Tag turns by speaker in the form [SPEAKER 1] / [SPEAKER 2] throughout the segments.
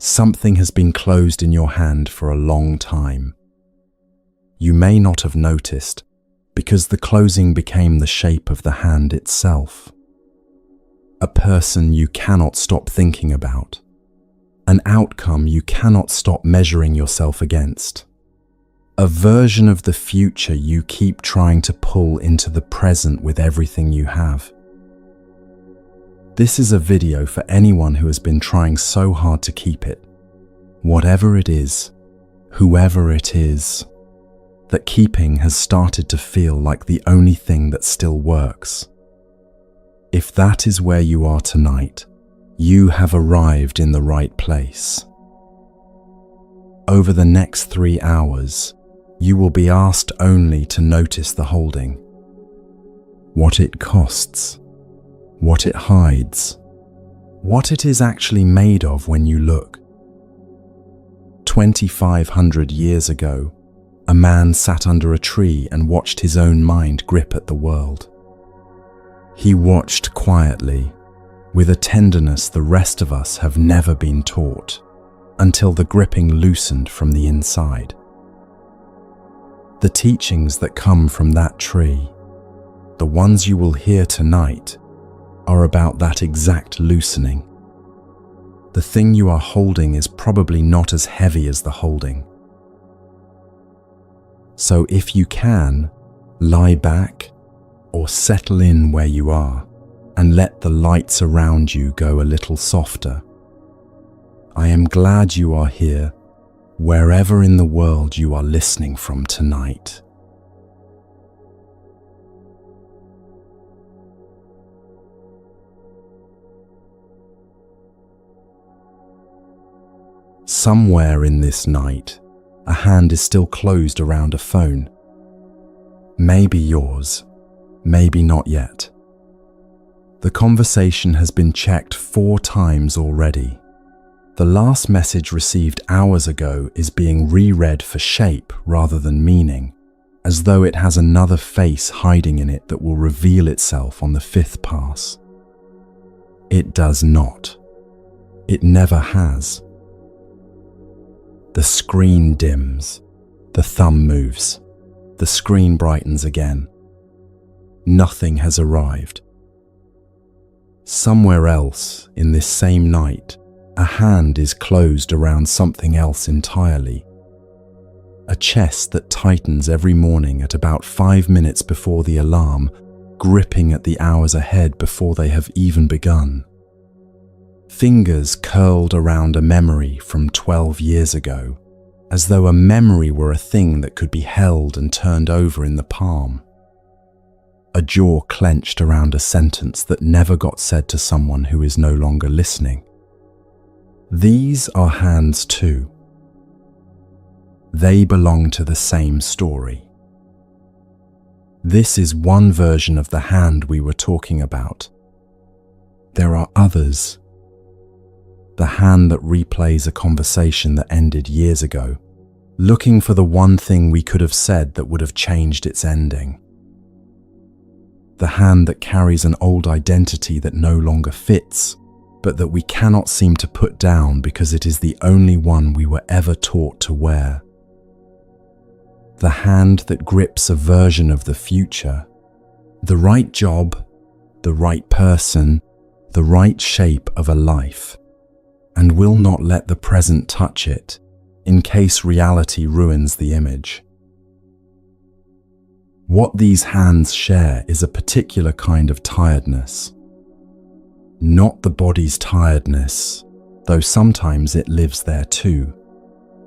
[SPEAKER 1] Something has been closed in your hand for a long time. You may not have noticed because the closing became the shape of the hand itself. A person you cannot stop thinking about. An outcome you cannot stop measuring yourself against. A version of the future you keep trying to pull into the present with everything you have. This is a video for anyone who has been trying so hard to keep it. Whatever it is, whoever it is, that keeping has started to feel like the only thing that still works. If that is where you are tonight, you have arrived in the right place. Over the next 3 hours, you will be asked only to notice the holding. What it costs, what it hides, what it is actually made of when you look. 2,500 years ago, a man sat under a tree and watched his own mind grip at the world. He watched quietly, with a tenderness the rest of us have never been taught, until the gripping loosened from the inside. The teachings that come from that tree, the ones you will hear tonight, are about that exact loosening. The thing you are holding is probably not as heavy as the holding. So if you can, lie back or settle in where you are and let the lights around you go a little softer. I am glad you are here, wherever in the world you are listening from tonight. Somewhere in this night, a hand is still closed around a phone. Maybe yours, maybe not yet. The conversation has been checked 4 times already. The last message received hours ago is being reread for shape rather than meaning, as though it has another face hiding in it that will reveal itself on the 5th pass. It does not. It never has. The screen dims, the thumb moves, the screen brightens again. Nothing has arrived. Somewhere else, in this same night, a hand is closed around something else entirely. A chest that tightens every morning at about 5 minutes before the alarm, gripping at the hours ahead before they have even begun. Fingers curled around a memory from 12 years ago, as though a memory were a thing that could be held and turned over in the palm. A jaw clenched around a sentence that never got said to someone who is no longer listening. These are hands too. They belong to the same story. This is one version of the hand we were talking about. There are others. The hand that replays a conversation that ended years ago, looking for the one thing we could have said that would have changed its ending. The hand that carries an old identity that no longer fits, but that we cannot seem to put down because it is the only one we were ever taught to wear. The hand that grips a version of the future, the right job, the right person, the right shape of a life, and will not let the present touch it in case reality ruins the image. What these hands share is a particular kind of tiredness. Not the body's tiredness, though sometimes it lives there too.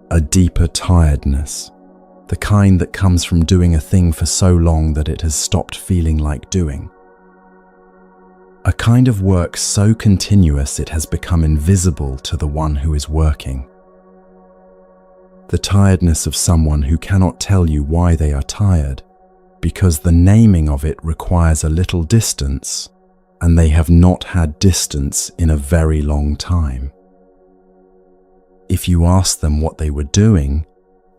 [SPEAKER 1] A deeper tiredness, the kind that comes from doing a thing for so long that it has stopped feeling like doing. A kind of work so continuous it has become invisible to the one who is working. The tiredness of someone who cannot tell you why they are tired, because the naming of it requires a little distance, and they have not had distance in a very long time. If you asked them what they were doing,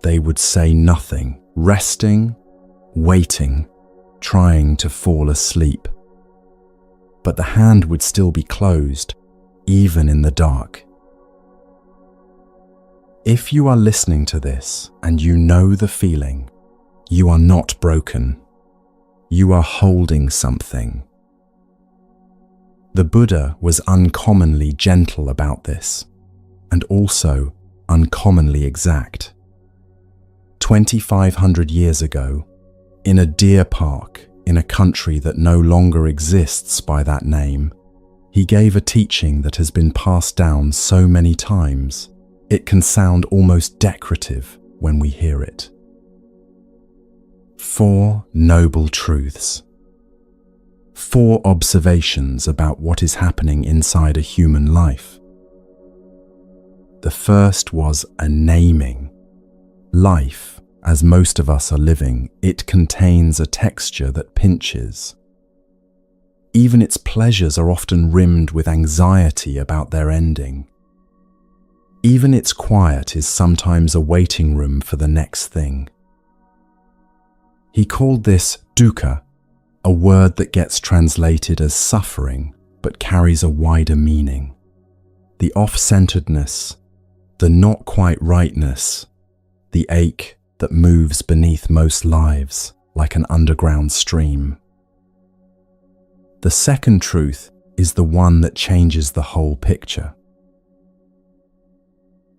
[SPEAKER 1] they would say nothing, resting, waiting, trying to fall asleep. But the hand would still be closed, even in the dark. If you are listening to this and you know the feeling, you are not broken. You are holding something. The Buddha was uncommonly gentle about this, and also uncommonly exact. 2,500 years ago, in a deer park in a country that no longer exists by that name, he gave a teaching that has been passed down so many times, it can sound almost decorative when we hear it. 4 noble truths. 4 observations about what is happening inside a human life. The first was a naming. Life, as most of us are living, it contains a texture that pinches. Even its pleasures are often rimmed with anxiety about their ending. Even its quiet is sometimes a waiting room for the next thing. He called this dukkha, a word that gets translated as suffering, but carries a wider meaning. The off-centeredness, the not quite rightness, the ache that moves beneath most lives like an underground stream. The second truth is the one that changes the whole picture.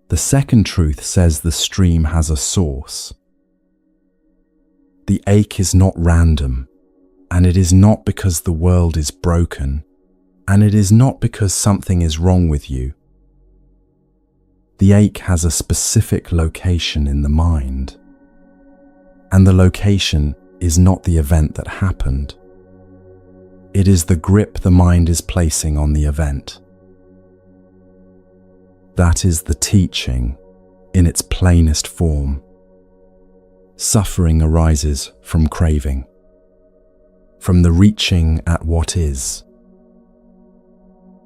[SPEAKER 1] The second truth says the stream has a source. The ache is not random, and it is not because the world is broken, and it is not because something is wrong with you. The ache has a specific location in the mind, and the location is not the event that happened. It is the grip the mind is placing on the event. That is the teaching in its plainest form. Suffering arises from craving, from the reaching at what is.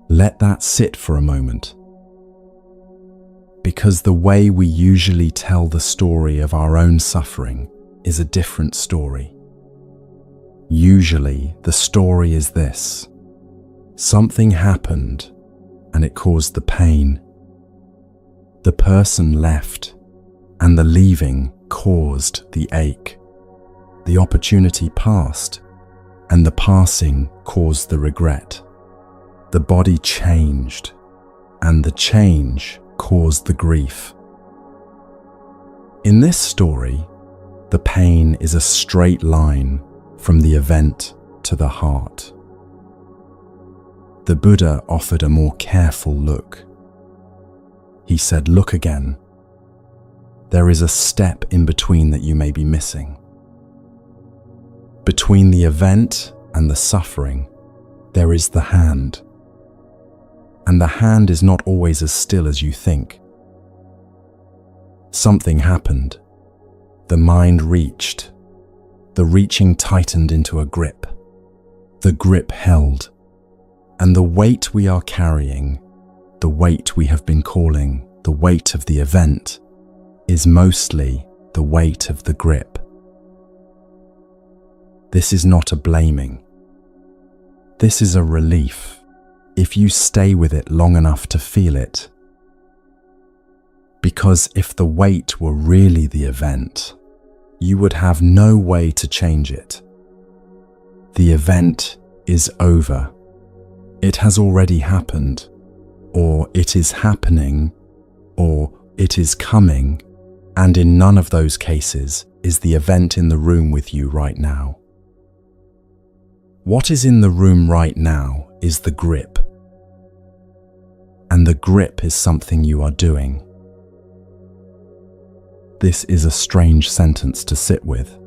[SPEAKER 1] Let that sit for a moment. Because the way we usually tell the story of our own suffering is a different story. Usually, the story is this: something happened and it caused the pain. The person left, and the leaving caused the ache. The opportunity passed, and the passing caused the regret. The body changed, and the change caused the grief. In this story, the pain is a straight line from the event to the heart. The Buddha offered a more careful look. He said, "Look again. There is a step in between that you may be missing. Between the event and the suffering, there is the hand. And the hand is not always as still as you think. Something happened. The mind reached. The reaching tightened into a grip. The grip held. And the weight we are carrying, the weight we have been calling the weight of the event, is mostly the weight of the grip. This is not a blaming. This is a relief, if you stay with it long enough to feel it. Because if the weight were really the event, you would have no way to change it. The event is over. It has already happened, or it is happening, or it is coming, and in none of those cases is the event in the room with you right now. What is in the room right now is the grip. And the grip is something you are doing. This is a strange sentence to sit with.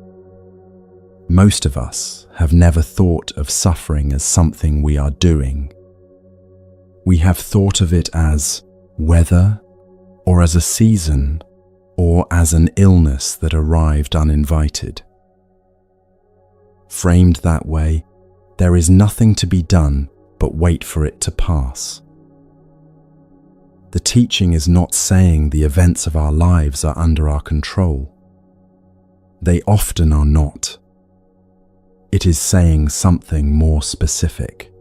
[SPEAKER 1] Most of us have never thought of suffering as something we are doing. We have thought of it as weather, or as a season, or as an illness that arrived uninvited. Framed that way, there is nothing to be done but wait for it to pass. The teaching is not saying the events of our lives are under our control. They often are not. It is saying something more specific.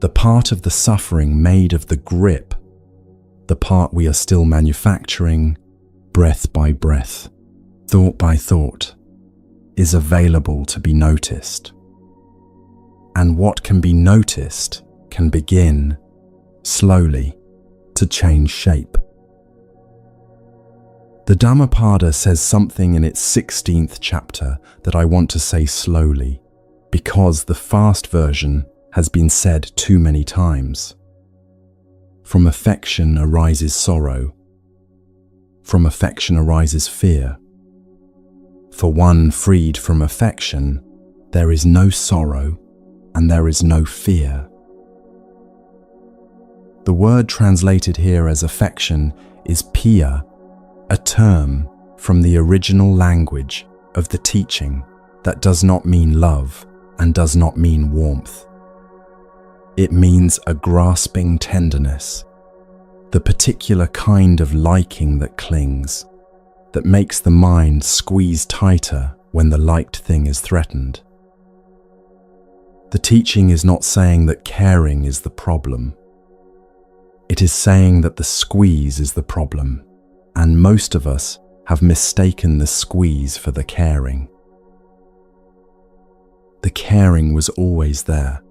[SPEAKER 1] The part of the suffering made of the grip the part we are still manufacturing, breath by breath, thought by thought, is available to be noticed. And what can be noticed can begin, slowly, to change shape. The Dhammapada says something in its 16th chapter that I want to say slowly, because the fast version has been said too many times. From affection arises sorrow. From affection arises fear. For one freed from affection, there is no sorrow and there is no fear. The word translated here as affection is piya, a term from the original language of the teaching that does not mean love and does not mean warmth. It means a grasping tenderness, the particular kind of liking that clings, that makes the mind squeeze tighter when the liked thing is threatened. The teaching is not saying that caring is the problem. It is saying that the squeeze is the problem, and most of us have mistaken the squeeze for the caring. The caring was always there.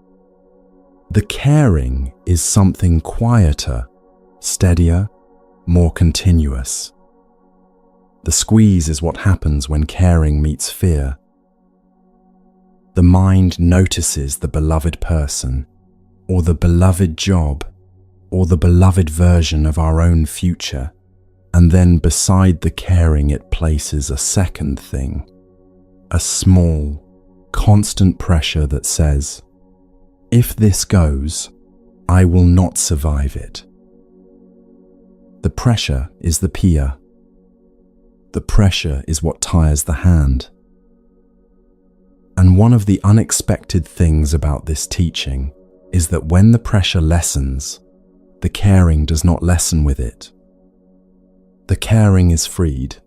[SPEAKER 1] The caring is something quieter, steadier, more continuous. The squeeze is what happens when caring meets fear. The mind notices the beloved person, or the beloved job, or the beloved version of our own future, and then beside the caring it places a second thing, a small, constant pressure that says, if this goes, I will not survive it. The pressure is the piya. The pressure is what tires the hand. And one of the unexpected things about this teaching is that when the pressure lessens, the caring does not lessen with it. The caring is freed.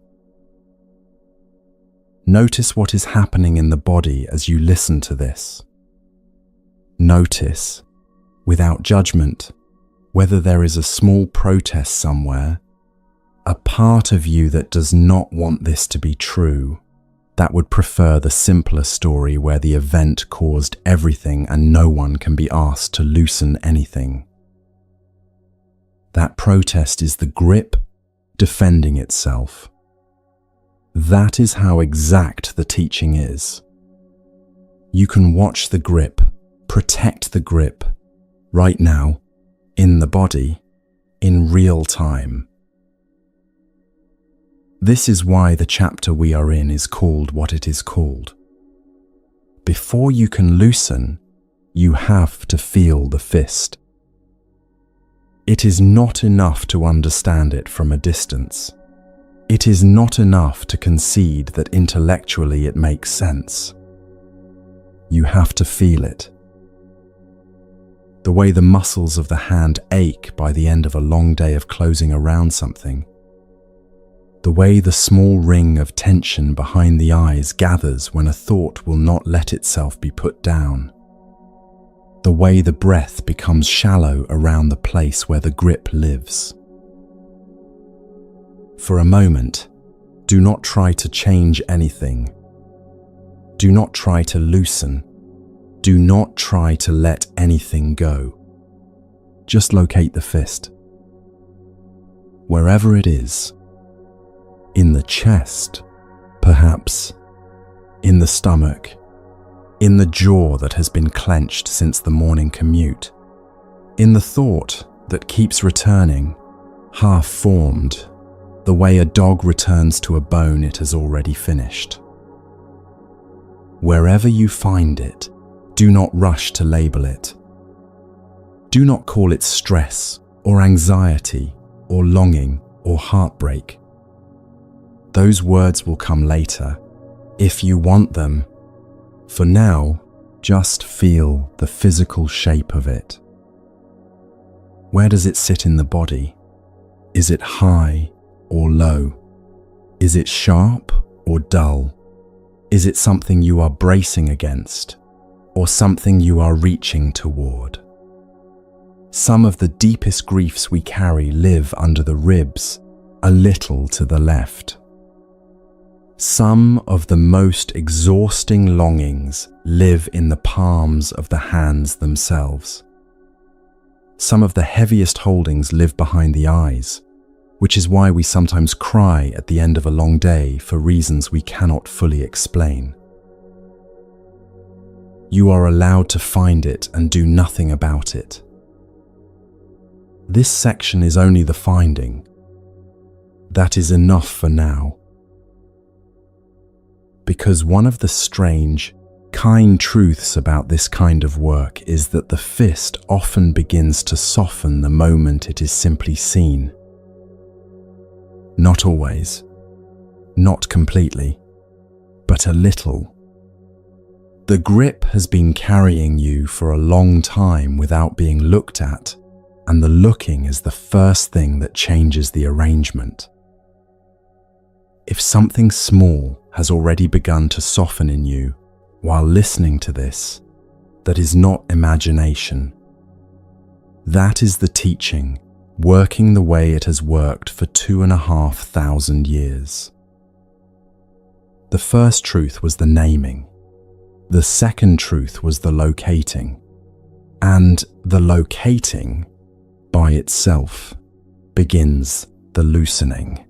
[SPEAKER 1] Notice what is happening in the body as you listen to this. Notice, without judgment, whether there is a small protest somewhere, a part of you that does not want this to be true, that would prefer the simpler story where the event caused everything and no one can be asked to loosen anything. That protest is the grip defending itself. That is how exact the teaching is. You can watch the grip, protect the grip, right now, in the body, in real time. This is why the chapter we are in is called what it is called. Before you can loosen, you have to feel the fist. It is not enough to understand it from a distance. It is not enough to concede that intellectually it makes sense. You have to feel it. The way the muscles of the hand ache by the end of a long day of closing around something. The way the small ring of tension behind the eyes gathers when a thought will not let itself be put down. The way the breath becomes shallow around the place where the grip lives. For a moment, do not try to change anything. Do not try to loosen. Do not try to let anything go. Just locate the fist. Wherever it is. In the chest, perhaps. In the stomach. In the jaw that has been clenched since the morning commute. In the thought that keeps returning, half-formed, the way a dog returns to a bone it has already finished. Wherever you find it, do not rush to label it. Do not call it stress or anxiety or longing or heartbreak. Those words will come later, if you want them. For now, just feel the physical shape of it. Where does it sit in the body? Is it high or low? Is it sharp or dull? Is it something you are bracing against or something you are reaching toward? Some of the deepest griefs we carry live under the ribs, a little to the left. Some of the most exhausting longings live in the palms of the hands themselves. Some of the heaviest holdings live behind the eyes, which is why we sometimes cry at the end of a long day for reasons we cannot fully explain. You are allowed to find it and do nothing about it. This section is only the finding. That is enough for now. Because one of the strange, kind truths about this kind of work is that the fist often begins to soften the moment it is simply seen. Not always, not completely, but a little. The grip has been carrying you for a long time without being looked at, and the looking is the first thing that changes the arrangement. If something small has already begun to soften in you while listening to this, that is not imagination. That is the teaching, working the way it has worked for 2,500 years. The first truth was the naming. The second truth was the locating. And the locating, by itself, begins the loosening.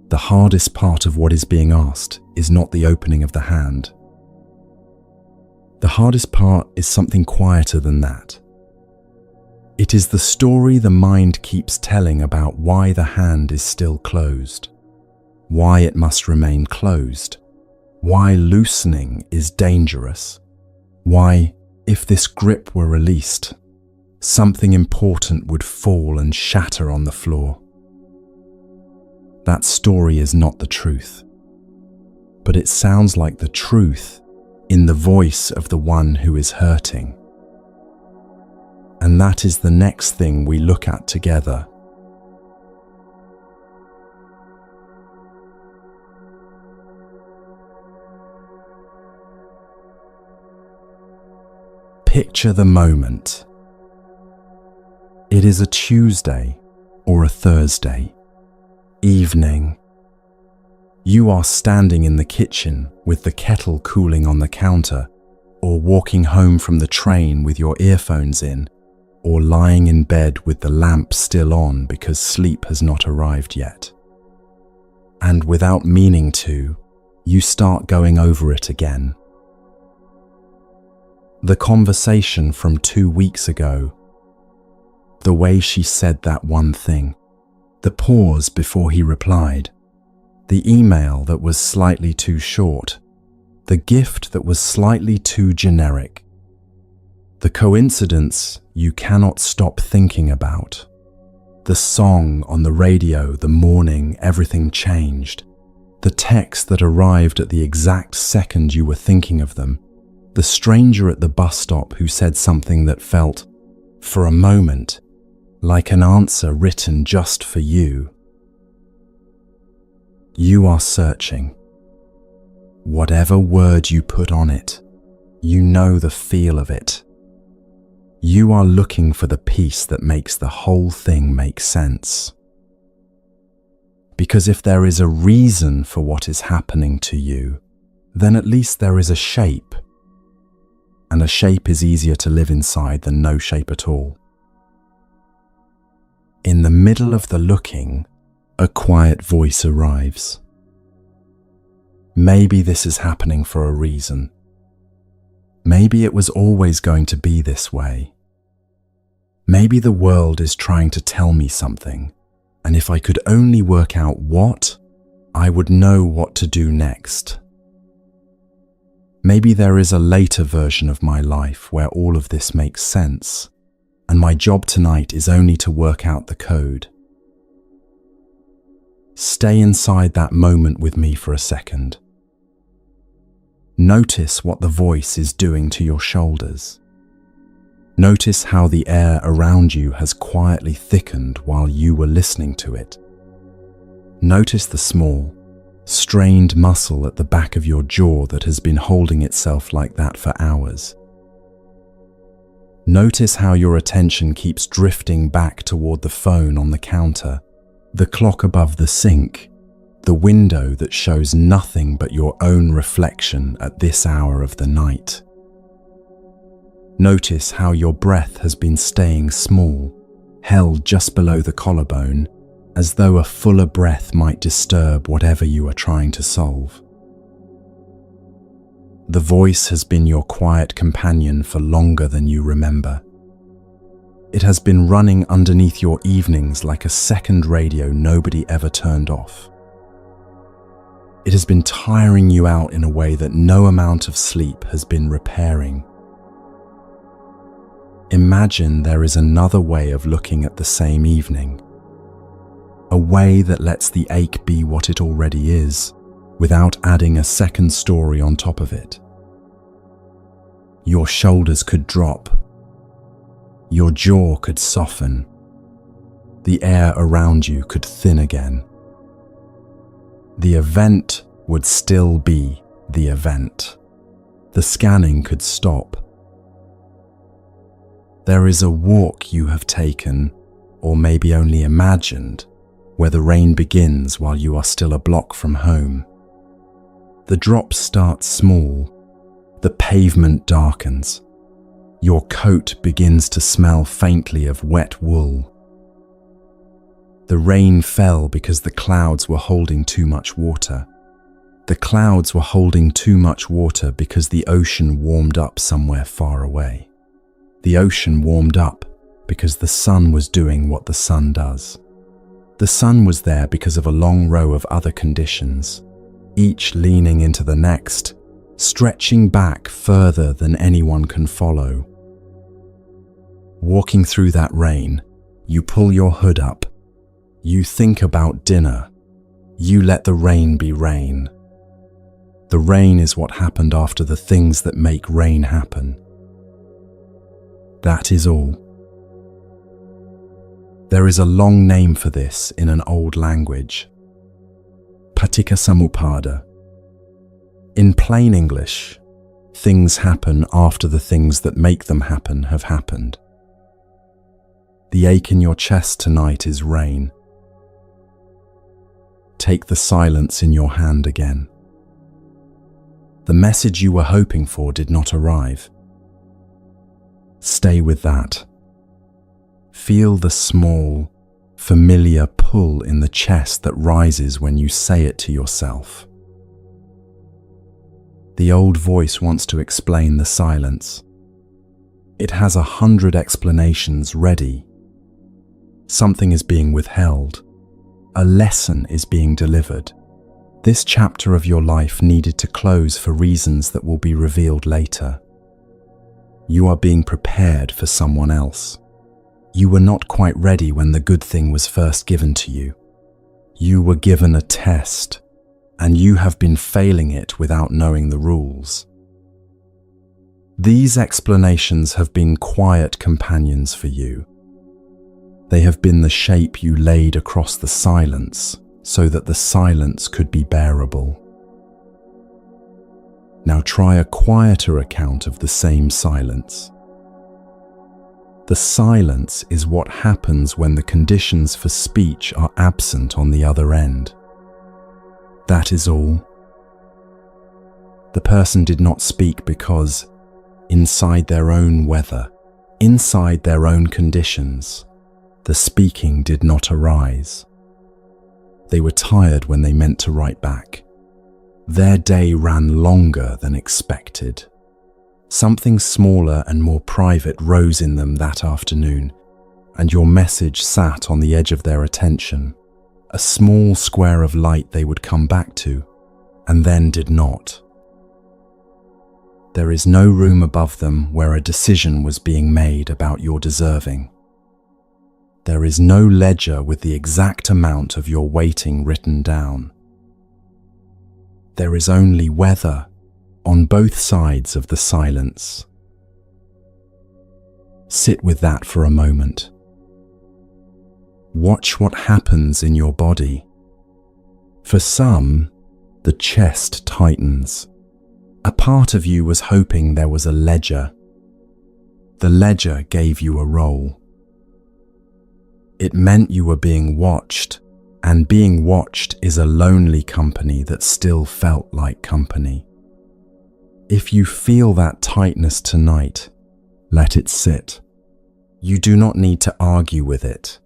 [SPEAKER 1] The hardest part of what is being asked is not the opening of the hand. The hardest part is something quieter than that. It is the story the mind keeps telling about why the hand is still closed, why it must remain closed, why loosening is dangerous, why, if this grip were released, something important would fall and shatter on the floor. That story is not the truth, but it sounds like the truth in the voice of the one who is hurting. And that is the next thing we look at together. Picture the moment. It is a Tuesday or a Thursday. Evening. You are standing in the kitchen with the kettle cooling on the counter, or walking home from the train with your earphones in, or lying in bed with the lamp still on because sleep has not arrived yet. And without meaning to, you start going over it again. The conversation from 2 weeks ago, the way she said that one thing, the pause before he replied, the email that was slightly too short, the gift that was slightly too generic, the coincidence you cannot stop thinking about, the song on the radio the morning everything changed, the text that arrived at the exact second you were thinking of them, the stranger at the bus stop who said something that felt, for a moment, like an answer written just for you. You are searching. Whatever word you put on it, you know the feel of it. You are looking for the piece that makes the whole thing make sense. Because if there is a reason for what is happening to you, then at least there is a shape. And a shape is easier to live inside than no shape at all. In the middle of the looking, a quiet voice arrives. Maybe this is happening for a reason. Maybe it was always going to be this way. Maybe the world is trying to tell me something, and if I could only work out what, I would know what to do next. Maybe there is a later version of my life where all of this makes sense, and my job tonight is only to work out the code. Stay inside that moment with me for a second. Notice what the voice is doing to your shoulders. Notice how the air around you has quietly thickened while you were listening to it. Notice the small, strained muscle at the back of your jaw that has been holding itself like that for hours. Notice how your attention keeps drifting back toward the phone on the counter, the clock above the sink, the window that shows nothing but your own reflection at this hour of the night. Notice how your breath has been staying small, held just below the collarbone, as though a fuller breath might disturb whatever you are trying to solve. The voice has been your quiet companion for longer than you remember. It has been running underneath your evenings like a second radio nobody ever turned off. It has been tiring you out in a way that no amount of sleep has been repairing. Imagine there is another way of looking at the same evening. A way that lets the ache be what it already is, without adding a second story on top of it. Your shoulders could drop. Your jaw could soften. The air around you could thin again. The event would still be the event. The scanning could stop. There is a walk you have taken, or maybe only imagined, where the rain begins while you are still a block from home. The drops start small, the pavement darkens. Your coat begins to smell faintly of wet wool. The rain fell because the clouds were holding too much water. The clouds were holding too much water because the ocean warmed up somewhere far away. The ocean warmed up because the sun was doing what the sun does. The sun was there because of a long row of other conditions, each leaning into the next, stretching back further than anyone can follow. Walking through that rain, you pull your hood up. You think about dinner. You let the rain be rain. The rain is what happened after the things that make rain happen. That is all. There is a long name for this in an old language. Paticcasamuppada. In plain English, things happen after the things that make them happen have happened. The ache in your chest tonight is rain. Take the silence in your hand again. The message you were hoping for did not arrive. Stay with that. Feel the small, familiar pull in the chest that rises when you say it to yourself. The old voice wants to explain the silence. It has 100 explanations ready. Something is being withheld. A lesson is being delivered. This chapter of your life needed to close for reasons that will be revealed later. You are being prepared for someone else. You were not quite ready when the good thing was first given to you. You were given a test, and you have been failing it without knowing the rules. These explanations have been quiet companions for you. They have been the shape you laid across the silence so that the silence could be bearable. Now try a quieter account of the same silence. The silence is what happens when the conditions for speech are absent on the other end. That is all. The person did not speak because, inside their own weather, inside their own conditions, the speaking did not arise. They were tired when they meant to write back. Their day ran longer than expected. Something smaller and more private rose in them that afternoon, and your message sat on the edge of their attention, a small square of light they would come back to, and then did not. There is no room above them where a decision was being made about your deserving. There is no ledger with the exact amount of your waiting written down. There is only weather on both sides of the silence. Sit with that for a moment. Watch what happens in your body. For some, the chest tightens. A part of you was hoping there was a ledger. The ledger gave you a role. It meant you were being watched, and being watched is a lonely company that still felt like company. If you feel that tightness tonight, let it sit. You do not need to argue with it.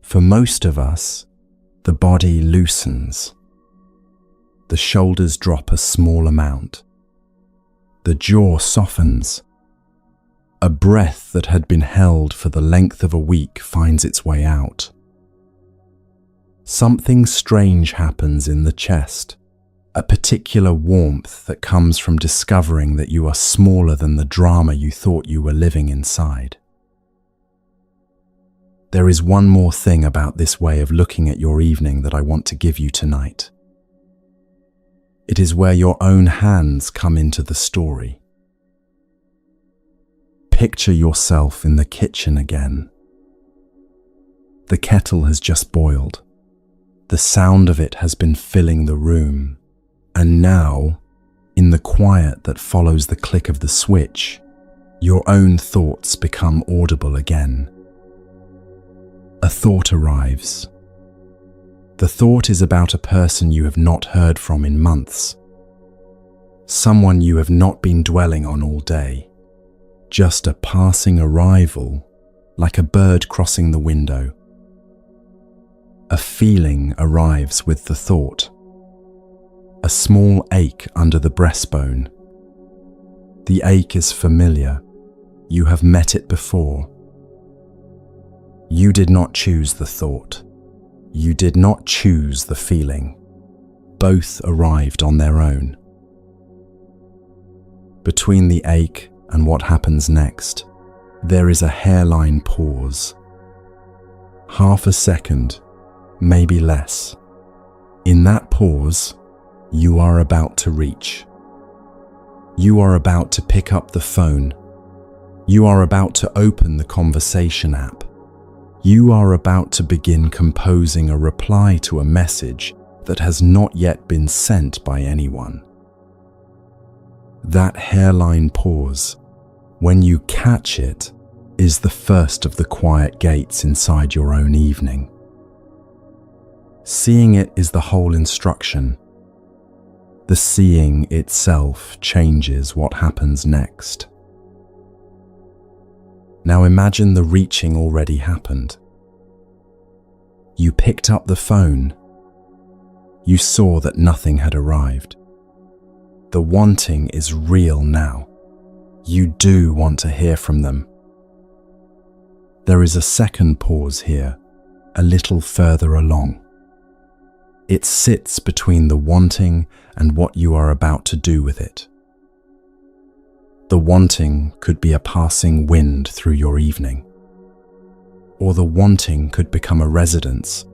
[SPEAKER 1] For most of us, the body loosens. The shoulders drop a small amount. The jaw softens. A breath that had been held for the length of a week finds its way out. Something strange happens in the chest, a particular warmth that comes from discovering that you are smaller than the drama you thought you were living inside. There is one more thing about this way of looking at your evening that I want to give you tonight. It is where your own hands come into the story. Picture yourself in the kitchen again. The kettle has just boiled. The sound of it has been filling the room. And now, in the quiet that follows the click of the switch, your own thoughts become audible again. A thought arrives. The thought is about a person you have not heard from in months. Someone you have not been dwelling on all day. Just a passing arrival, like a bird crossing the window. A feeling arrives with the thought. A small ache under the breastbone. The ache is familiar. You have met it before. You did not choose the thought. You did not choose the feeling. Both arrived on their own. Between the ache and what happens next, there is a hairline pause. Half a second, maybe less. In that pause, you are about to reach. You are about to pick up the phone. You are about to open the conversation app. You are about to begin composing a reply to a message that has not yet been sent by anyone. That hairline pause, when you catch it, is the first of the quiet gates inside your own evening. Seeing it is the whole instruction. The seeing itself changes what happens next. Now imagine the reaching already happened. You picked up the phone. You saw that nothing had arrived. The wanting is real now. You do want to hear from them. There is a second pause here, a little further along. It sits between the wanting and what you are about to do with it. The wanting could be a passing wind through your evening. Or the wanting could become a residence,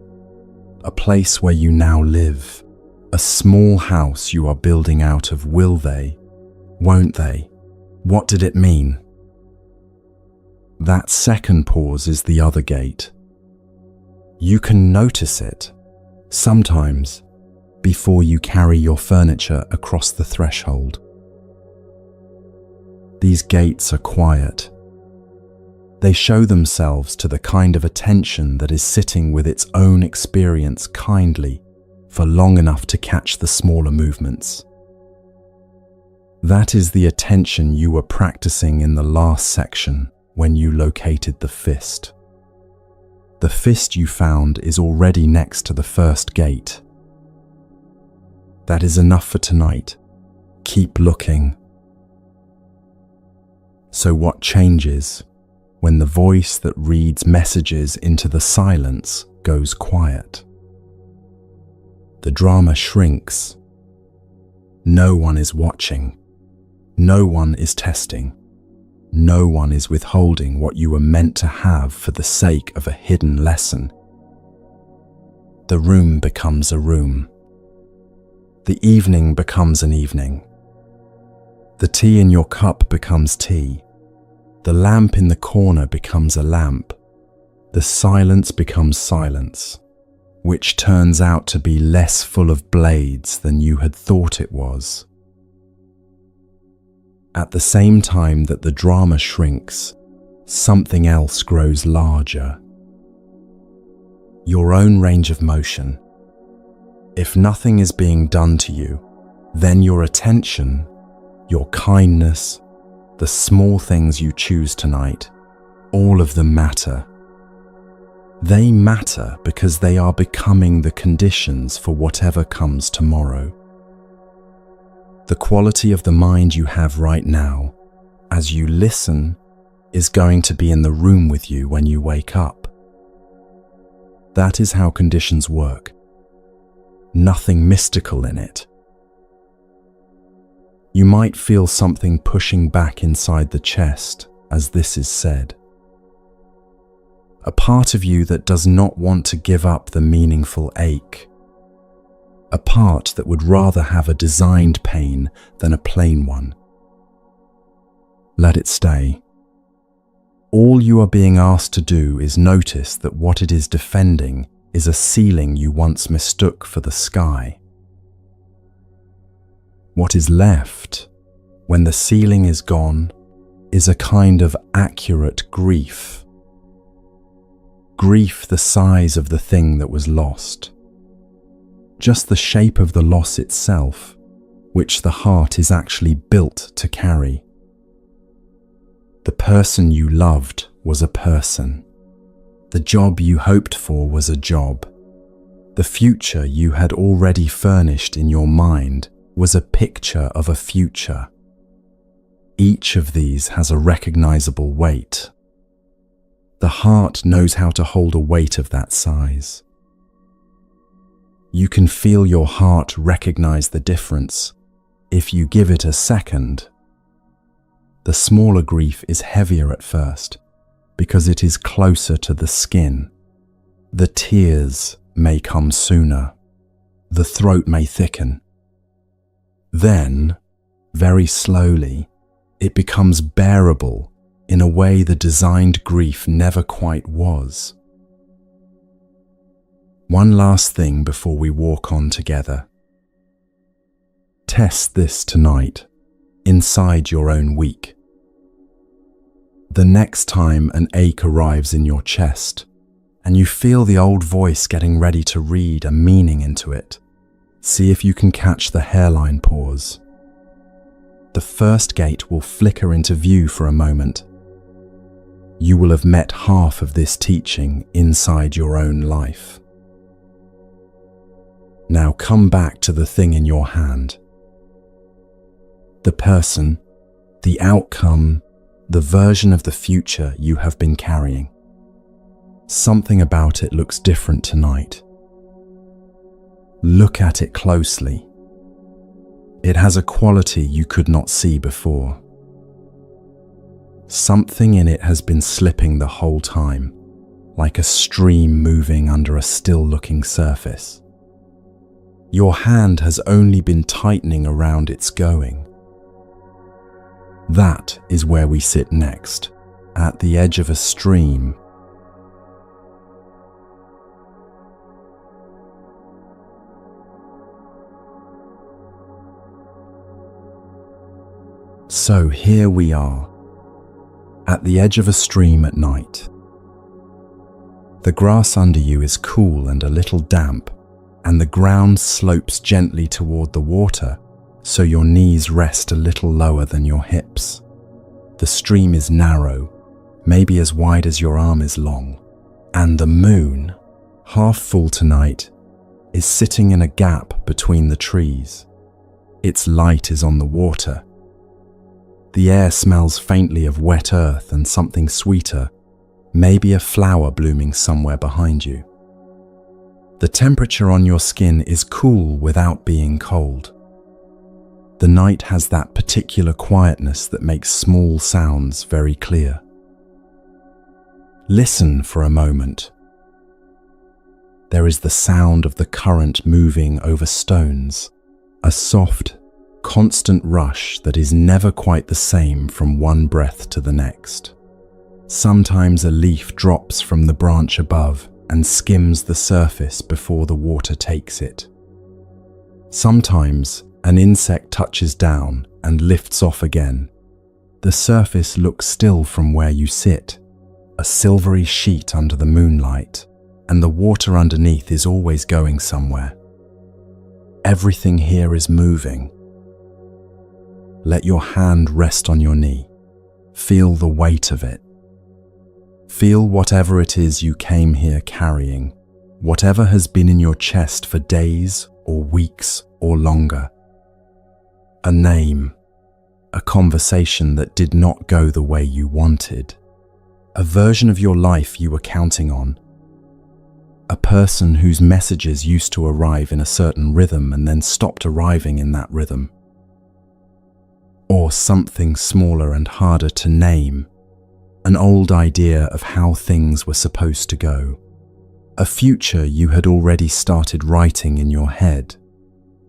[SPEAKER 1] a place where you now live, a small house you are building out of. Will they? Won't they? What did it mean? That second pause is the other gate. You can notice it, sometimes, before you carry your furniture across the threshold. These gates are quiet. They show themselves to the kind of attention that is sitting with its own experience kindly for long enough to catch the smaller movements. That is the attention you were practicing in the last section when you located the fist. The fist you found is already next to the first gate. That is enough for tonight. Keep looking. So what changes when the voice that reads messages into the silence goes quiet? The drama shrinks. No one is watching. No one is testing. No one is withholding what you were meant to have for the sake of a hidden lesson. The room becomes a room. The evening becomes an evening. The tea in your cup becomes tea. The lamp in the corner becomes a lamp. The silence becomes silence, which turns out to be less full of blades than you had thought it was. At the same time that the drama shrinks, something else grows larger. Your own range of motion. If nothing is being done to you, then your attention, your kindness, the small things you choose tonight, all of them matter. They matter because they are becoming the conditions for whatever comes tomorrow. The quality of the mind you have right now, as you listen, is going to be in the room with you when you wake up. That is how conditions work. Nothing mystical in it. You might feel something pushing back inside the chest as this is said. A part of you that does not want to give up the meaningful ache. A part that would rather have a designed pain than a plain one. Let it stay. All you are being asked to do is notice that what it is defending is a ceiling you once mistook for the sky. What is left, when the ceiling is gone, is a kind of accurate grief. Grief the size of the thing that was lost. Just the shape of the loss itself, which the heart is actually built to carry. The person you loved was a person. The job you hoped for was a job. The future you had already furnished in your mind was a picture of a future. Each of these has a recognizable weight. The heart knows how to hold a weight of that size. You can feel your heart recognize the difference if you give it a second. The smaller grief is heavier at first because it is closer to the skin. The tears may come sooner. The throat may thicken. Then, very slowly, it becomes bearable in a way the designed grief never quite was. One last thing before we walk on together. Test this tonight, inside your own week. The next time an ache arrives in your chest, and you feel the old voice getting ready to read a meaning into it, see if you can catch the hairline pause. The first gate will flicker into view for a moment. You will have met half of this teaching inside your own life. Now come back to the thing in your hand. The person, the outcome, the version of the future you have been carrying. Something about it looks different tonight. Look at it closely. It has a quality you could not see before. Something in it has been slipping the whole time, like a stream moving under a still-looking surface. Your hand has only been tightening around its going. That is where we sit next, at the edge of a stream. So here we are, at the edge of a stream at night. The grass under you is cool and a little damp, and the ground slopes gently toward the water, so your knees rest a little lower than your hips. The stream is narrow, maybe as wide as your arm is long, and the moon, half full tonight, is sitting in a gap between the trees. Its light is on the water. The air smells faintly of wet earth and something sweeter, maybe a flower blooming somewhere behind you. The temperature on your skin is cool without being cold. The night has that particular quietness that makes small sounds very clear. Listen for a moment. There is the sound of the current moving over stones, a soft, constant rush that is never quite the same from one breath to the next. Sometimes a leaf drops from the branch above and skims the surface before the water takes it. Sometimes an insect touches down and lifts off again, The surface looks still from where you sit, a silvery sheet under the moonlight, and the water underneath is always going somewhere. Everything here is moving. Let your hand rest on your knee. Feel the weight of it. Feel whatever it is you came here carrying, whatever has been in your chest for days or weeks or longer. A name, a conversation that did not go the way you wanted, a version of your life you were counting on, a person whose messages used to arrive in a certain rhythm and then stopped arriving in that rhythm. Or something smaller and harder to name, an old idea of how things were supposed to go, a future you had already started writing in your head,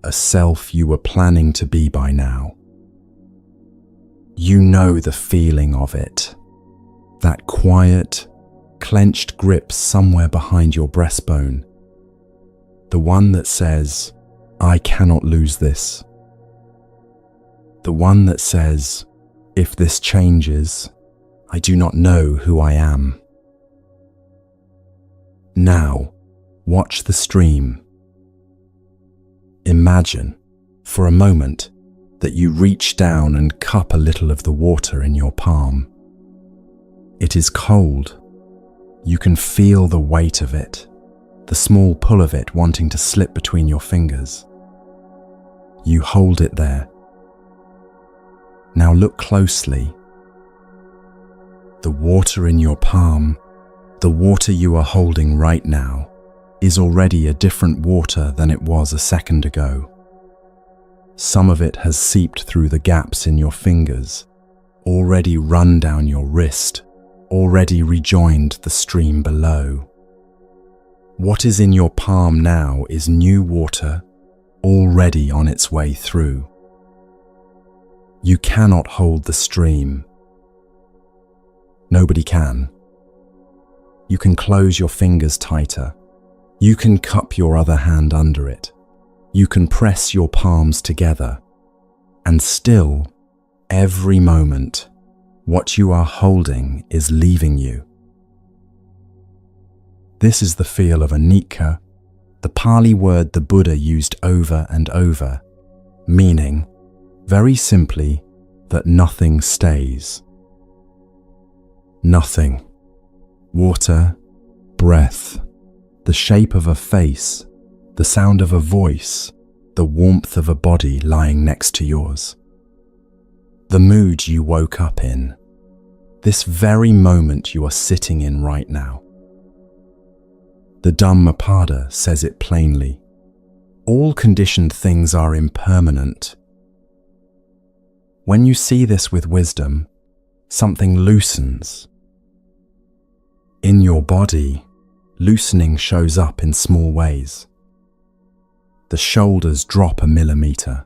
[SPEAKER 1] a self you were planning to be by now. You know the feeling of it, that quiet, clenched grip somewhere behind your breastbone, the one that says, "I cannot lose this." The one that says, "If this changes, I do not know who I am." Now, watch the stream. Imagine, for a moment, that you reach down and cup a little of the water in your palm. It is cold. You can feel the weight of it, the small pull of it wanting to slip between your fingers. You hold it there. Now look closely. The water in your palm, the water you are holding right now, is already a different water than it was a second ago. Some of it has seeped through the gaps in your fingers, already run down your wrist, already rejoined the stream below. What is in your palm now is new water, already on its way through. You cannot hold the stream. Nobody can. You can close your fingers tighter. You can cup your other hand under it. You can press your palms together. And still, every moment, what you are holding is leaving you. This is the feel of anicca, the Pali word the Buddha used over and over, meaning, very simply, that nothing stays. Nothing. Water, breath, the shape of a face, the sound of a voice, the warmth of a body lying next to yours. The mood you woke up in, this very moment you are sitting in right now. The Dhammapada says it plainly. All conditioned things are impermanent. When you see this with wisdom, something loosens. In your body, loosening shows up in small ways. The shoulders drop a millimeter.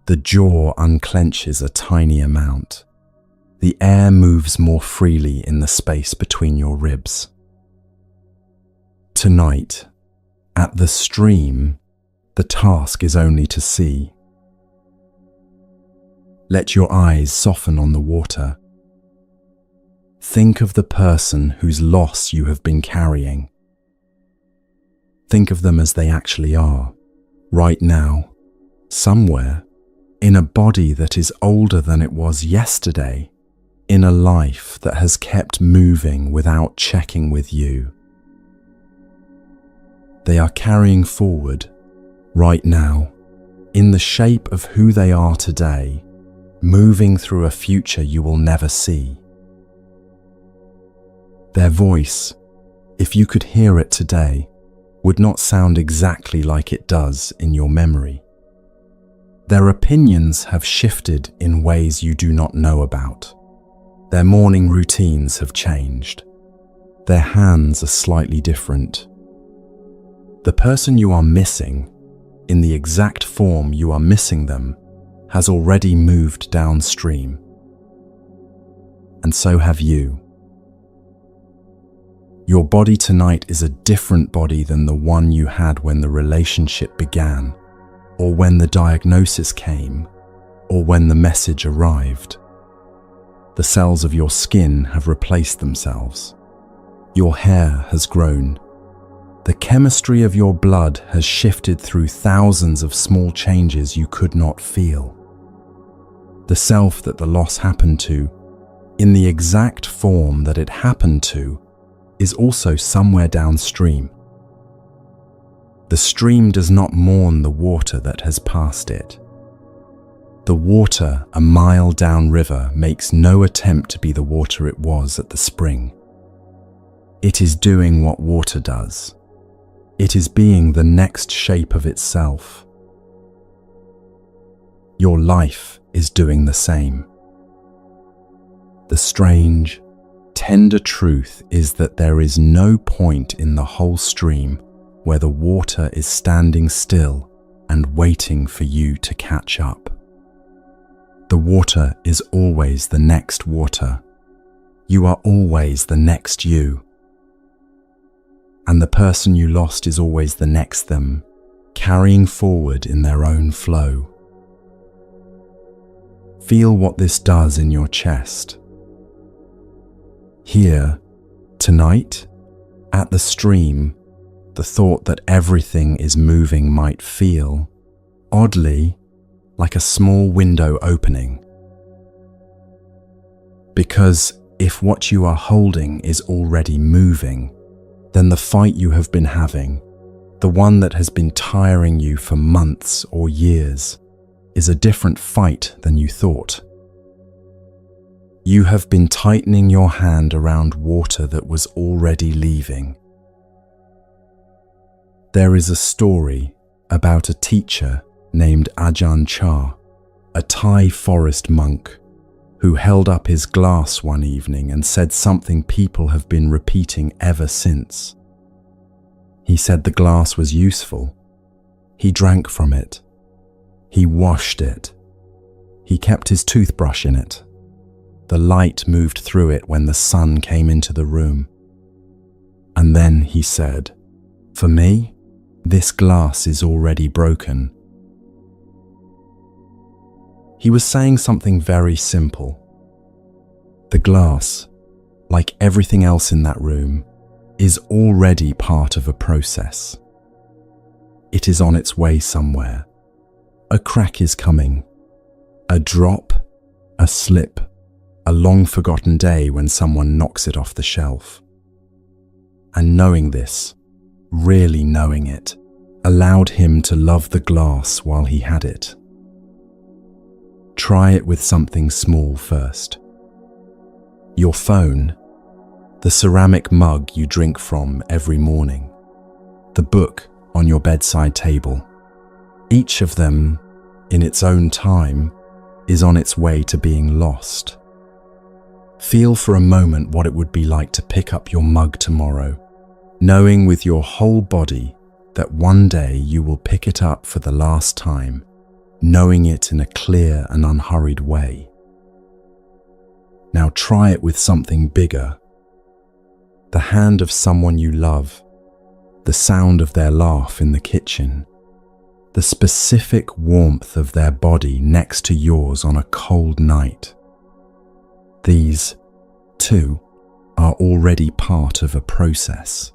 [SPEAKER 1] The jaw unclenches a tiny amount. The air moves more freely in the space between your ribs. Tonight, at the stream, the task is only to see. Let your eyes soften on the water. Think of the person whose loss you have been carrying. Think of them as they actually are, right now, somewhere, in a body that is older than it was yesterday, in a life that has kept moving without checking with you. They are carrying forward, right now, in the shape of who they are today, moving through a future you will never see. Their voice, if you could hear it today, would not sound exactly like it does in your memory. Their opinions have shifted in ways you do not know about. Their morning routines have changed. Their hands are slightly different. The person you are missing, in the exact form you are missing them, has already moved downstream. And so have you. Your body tonight is a different body than the one you had when the relationship began, or when the diagnosis came, or when the message arrived. The cells of your skin have replaced themselves. Your hair has grown. The chemistry of your blood has shifted through thousands of small changes you could not feel. The self that the loss happened to, in the exact form that it happened to, is also somewhere downstream. The stream does not mourn the water that has passed it. The water a mile downriver makes no attempt to be the water it was at the spring. It is doing what water does. It is being the next shape of itself. Your life is doing the same. The strange, tender truth is that there is no point in the whole stream where the water is standing still and waiting for you to catch up. The water is always the next water. You are always the next you. And the person you lost is always the next them, carrying forward in their own flow. Feel what this does in your chest. Here, tonight, at the stream, the thought that everything is moving might feel, oddly, like a small window opening. Because if what you are holding is already moving, then the fight you have been having, the one that has been tiring you for months or years, is a different fight than you thought. You have been tightening your hand around water that was already leaving. There is a story about a teacher named Ajahn Chah, a Thai forest monk, who held up his glass one evening and said something people have been repeating ever since. He said the glass was useful. He drank from it. He washed it. He kept his toothbrush in it. The light moved through it when the sun came into the room. And then he said, "For me, this glass is already broken." He was saying something very simple. The glass, like everything else in that room, is already part of a process. It is on its way somewhere. A crack is coming. A drop, a slip, a long-forgotten day when someone knocks it off the shelf. And knowing this, really knowing it, allowed him to love the glass while he had it. Try it with something small first. Your phone, the ceramic mug you drink from every morning, the book on your bedside table. Each of them, in its own time, is on its way to being lost. Feel for a moment what it would be like to pick up your mug tomorrow, knowing with your whole body that one day you will pick it up for the last time, knowing it in a clear and unhurried way. Now try it with something bigger. The hand of someone you love, the sound of their laugh in the kitchen, the specific warmth of their body next to yours on a cold night. These, too, are already part of a process.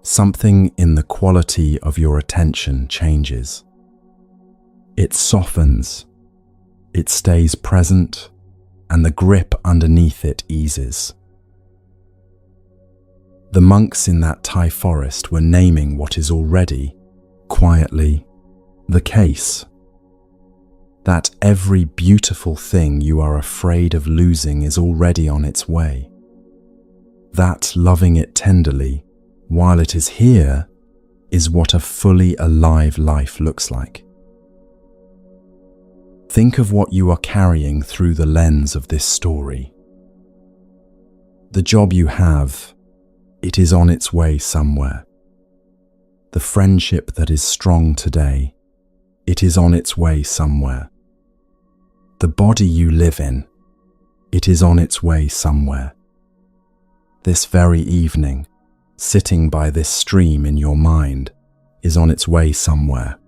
[SPEAKER 1] Something in the quality of your attention changes. It softens, it stays present, and the grip underneath it eases. The monks in that Thai forest were naming what is already, quietly, the case. That every beautiful thing you are afraid of losing is already on its way. That loving it tenderly, while it is here, is what a fully alive life looks like. Think of what you are carrying through the lens of this story. The job you have, it is on its way somewhere. The friendship that is strong today, it is on its way somewhere. The body you live in, it is on its way somewhere. This very evening, sitting by this stream in your mind, is on its way somewhere.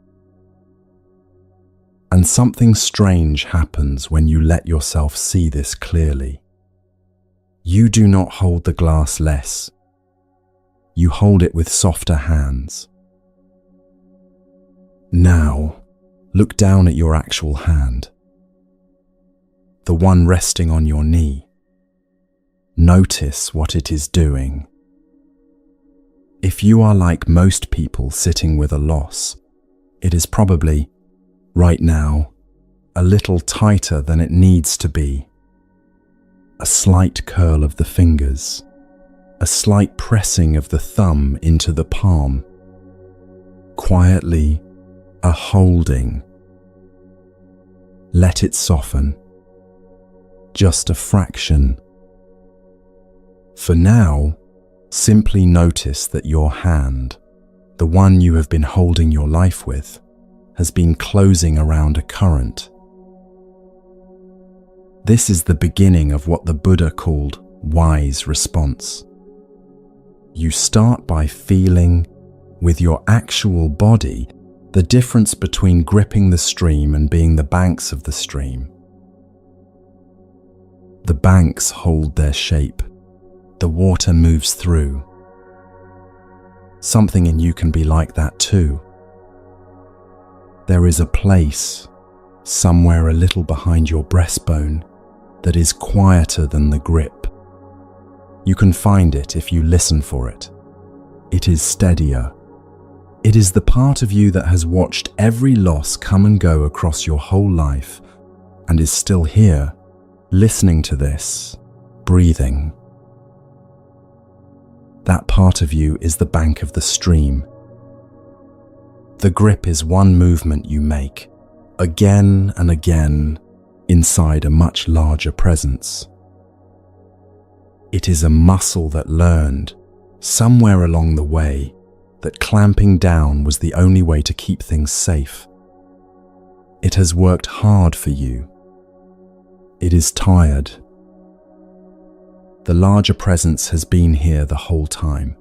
[SPEAKER 1] And something strange happens when you let yourself see this clearly. You do not hold the glass less. You hold it with softer hands. Now, look down at your actual hand, the one resting on your knee. Notice what it is doing. If you are like most people sitting with a loss, it is probably, right now, a little tighter than it needs to be. A slight curl of the fingers, a slight pressing of the thumb into the palm. Quietly, a holding. Let it soften. Just a fraction. For now, simply notice that your hand, the one you have been holding your life with, has been closing around a current. This is the beginning of what the Buddha called wise response. You start by feeling, with your actual body, the difference between gripping the stream and being the banks of the stream. The banks hold their shape. The water moves through. Something in you can be like that too. There is a place, somewhere a little behind your breastbone, that is quieter than the grip. You can find it if you listen for it. It is steadier. It is the part of you that has watched every loss come and go across your whole life and is still here, listening to this, breathing. That part of you is the bank of the stream. The grip is one movement you make, again and again, inside a much larger presence. It is a muscle that learned, somewhere along the way, that clamping down was the only way to keep things safe. It has worked hard for you. It is tired. The larger presence has been here the whole time.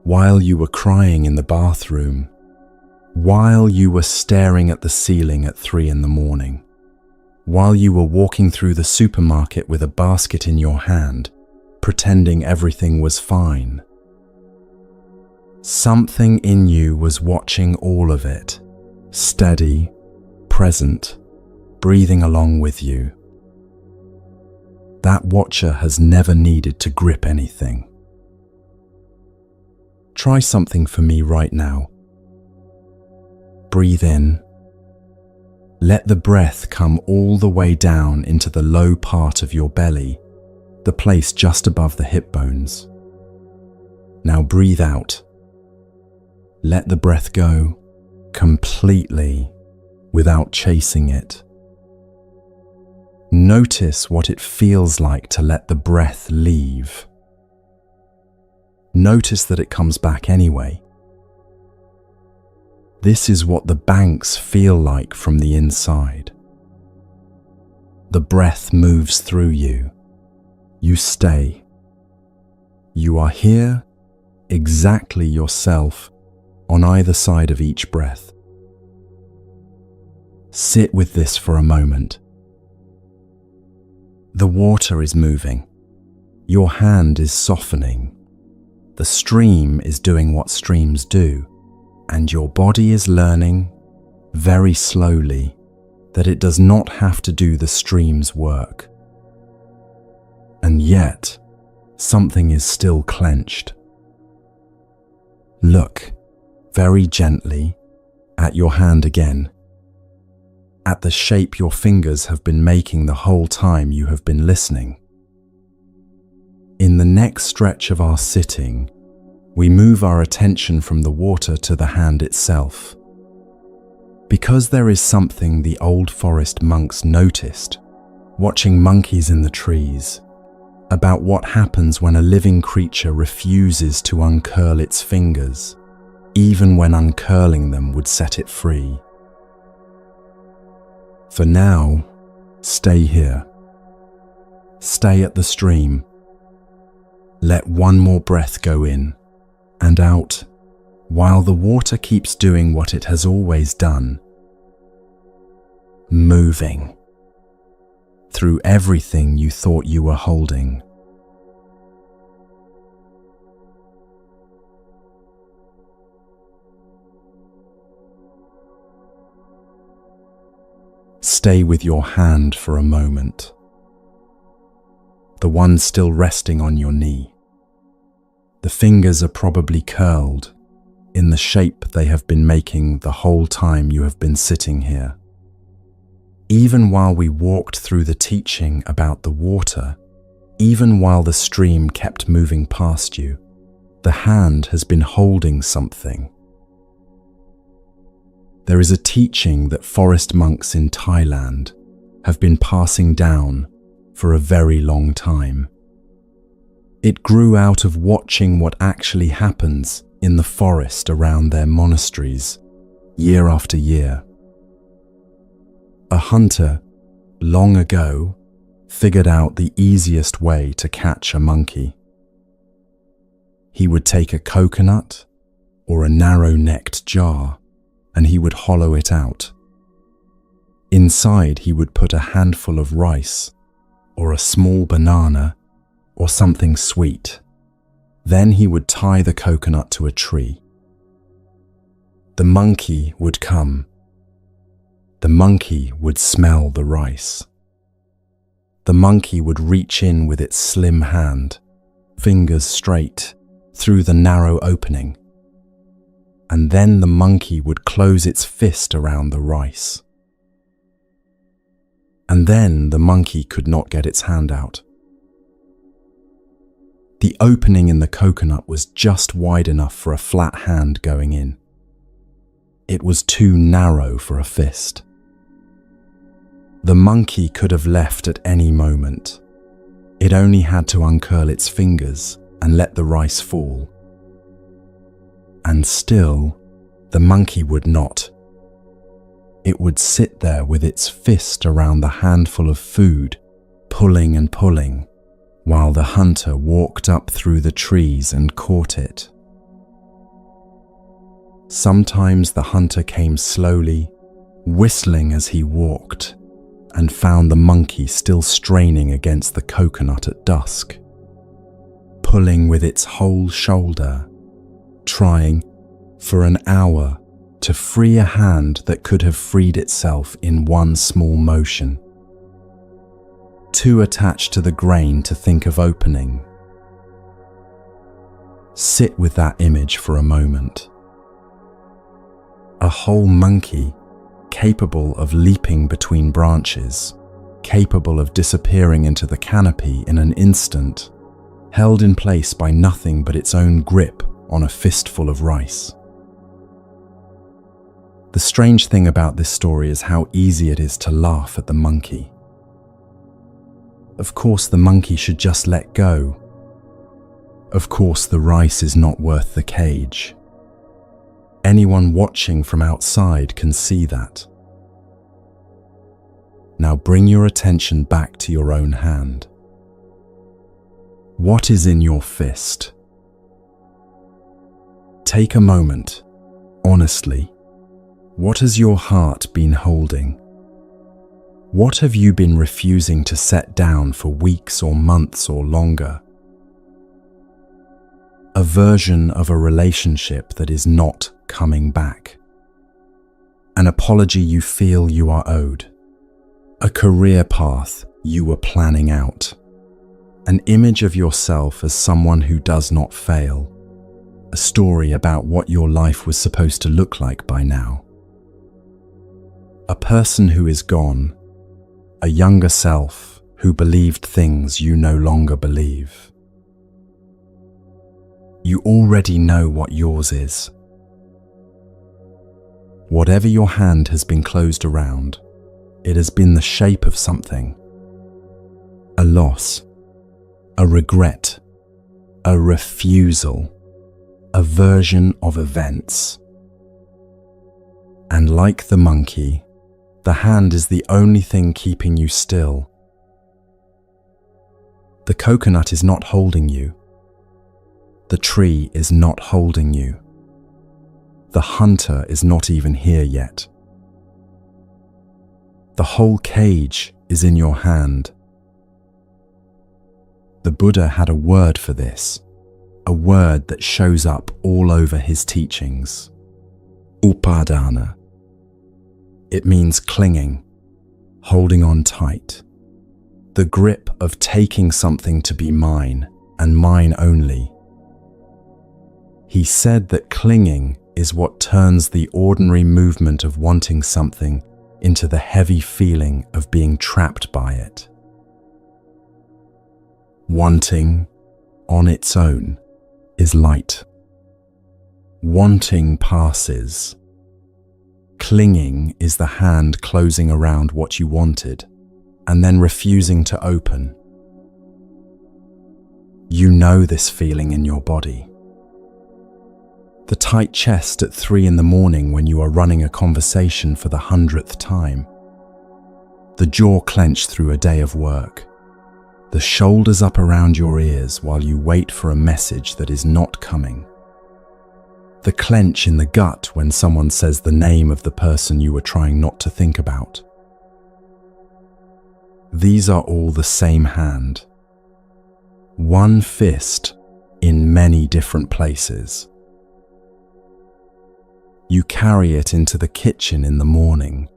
[SPEAKER 1] While you were crying in the bathroom, while you were staring at the ceiling at 3 a.m, while you were walking through the supermarket with a basket in your hand, pretending everything was fine. Something in you was watching all of it, steady, present, breathing along with you. That watcher has never needed to grip anything. Try something for me right now. Breathe in. Let the breath come all the way down into the low part of your belly, the place just above the hip bones. Now breathe out. Let the breath go completely without chasing it. Notice what it feels like to let the breath leave. Notice that it comes back anyway. This is what the banks feel like from the inside. The breath moves through you. You stay. You are here, exactly yourself, on either side of each breath. Sit with this for a moment. The water is moving. Your hand is softening. The stream is doing what streams do, and your body is learning, very slowly, that it does not have to do the stream's work. And yet, something is still clenched. Look, very gently, at your hand again, at the shape your fingers have been making the whole time you have been listening. In the next stretch of our sitting, we move our attention from the water to the hand itself. Because there is something the old forest monks noticed, watching monkeys in the trees, about what happens when a living creature refuses to uncurl its fingers, even when uncurling them would set it free. For now, stay here. Stay at the stream. Let one more breath go in and out, while the water keeps doing what it has always done. moving through everything you thought you were holding. Stay with your hand for a moment, the one still resting on your knee. The fingers are probably curled in the shape they have been making the whole time you have been sitting here. Even while we walked through the teaching about the water, even while the stream kept moving past you, the hand has been holding something. There is a teaching that forest monks in Thailand have been passing down for a very long time. It grew out of watching what actually happens in the forest around their monasteries, year after year. A hunter, long ago, figured out the easiest way to catch a monkey. He would take a coconut or a narrow-necked jar, and he would hollow it out. Inside, he would put a handful of rice or a small banana or something sweet. Then he would tie the coconut to a tree. The monkey would come. The monkey would smell the rice. The monkey would reach in with its slim hand, fingers straight, through the narrow opening. And then the monkey would close its fist around the rice. And then the monkey could not get its hand out. The opening in the coconut was just wide enough for a flat hand going in. It was too narrow for a fist. The monkey could have left at any moment. It only had to uncurl its fingers and let the rice fall. And still, the monkey would not. It would sit there with its fist around the handful of food, pulling and pulling, while the hunter walked up through the trees and caught it. Sometimes the hunter came slowly, whistling as he walked, and found the monkey still straining against the coconut at dusk, pulling with its whole shoulder, trying for an hour to free a hand that could have freed itself in one small motion. Too attached to the grain to think of opening. Sit with that image for a moment. A whole monkey, capable of leaping between branches, capable of disappearing into the canopy in an instant, held in place by nothing but its own grip on a fistful of rice. The strange thing about this story is how easy it is to laugh at the monkey. Of course, the monkey should just let go. Of course, the rice is not worth the cage. Anyone watching from outside can see that. Now bring your attention back to your own hand. What is in your fist? Take a moment, honestly. What has your heart been holding? What have you been refusing to set down for weeks or months or longer? A version of a relationship that is not coming back. An apology you feel you are owed. A career path you were planning out. An image of yourself as someone who does not fail. A story about what your life was supposed to look like by now. A person who is gone. A younger self who believed things you no longer believe. You already know what yours is. Whatever your hand has been closed around, it has been the shape of something. A loss, a regret, a refusal, a version of events. And like the monkey, the hand is the only thing keeping you still. The coconut is not holding you. The tree is not holding you. The hunter is not even here yet. The whole cage is in your hand. The Buddha had a word for this, a word that shows up all over his teachings. Upadana. It means clinging, holding on tight. The grip of taking something to be mine and mine only. He said that clinging is what turns the ordinary movement of wanting something into the heavy feeling of being trapped by it. Wanting, on its own, is light. Wanting passes. Clinging is the hand closing around what you wanted and then refusing to open. You know this feeling in your body. The tight chest at 3 a.m. when you are running a conversation for the 100th time. The jaw clenched through a day of work. The shoulders up around your ears while you wait for a message that is not coming. The clench in the gut when someone says the name of the person you were trying not to think about. These are all the same hand. One fist in many different places. You carry it into the kitchen in the morning.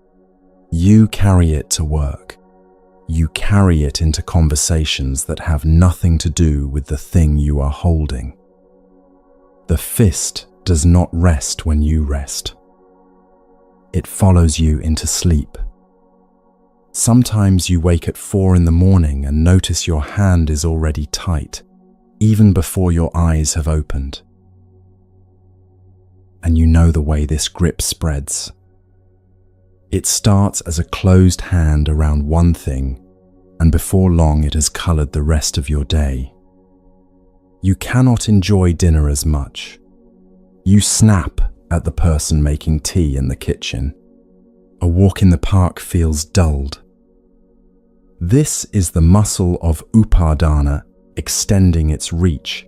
[SPEAKER 1] You carry it to work. You carry it into conversations that have nothing to do with the thing you are holding. The fist does not rest when you rest. It follows you into sleep. Sometimes you wake at 4 a.m. and notice your hand is already tight, even before your eyes have opened. And you know the way this grip spreads. It starts as a closed hand around one thing, and before long it has colored the rest of your day. You cannot enjoy dinner as much. You snap at the person making tea in the kitchen. A walk in the park feels dulled. This is the muscle of upadana extending its reach,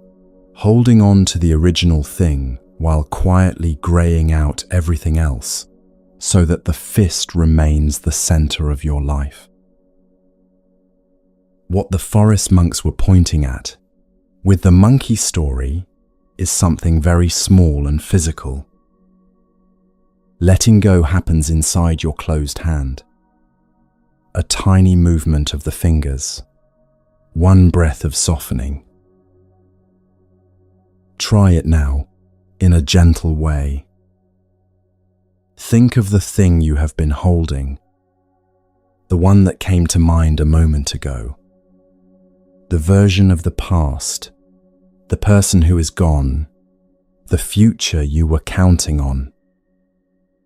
[SPEAKER 1] holding on to the original thing while quietly graying out everything else, so that the fist remains the center of your life. What the forest monks were pointing at, with the monkey story, is something very small and physical. Letting go happens inside your closed hand. A tiny movement of the fingers, one breath of softening. Try it now, in a gentle way. Think of the thing you have been holding, the one that came to mind a moment ago, the version of the past, the person who is gone, the future you were counting on.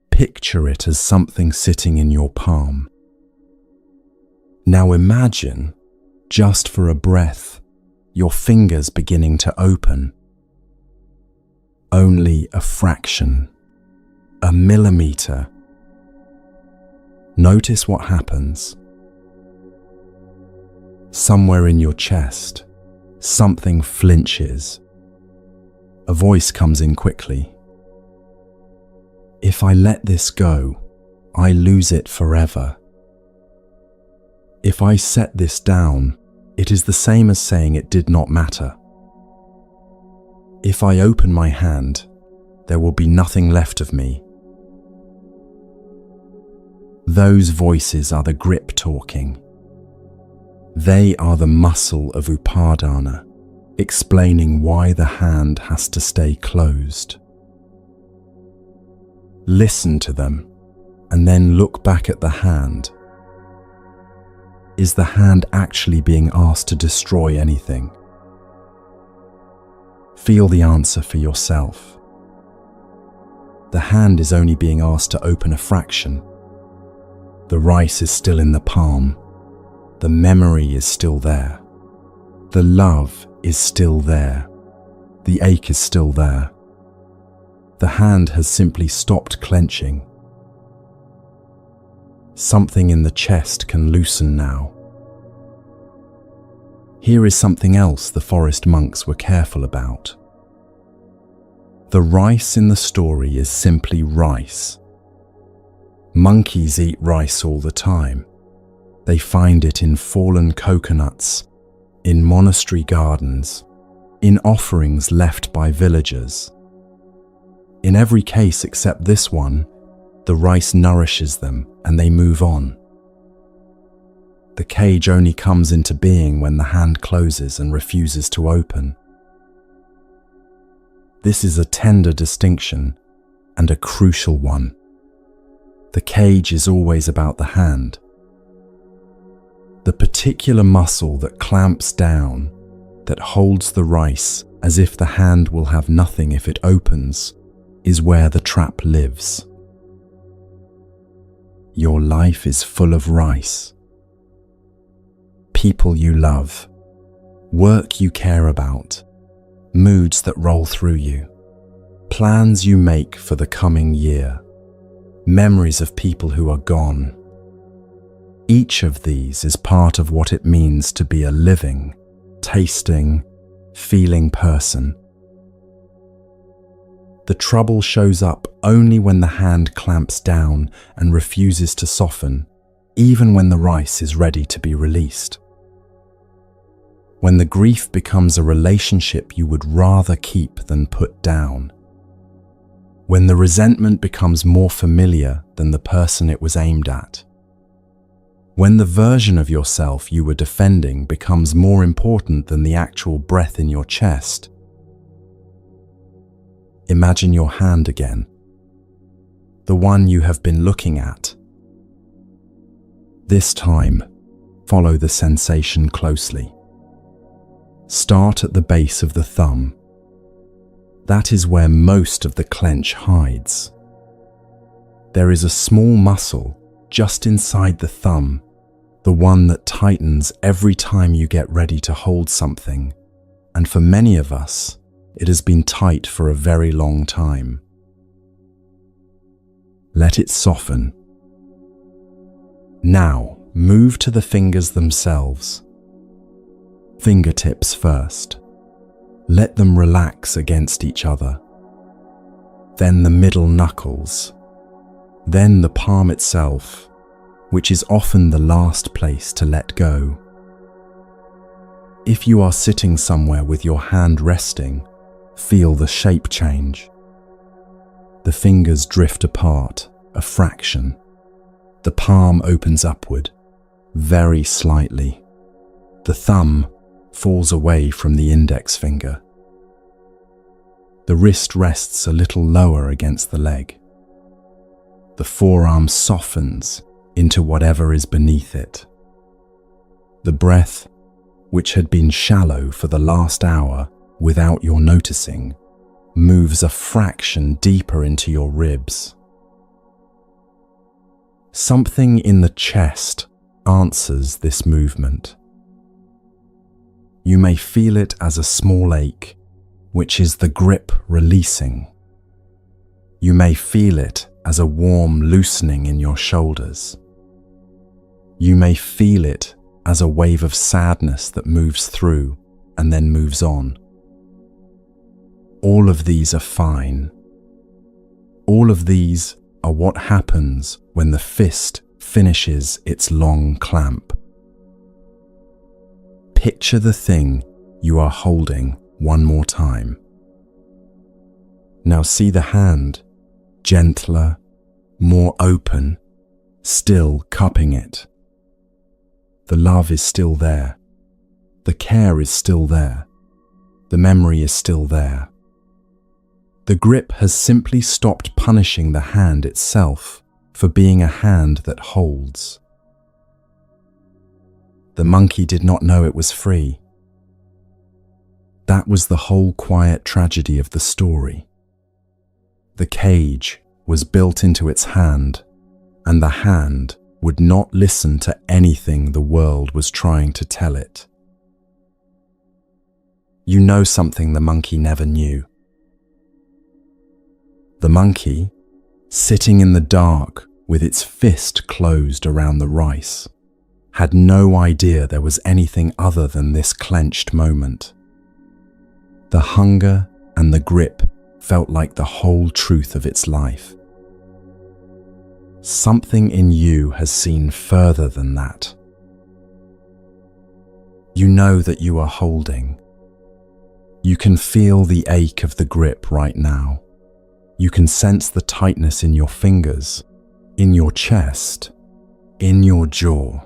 [SPEAKER 1] Picture it as something sitting in your palm. Now imagine, just for a breath, your fingers beginning to open. Only a fraction, a millimeter. Notice what happens. Somewhere in your chest, something flinches. A voice comes in quickly. If I let this go, I lose it forever. If I set this down, it is the same as saying it did not matter. If I open my hand, there will be nothing left of me. Those voices are the grip talking. They are the muscle of upadana, explaining why the hand has to stay closed. Listen to them, and then look back at the hand. Is the hand actually being asked to destroy anything? Feel the answer for yourself. The hand is only being asked to open a fraction. The rice is still in the palm. The memory is still there. The love is still there. The ache is still there. The hand has simply stopped clenching. Something in the chest can loosen now. Here is something else the forest monks were careful about. The rice in the story is simply rice. Monkeys eat rice all the time. They find it in fallen coconuts, in monastery gardens, in offerings left by villagers. In every case except this one, the rice nourishes them and they move on. The cage only comes into being when the hand closes and refuses to open. This is a tender distinction and a crucial one. The cage is always about the hand. The particular muscle that clamps down, that holds the rice as if the hand will have nothing if it opens, is where the trap lives. Your life is full of rice. People you love, work you care about, moods that roll through you, plans you make for the coming year, memories of people who are gone. Each of these is part of what it means to be a living, tasting, feeling person. The trouble shows up only when the hand clamps down and refuses to soften, even when the rice is ready to be released. When the grief becomes a relationship you would rather keep than put down. When the resentment becomes more familiar than the person it was aimed at. When the version of yourself you were defending becomes more important than the actual breath in your chest. Imagine your hand again, the one you have been looking at. This time, follow the sensation closely. Start at the base of the thumb. That is where most of the clench hides. There is a small muscle just inside the thumb, the one that tightens every time you get ready to hold something, and for many of us, it has been tight for a very long time. Let it soften. Now, move to the fingers themselves. Fingertips first. Let them relax against each other. Then the middle knuckles. Then the palm itself, which is often the last place to let go. If you are sitting somewhere with your hand resting, feel the shape change. The fingers drift apart, a fraction. The palm opens upward, very slightly. The thumb falls away from the index finger. The wrist rests a little lower against the leg. The forearm softens into whatever is beneath it. The breath, which had been shallow for the last hour without your noticing, moves a fraction deeper into your ribs. Something in the chest answers this movement. You may feel it as a small ache, which is the grip releasing. You may feel it as a warm loosening in your shoulders. You may feel it as a wave of sadness that moves through and then moves on. All of these are fine. All of these are what happens when the fist finishes its long clamp. Picture the thing you are holding one more time. Now see the hand, gentler, more open, still cupping it. The love is still there. The care is still there. The memory is still there. The grip has simply stopped punishing the hand itself for being a hand that holds. The monkey did not know it was free. That was the whole quiet tragedy of the story. The cage was built into its hand, and the hand would not listen to anything the world was trying to tell it. You know something the monkey never knew. The monkey, sitting in the dark with its fist closed around the rice, had no idea there was anything other than this clenched moment. The hunger and the grip felt like the whole truth of its life. something in you has seen further than that. You know that you are holding. You can feel the ache of the grip right now. You can sense the tightness in your fingers, in your chest, in your jaw.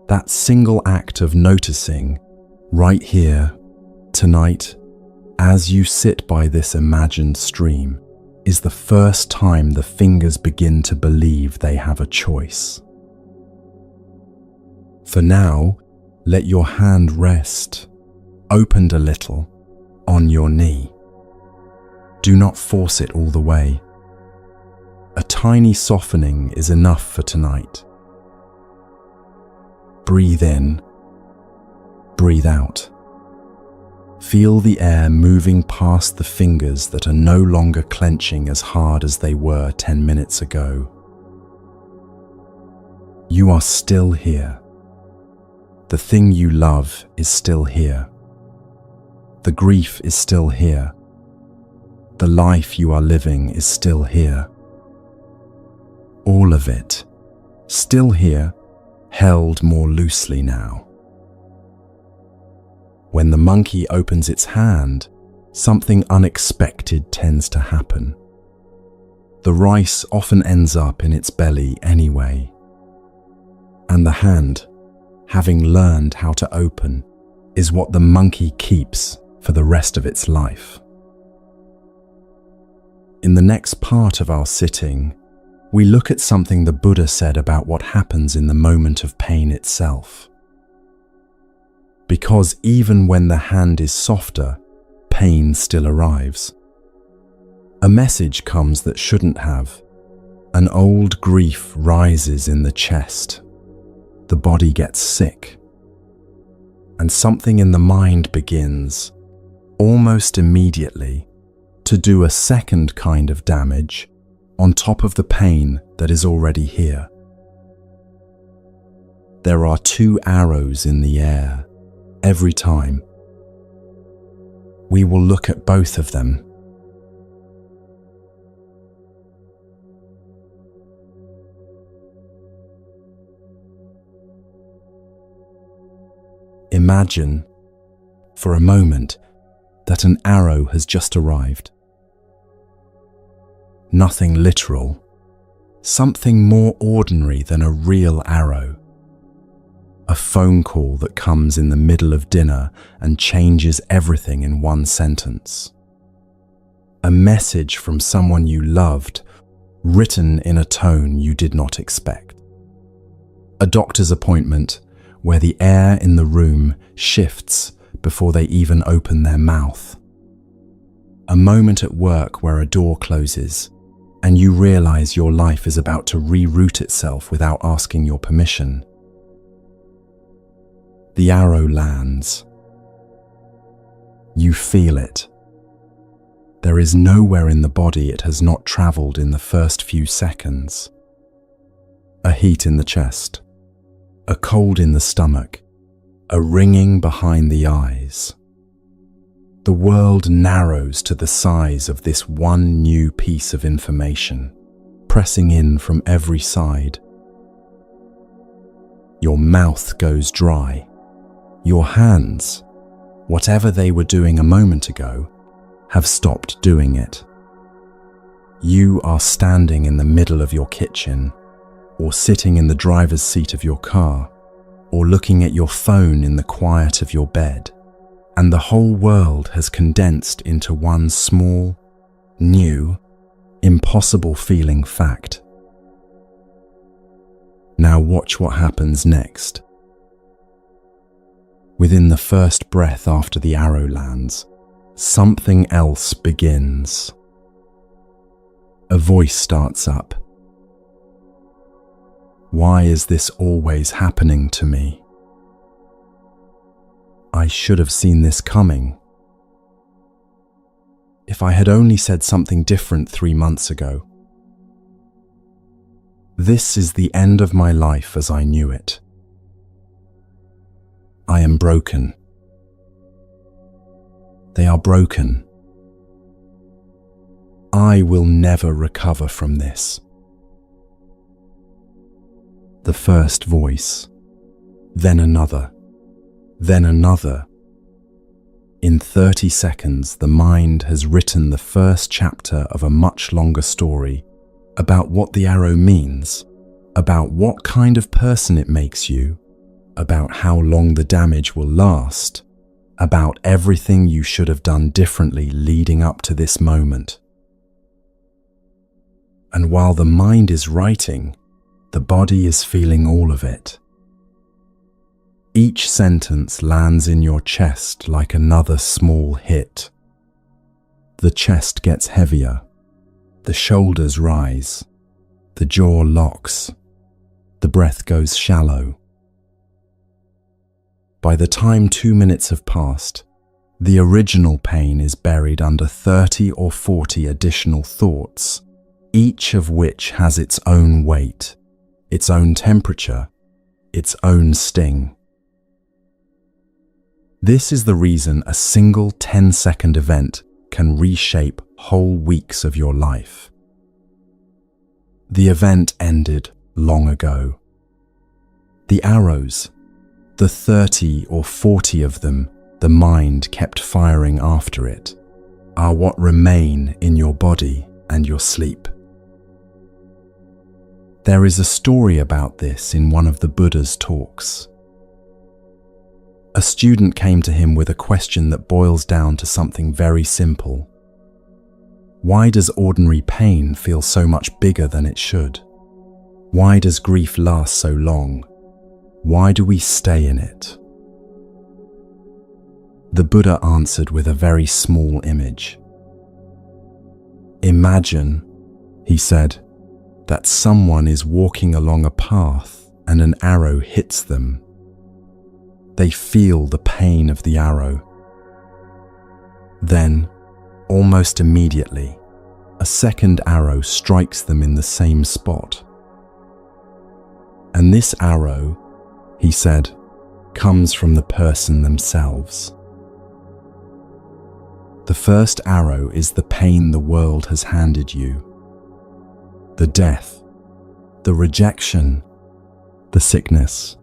[SPEAKER 1] That single act of noticing, right here, tonight, as you sit by this imagined stream, is the first time the fingers begin to believe they have a choice. For now, let your hand rest, opened a little, on your knee. Do not force it all the way. A tiny softening is enough for tonight. Breathe in, breathe out. Feel the air moving past the fingers that are no longer clenching as hard as they were 10 minutes ago. You are still here. The thing you love is still here. The grief is still here. The life you are living is still here. All of it, still here, held more loosely now. When the monkey opens its hand, something unexpected tends to happen. The rice often ends up in its belly anyway. And the hand, having learned how to open, is what the monkey keeps for the rest of its life. In the next part of our sitting, we look at something the Buddha said about what happens in the moment of pain itself. Because even when the hand is softer, pain still arrives. A message comes that shouldn't have. An old grief rises in the chest. The body gets sick. And something in the mind begins, almost immediately, to do a second kind of damage on top of the pain that is already here. There are 2 arrows in the air every time. We will look at both of them. Imagine, for a moment, that an arrow has just arrived. Nothing literal, something more ordinary than a real arrow. A phone call that comes in the middle of dinner and changes everything in one sentence. A message from someone you loved, written in a tone you did not expect. A doctor's appointment where the air in the room shifts before they even open their mouth. A moment at work where a door closes and you realize your life is about to reroute itself without asking your permission. The arrow lands. You feel it. There is nowhere in the body it has not traveled in the first few seconds. A heat in the chest, a cold in the stomach, a ringing behind the eyes. The world narrows to the size of this one new piece of information, pressing in from every side. Your mouth goes dry. Your hands, whatever they were doing a moment ago, have stopped doing it. You are standing in the middle of your kitchen, or sitting in the driver's seat of your car, or looking at your phone in the quiet of your bed, and the whole world has condensed into one small, new, impossible feeling fact. Now watch what happens next. Within the first breath after the arrow lands, something else begins. A voice starts up. Why is this always happening to me? I should have seen this coming. If I had only said something different 3 months ago. This is the end of my life as I knew it. I am broken. They are broken. I will never recover from this. The first voice, then another, then another. In 30 seconds, the mind has written the first chapter of a much longer story about what the arrow means, about what kind of person it makes you, about how long the damage will last, about everything you should have done differently leading up to this moment. And while the mind is writing, the body is feeling all of it. Each sentence lands in your chest like another small hit. The chest gets heavier, the shoulders rise, the jaw locks, the breath goes shallow. By the time 2 minutes have passed, the original pain is buried under 30 or 40 additional thoughts, each of which has its own weight, its own temperature, its own sting. This is the reason a single 10-second event can reshape whole weeks of your life. The event ended long ago. The arrows, the 30 or 40 of them the mind kept firing after it, are what remain in your body and your sleep. There is a story about this in one of the Buddha's talks. A student came to him with a question that boils down to something very simple. Why does ordinary pain feel so much bigger than it should? Why does grief last so long? Why do we stay in it? The Buddha answered with a very small image. Imagine, he said, that someone is walking along a path and an arrow hits them. They feel the pain of the arrow. Then, almost immediately, a second arrow strikes them in the same spot. And this arrow, he said, comes from the person themselves. The first arrow is the pain the world has handed you. The death, the rejection, the sickness,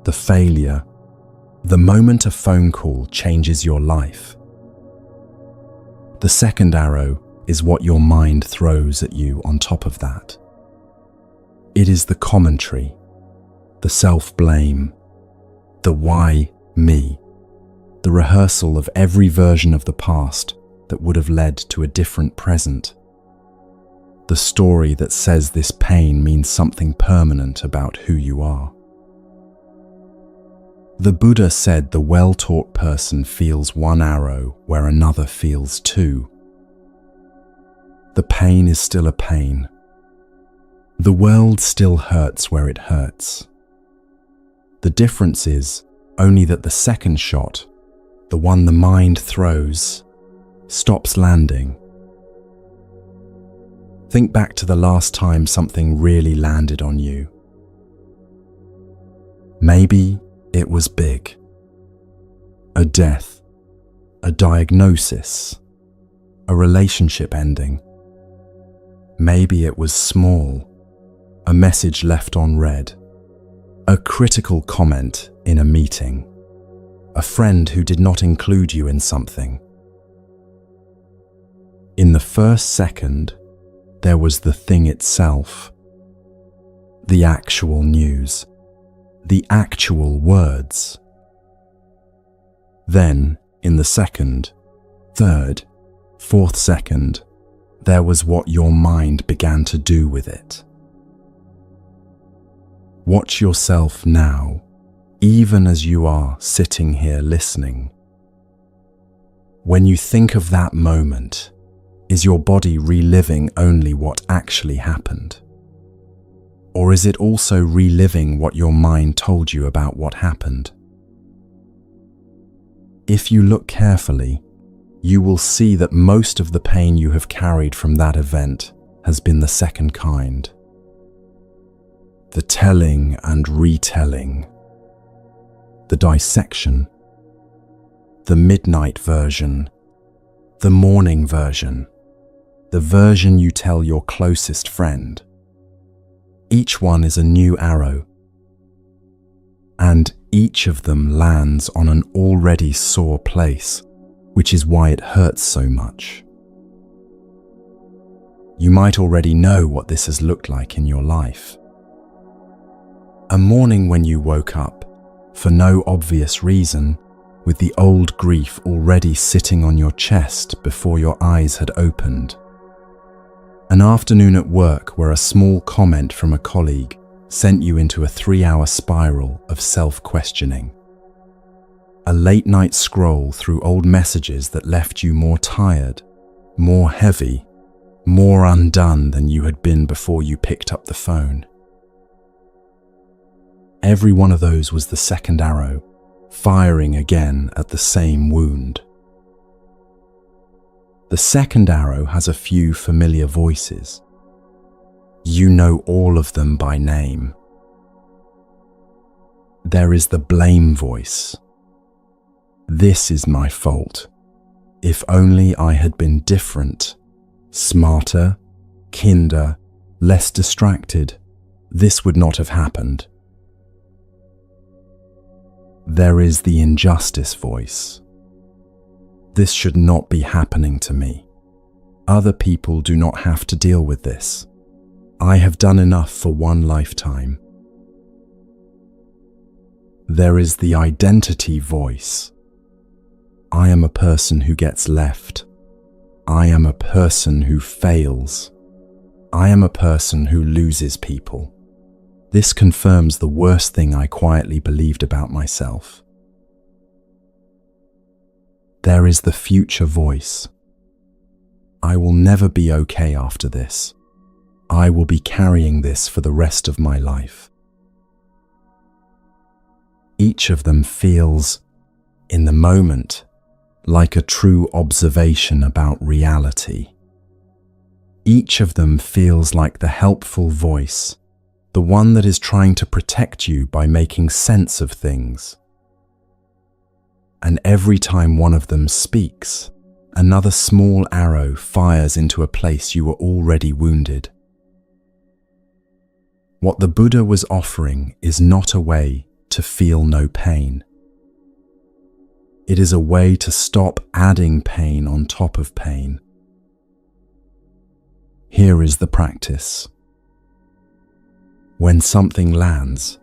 [SPEAKER 1] the failure, the moment a phone call changes your life. The second arrow is what your mind throws at you on top of that. It is the commentary, the self-blame, the why me, the rehearsal of every version of the past that would have led to a different present. The story that says this pain means something permanent about who you are. The Buddha said the well-taught person feels one arrow where another feels two. The pain is still a pain. The world still hurts where it hurts. The difference is only that the second shot, the one the mind throws, stops landing. Think back to the last time something really landed on you. Maybe it was big. A death, a diagnosis, a relationship ending. Maybe it was small, a message left unread, a critical comment in a meeting, a friend who did not include you in something. In the first second, there was the thing itself, the actual news, the actual words. Then, in the second, third, fourth second, there was what your mind began to do with it. Watch yourself now, even as you are sitting here listening. When you think of that moment, is your body reliving only what actually happened? Or is it also reliving what your mind told you about what happened? If you look carefully, you will see that most of the pain you have carried from that event has been the second kind. The telling and retelling, the dissection, the midnight version, the morning version, the version you tell your closest friend. Each one is a new arrow, and each of them lands on an already sore place, which is why it hurts so much. You might already know what this has looked like in your life. A morning when you woke up, for no obvious reason, with the old grief already sitting on your chest before your eyes had opened. An afternoon at work where a small comment from a colleague sent you into a 3-hour spiral of self-questioning. A late-night scroll through old messages that left you more tired, more heavy, more undone than you had been before you picked up the phone. Every one of those was the second arrow, firing again at the same wound. The second arrow has a few familiar voices. You know all of them by name. There is the blame voice. This is my fault. If only I had been different, smarter, kinder, less distracted, this would not have happened. There is the injustice voice. This should not be happening to me. Other people do not have to deal with this. I have done enough for one lifetime. There is the identity voice. I am a person who gets left. I am a person who fails. I am a person who loses people. This confirms the worst thing I quietly believed about myself. There is the future voice. I will never be okay after this. I will be carrying this for the rest of my life. Each of them feels, in the moment, like a true observation about reality. Each of them feels like the helpful voice, the one that is trying to protect you by making sense of things. And every time one of them speaks, another small arrow fires into a place you were already wounded. What the Buddha was offering is not a way to feel no pain. It is a way to stop adding pain on top of pain. Here is the practice. When something lands,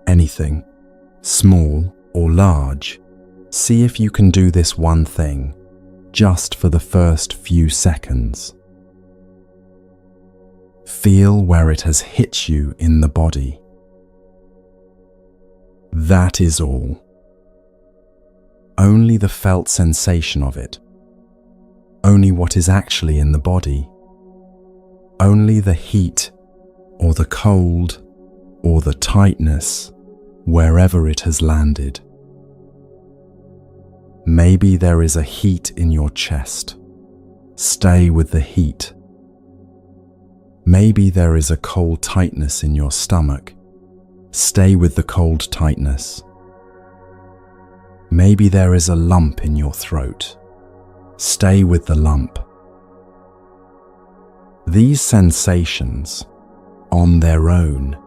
[SPEAKER 1] anything, small or large, see if you can do this one thing, just for the first few seconds. Feel where it has hit you in the body. That is all. Only the felt sensation of it. Only what is actually in the body. Only the heat or the cold or the tightness wherever it has landed. Maybe there is a heat in your chest. Stay with the heat. Maybe there is a cold tightness in your stomach. Stay with the cold tightness. Maybe there is a lump in your throat. Stay with the lump. These sensations, on their own,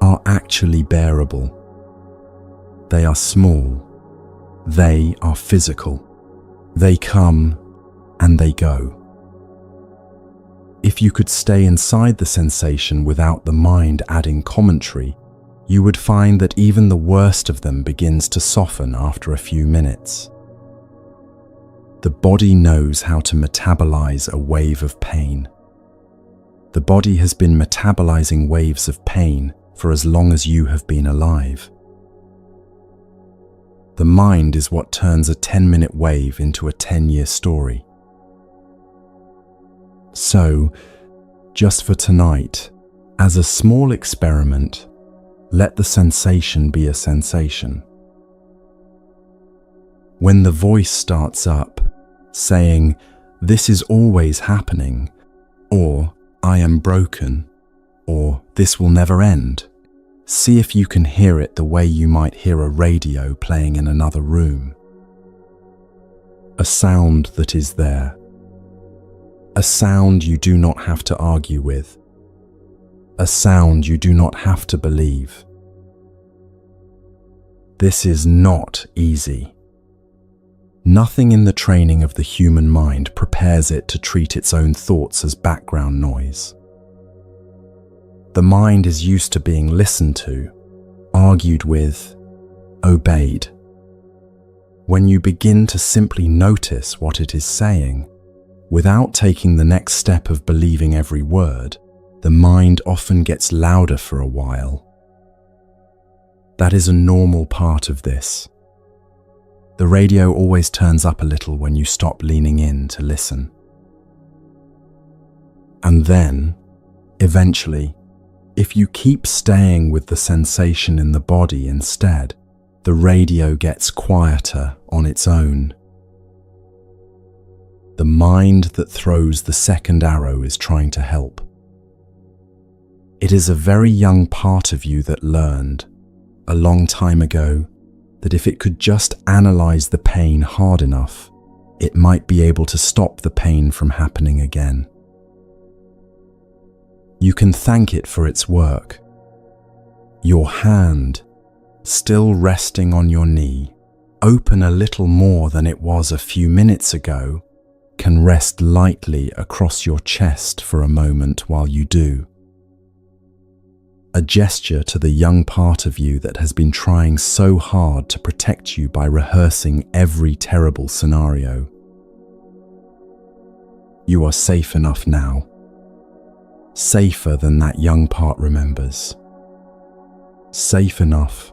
[SPEAKER 1] are actually bearable. They are small. They are physical. They come and they go. If you could stay inside the sensation without the mind adding commentary, you would find that even the worst of them begins to soften after a few minutes. The body knows how to metabolize a wave of pain. The body has been metabolizing waves of pain for as long as you have been alive. The mind is what turns a 10-minute wave into a 10-year story. So, just for tonight, as a small experiment, let the sensation be a sensation. When the voice starts up, saying, "This is always happening," or "I am broken," or "This will never end," see if you can hear it the way you might hear a radio playing in another room. A sound that is there. A sound you do not have to argue with. a sound you do not have to believe. This is not easy. Nothing in the training of the human mind prepares it to treat its own thoughts as background noise. The mind is used to being listened to, argued with, obeyed. When you begin to simply notice what it is saying, without taking the next step of believing every word, the mind often gets louder for a while. That is a normal part of this. The radio always turns up a little when you stop leaning in to listen. And then, eventually, if you keep staying with the sensation in the body instead, the radio gets quieter on its own. The mind that throws the second arrow is trying to help. It is a very young part of you that learned, a long time ago, that if it could just analyze the pain hard enough, it might be able to stop the pain from happening again. You can thank it for its work. Your hand, still resting on your knee, open a little more than it was a few minutes ago, can rest lightly across your chest for a moment while you do. A gesture to the young part of you that has been trying so hard to protect you by rehearsing every terrible scenario. You are safe enough now. Safer than that young part remembers. Safe enough,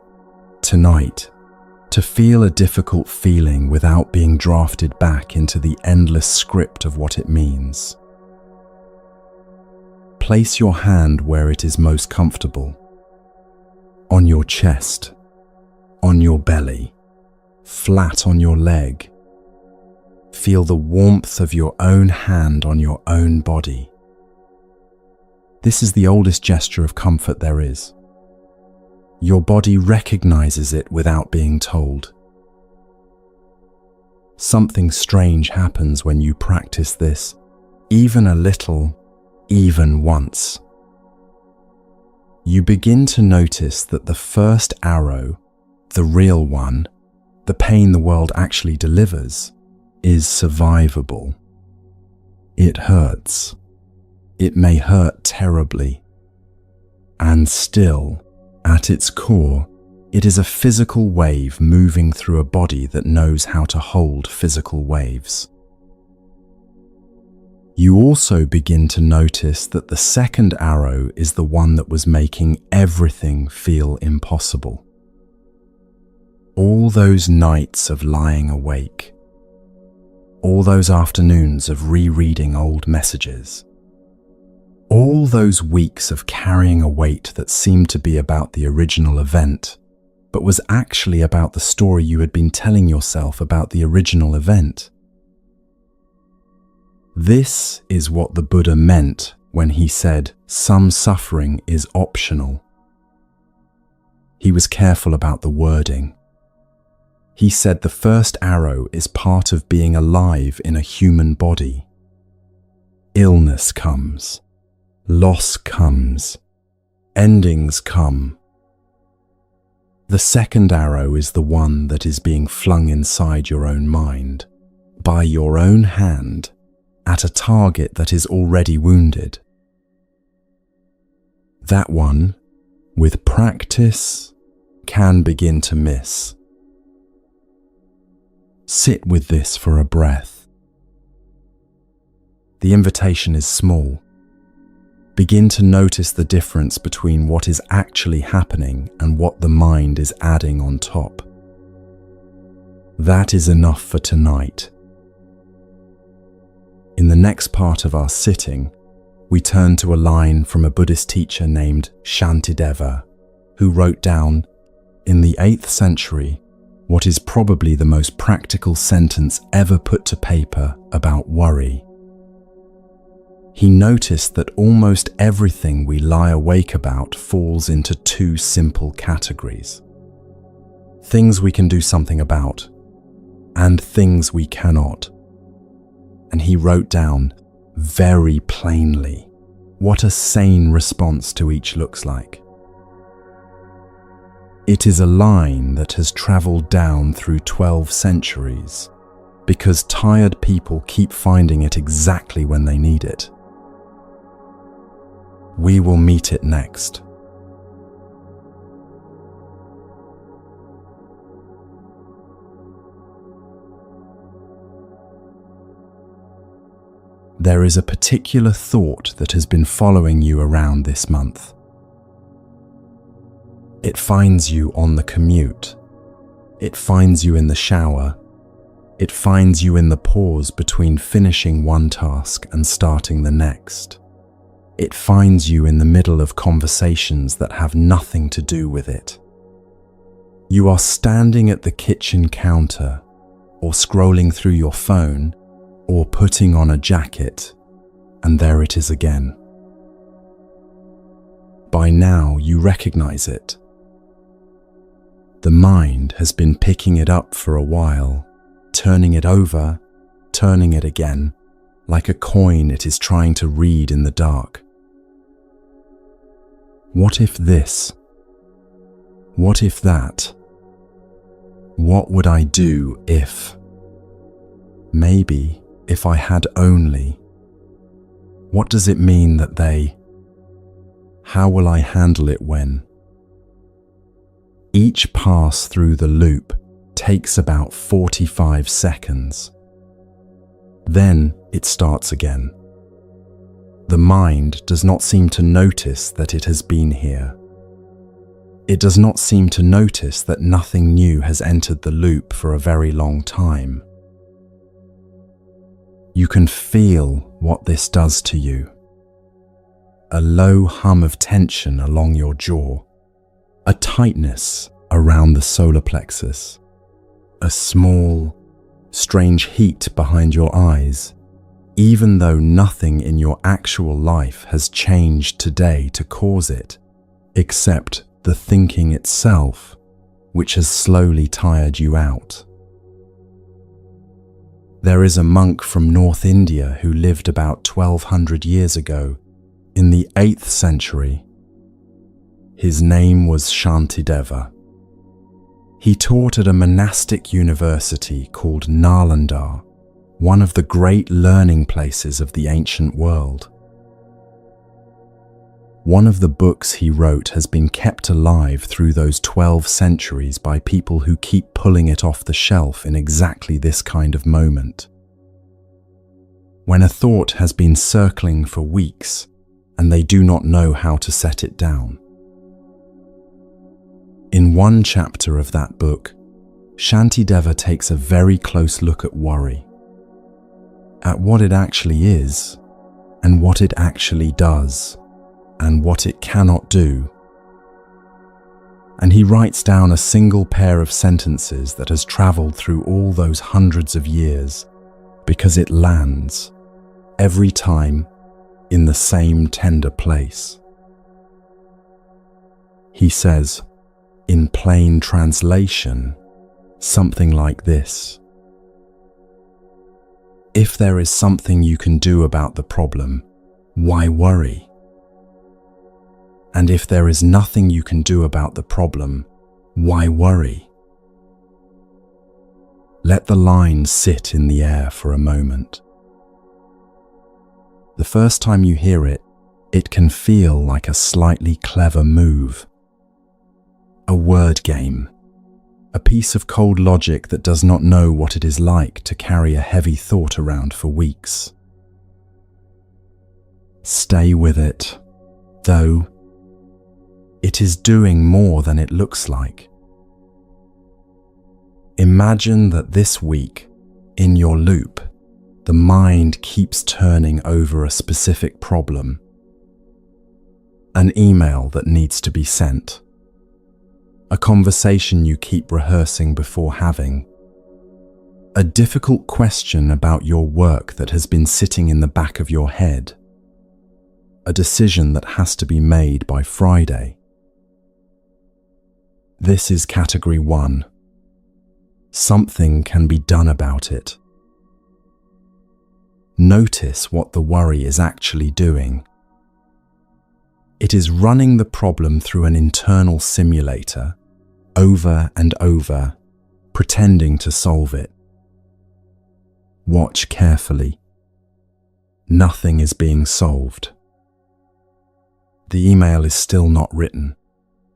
[SPEAKER 1] tonight, to feel a difficult feeling without being drafted back into the endless script of what it means. Place your hand where it is most comfortable. On your chest, on your belly, flat on your leg. Feel the warmth of your own hand on your own body. This is the oldest gesture of comfort there is. Your body recognizes it without being told. Something strange happens when you practice this, even a little, even once. You begin to notice that the first arrow, the real one, the pain the world actually delivers, is survivable. It hurts. It may hurt terribly. And still, at its core, it is a physical wave moving through a body that knows how to hold physical waves. You also begin to notice that the second arrow is the one that was making everything feel impossible. All those nights of lying awake, all those afternoons of rereading old messages, all those weeks of carrying a weight that seemed to be about the original event, but was actually about the story you had been telling yourself about the original event. This is what the Buddha meant when he said some suffering is optional. He was careful about the wording. He said the first arrow is part of being alive in a human body. Illness comes. Loss comes. Endings come. The second arrow is the one that is being flung inside your own mind, by your own hand, at a target that is already wounded. That one, with practice, can begin to miss. Sit with this for a breath. The invitation is small. Begin to notice the difference between what is actually happening and what the mind is adding on top. That is enough for tonight. In the next part of our sitting, we turn to a line from a Buddhist teacher named Shantideva, who wrote down, in the 8th century, what is probably the most practical sentence ever put to paper about worry. He noticed that almost everything we lie awake about falls into 2 simple categories. Things we can do something about, and things we cannot. And he wrote down very plainly what a sane response to each looks like. It is a line that has traveled down through 12 centuries because tired people keep finding it exactly when they need it. We will meet it next. There is a particular thought that has been following you around this month. It finds you on the commute. It finds you in the shower. It finds you in the pause between finishing one task and starting the next. It finds you in the middle of conversations that have nothing to do with it. You are standing at the kitchen counter, or scrolling through your phone, or putting on a jacket, and there it is again. By now you recognize it. The mind has been picking it up for a while, turning it over, turning it again, like a coin it is trying to read in the dark. What if this? What if that? What would I do if? Maybe if I had only. What does it mean that they? How will I handle it when? Each pass through the loop takes about 45 seconds. Then it starts again. The mind does not seem to notice that it has been here. It does not seem to notice that nothing new has entered the loop for a very long time. You can feel what this does to you. A low hum of tension along your jaw, a tightness around the solar plexus, a small, strange heat behind your eyes, even though nothing in your actual life has changed today to cause it, except the thinking itself, which has slowly tired you out. There is a monk from North India who lived about 1200 years ago, in the 8th century. His name was Shantideva. He taught at a monastic university called Nalanda, one of the great learning places of the ancient world. One of the books he wrote has been kept alive through those 12 centuries by people who keep pulling it off the shelf in exactly this kind of moment. When a thought has been circling for weeks and they do not know how to set it down. In one chapter of that book, Shantideva takes a very close look at worry, at what it actually is, and what it actually does, and what it cannot do. And he writes down a single pair of sentences that has traveled through all those hundreds of years, because it lands, every time, in the same tender place. He says, in plain translation, something like this: if there is something you can do about the problem, why worry? And if there is nothing you can do about the problem, why worry? Let the line sit in the air for a moment. The first time you hear it, it can feel like a slightly clever move. A word game. A piece of cold logic that does not know what it is like to carry a heavy thought around for weeks. Stay with it, though. It is doing more than it looks like. Imagine that this week, in your loop, the mind keeps turning over a specific problem. An email that needs to be sent. A conversation you keep rehearsing before having. A difficult question about your work that has been sitting in the back of your head. A decision that has to be made by Friday. This is category 1. Something can be done about it. Notice what the worry is actually doing. It is running the problem through an internal simulator, over and over, pretending to solve it. Watch carefully. Nothing is being solved. The email is still not written.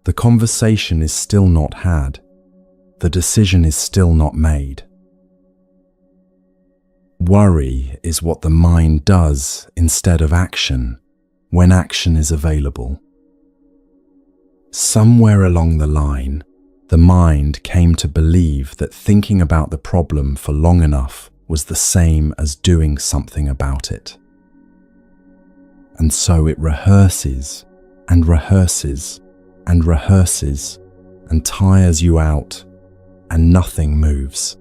[SPEAKER 1] The conversation is still not had. The decision is still not made. Worry is what the mind does instead of action, when action is available. Somewhere along the line, the mind came to believe that thinking about the problem for long enough was the same as doing something about it. And so it rehearses and rehearses and rehearses and tires you out, and nothing moves.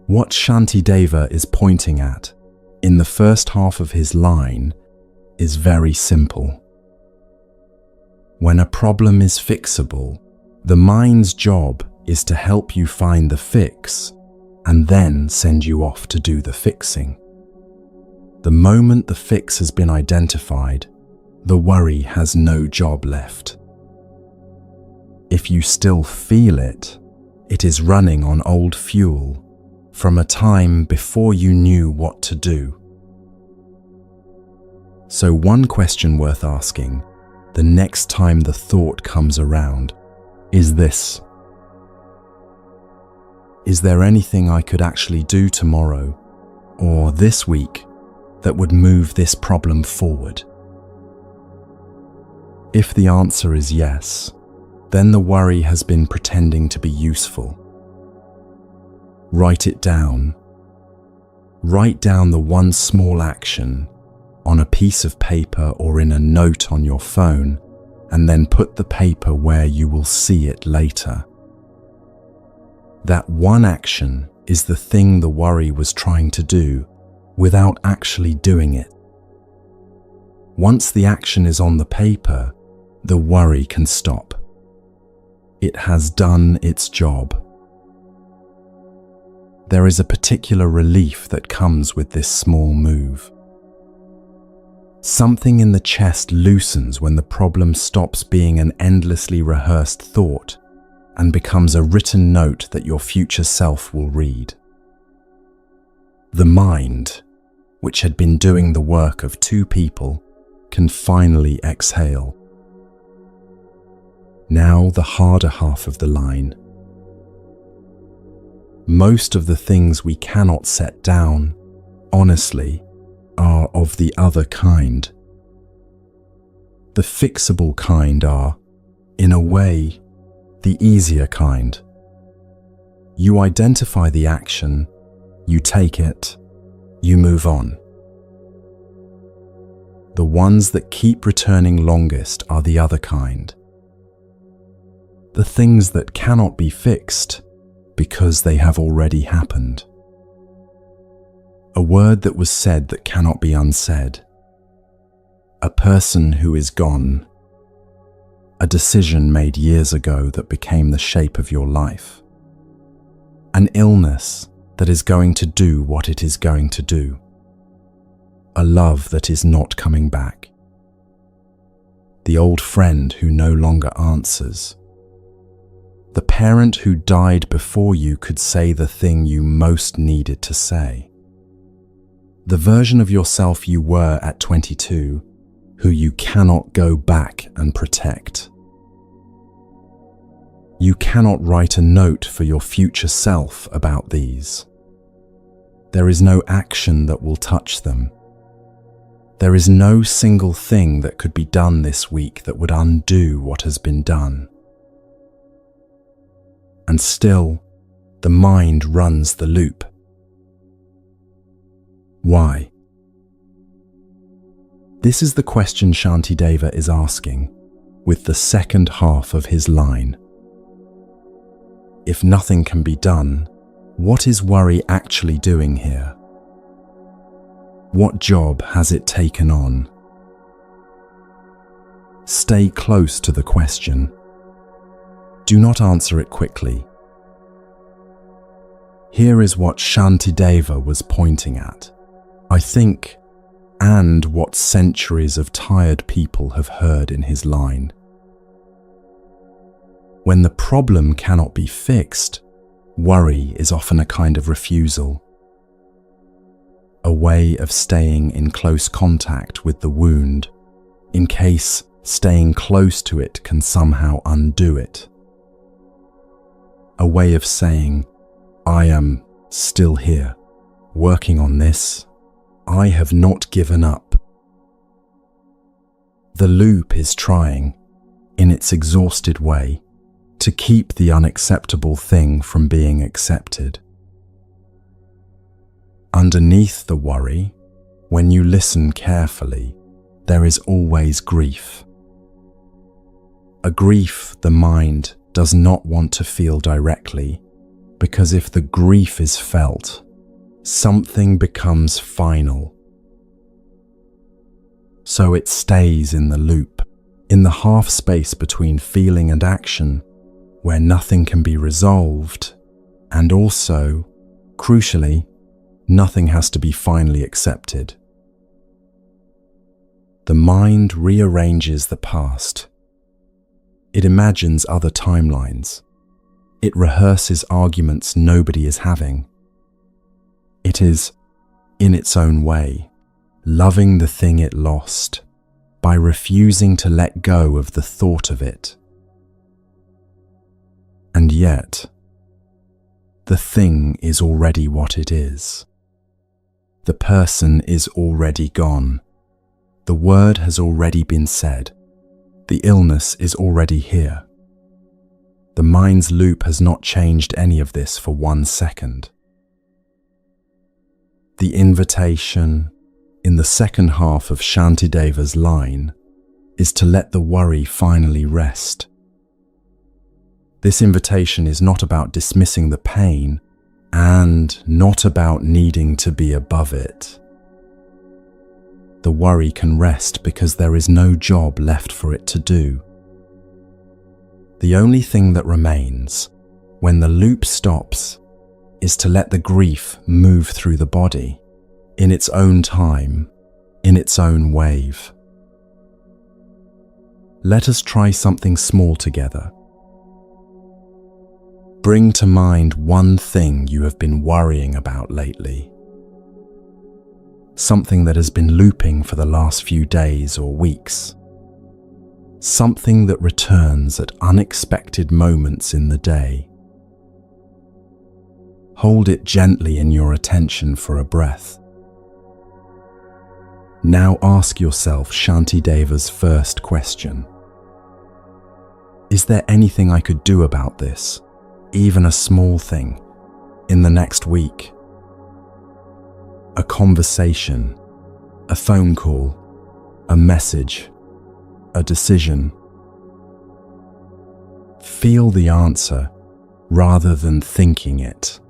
[SPEAKER 1] What Shantideva is pointing at in the first half of his line is very simple. When a problem is fixable, the mind's job is to help you find the fix and then send you off to do the fixing. The moment the fix has been identified, the worry has no job left. If you still feel it, it is running on old fuel from a time before you knew what to do. So one question worth asking the next time the thought comes around is this: is there anything I could actually do tomorrow or this week that would move this problem forward? If the answer is yes, then the worry has been pretending to be useful. Write it down. Write down the one small action on a piece of paper or in a note on your phone, and then put the paper where you will see it later. That one action is the thing the worry was trying to do without actually doing it. Once the action is on the paper, the worry can stop. It has done its job. There is a particular relief that comes with this small move. Something in the chest loosens when the problem stops being an endlessly rehearsed thought and becomes a written note that your future self will read. The mind, which had been doing the work of two people, can finally exhale. Now the harder half of the line. Most of the things we cannot set down, honestly, are of the other kind. The fixable kind are, in a way, the easier kind. You identify the action, you take it, you move on. The ones that keep returning longest are the other kind. The things that cannot be fixed because they have already happened. A word that was said that cannot be unsaid. A person who is gone. A decision made years ago that became the shape of your life. An illness that is going to do what it is going to do. A love that is not coming back. The old friend who no longer answers. The parent who died before you could say the thing you most needed to say. The version of yourself you were at 22, who you cannot go back and protect. You cannot write a note for your future self about these. There is no action that will touch them. There is no single thing that could be done this week that would undo what has been done. And still, the mind runs the loop. Why? This is the question Shantideva is asking with the second half of his line. If nothing can be done, what is worry actually doing here? What job has it taken on? Stay close to the question. Do not answer it quickly. Here is what Shantideva was pointing at. I think and what centuries of tired people have heard in his line. When the problem cannot be fixed, worry is often a kind of refusal, a way of staying in close contact with the wound, in case staying close to it can somehow undo it. A way of saying, I am still here, working on this. I have not given up. The loop is trying, in its exhausted way, to keep the unacceptable thing from being accepted. Underneath the worry, when you listen carefully, there is always grief. A grief the mind does not want to feel directly, because if the grief is felt, something becomes final. So it stays in the loop, in the half space between feeling and action, where nothing can be resolved, and also, crucially, nothing has to be finally accepted. The mind rearranges the past. It imagines other timelines. It rehearses arguments nobody is having. It is, in its own way, loving the thing it lost by refusing to let go of the thought of it. And yet, the thing is already what it is. The person is already gone. The word has already been said. The illness is already here. The mind's loop has not changed any of this for 1 second. The invitation in the second half of Shantideva's line is to let the worry finally rest. This invitation is not about dismissing the pain and not about needing to be above it. The worry can rest because there is no job left for it to do. The only thing that remains, when the loop stops, is to let the grief move through the body, in its own time, in its own wave. Let us try something small together. Bring to mind one thing you have been worrying about lately. Something that has been looping for the last few days or weeks. Something that returns at unexpected moments in the day. Hold it gently in your attention for a breath. Now ask yourself Shantideva's first question. Is there anything I could do about this, even a small thing, in the next week? A conversation, a phone call, a message, a decision. Feel the answer rather than thinking it.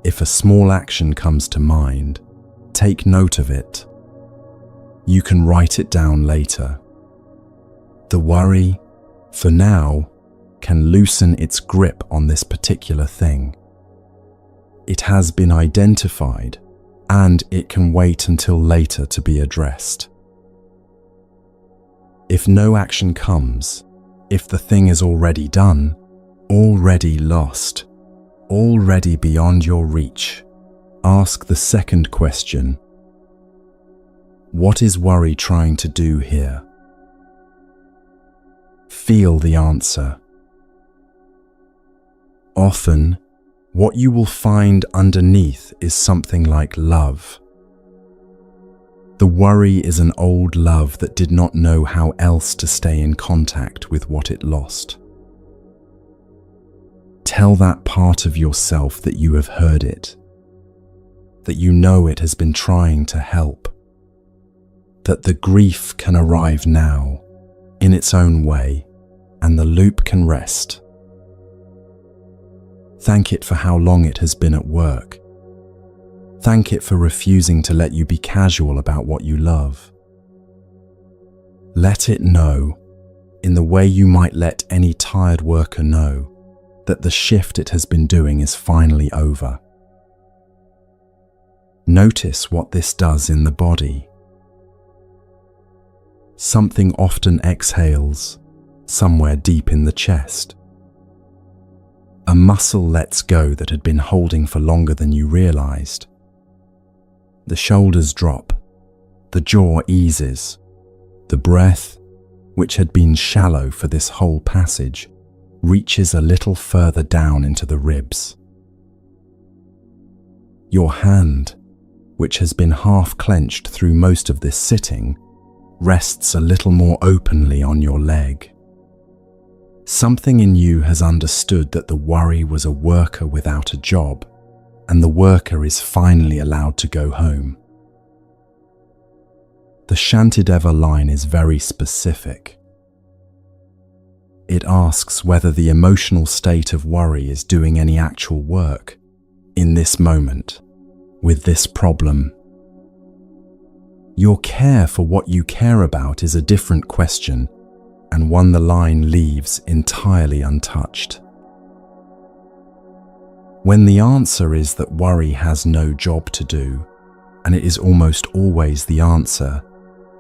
[SPEAKER 1] If a small action comes to mind, take note of it. You can write it down later. The worry, for now, can loosen its grip on this particular thing. It has been identified, and it can wait until later to be addressed. If no action comes, if the thing is already done, already lost, already beyond your reach, ask the second question. What is worry trying to do here? Feel the answer. Often, what you will find underneath is something like love. The worry is an old love that did not know how else to stay in contact with what it lost. Tell that part of yourself that you have heard it, that you know it has been trying to help, that the grief can arrive now, in its own way, and the loop can rest. Thank it for how long it has been at work. Thank it for refusing to let you be casual about what you love. Let it know, in the way you might let any tired worker know, that the shift it has been doing is finally over. Notice what this does in the body. Something often exhales somewhere deep in the chest. A muscle lets go that had been holding for longer than you realized. The shoulders drop, the jaw eases, the breath, which had been shallow for this whole passage, reaches a little further down into the ribs. Your hand, which has been half clenched through most of this sitting, rests a little more openly on your leg. Something in you has understood that the worry was a worker without a job, and the worker is finally allowed to go home. The Shantideva line is very specific. It asks whether the emotional state of worry is doing any actual work in this moment, with this problem. Your care for what you care about is a different question, and one the line leaves entirely untouched. When the answer is that worry has no job to do, and it is almost always the answer,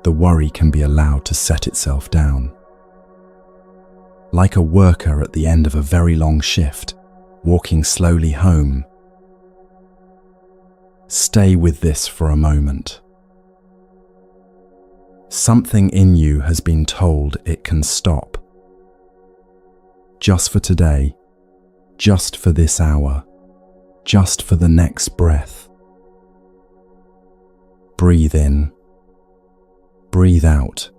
[SPEAKER 1] the worry can be allowed to set itself down. Like a worker at the end of a very long shift, walking slowly home. Stay with this for a moment. Something in you has been told it can stop. Just for today, just for this hour, just for the next breath. Breathe in, breathe out.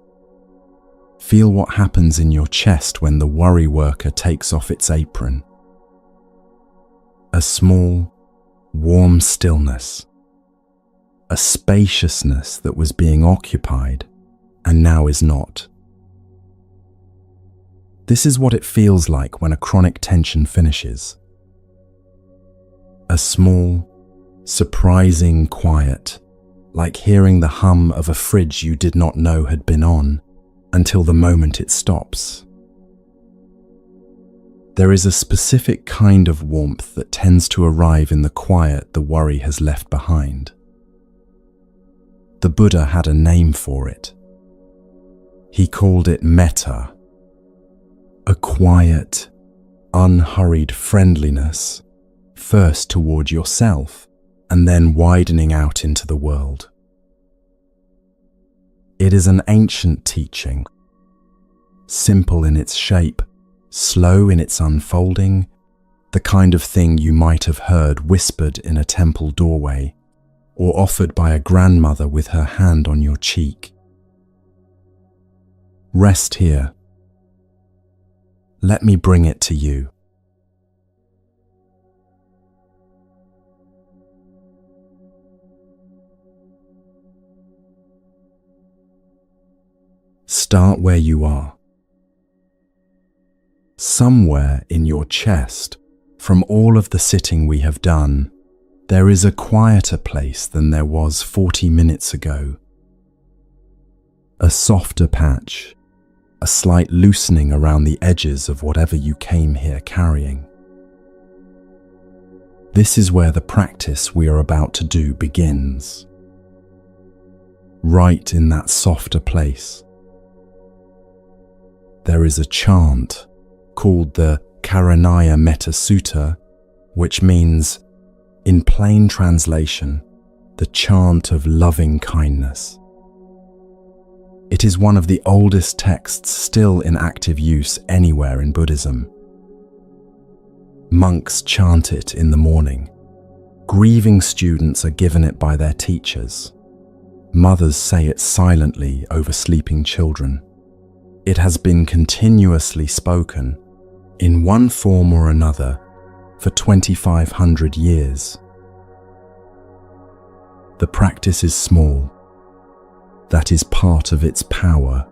[SPEAKER 1] Feel what happens in your chest when the worry worker takes off its apron. A small, warm stillness. A spaciousness that was being occupied and now is not. This is what it feels like when a chronic tension finishes. A small, surprising quiet, like hearing the hum of a fridge you did not know had been on until the moment it stops. There is a specific kind of warmth that tends to arrive in the quiet the worry has left behind. The Buddha had a name for it. He called it metta, a quiet, unhurried friendliness, first toward yourself and then widening out into the world. It is an ancient teaching, simple in its shape, slow in its unfolding, the kind of thing you might have heard whispered in a temple doorway or offered by a grandmother with her hand on your cheek. Rest here. Let me bring it to you. Start where you are. Somewhere in your chest, from all of the sitting we have done, there is a quieter place than there was 40 minutes ago. A softer patch, a slight loosening around the edges of whatever you came here carrying. This is where the practice we are about to do begins. Right in that softer place. There is a chant called the Karanaya Metta Sutta, which means, in plain translation, the chant of loving kindness. It is one of the oldest texts still in active use anywhere in Buddhism. Monks chant it in the morning. Grieving students are given it by their teachers. Mothers say it silently over sleeping children. It has been continuously spoken, in one form or another, for 2,500 years. The practice is small. That is part of its power.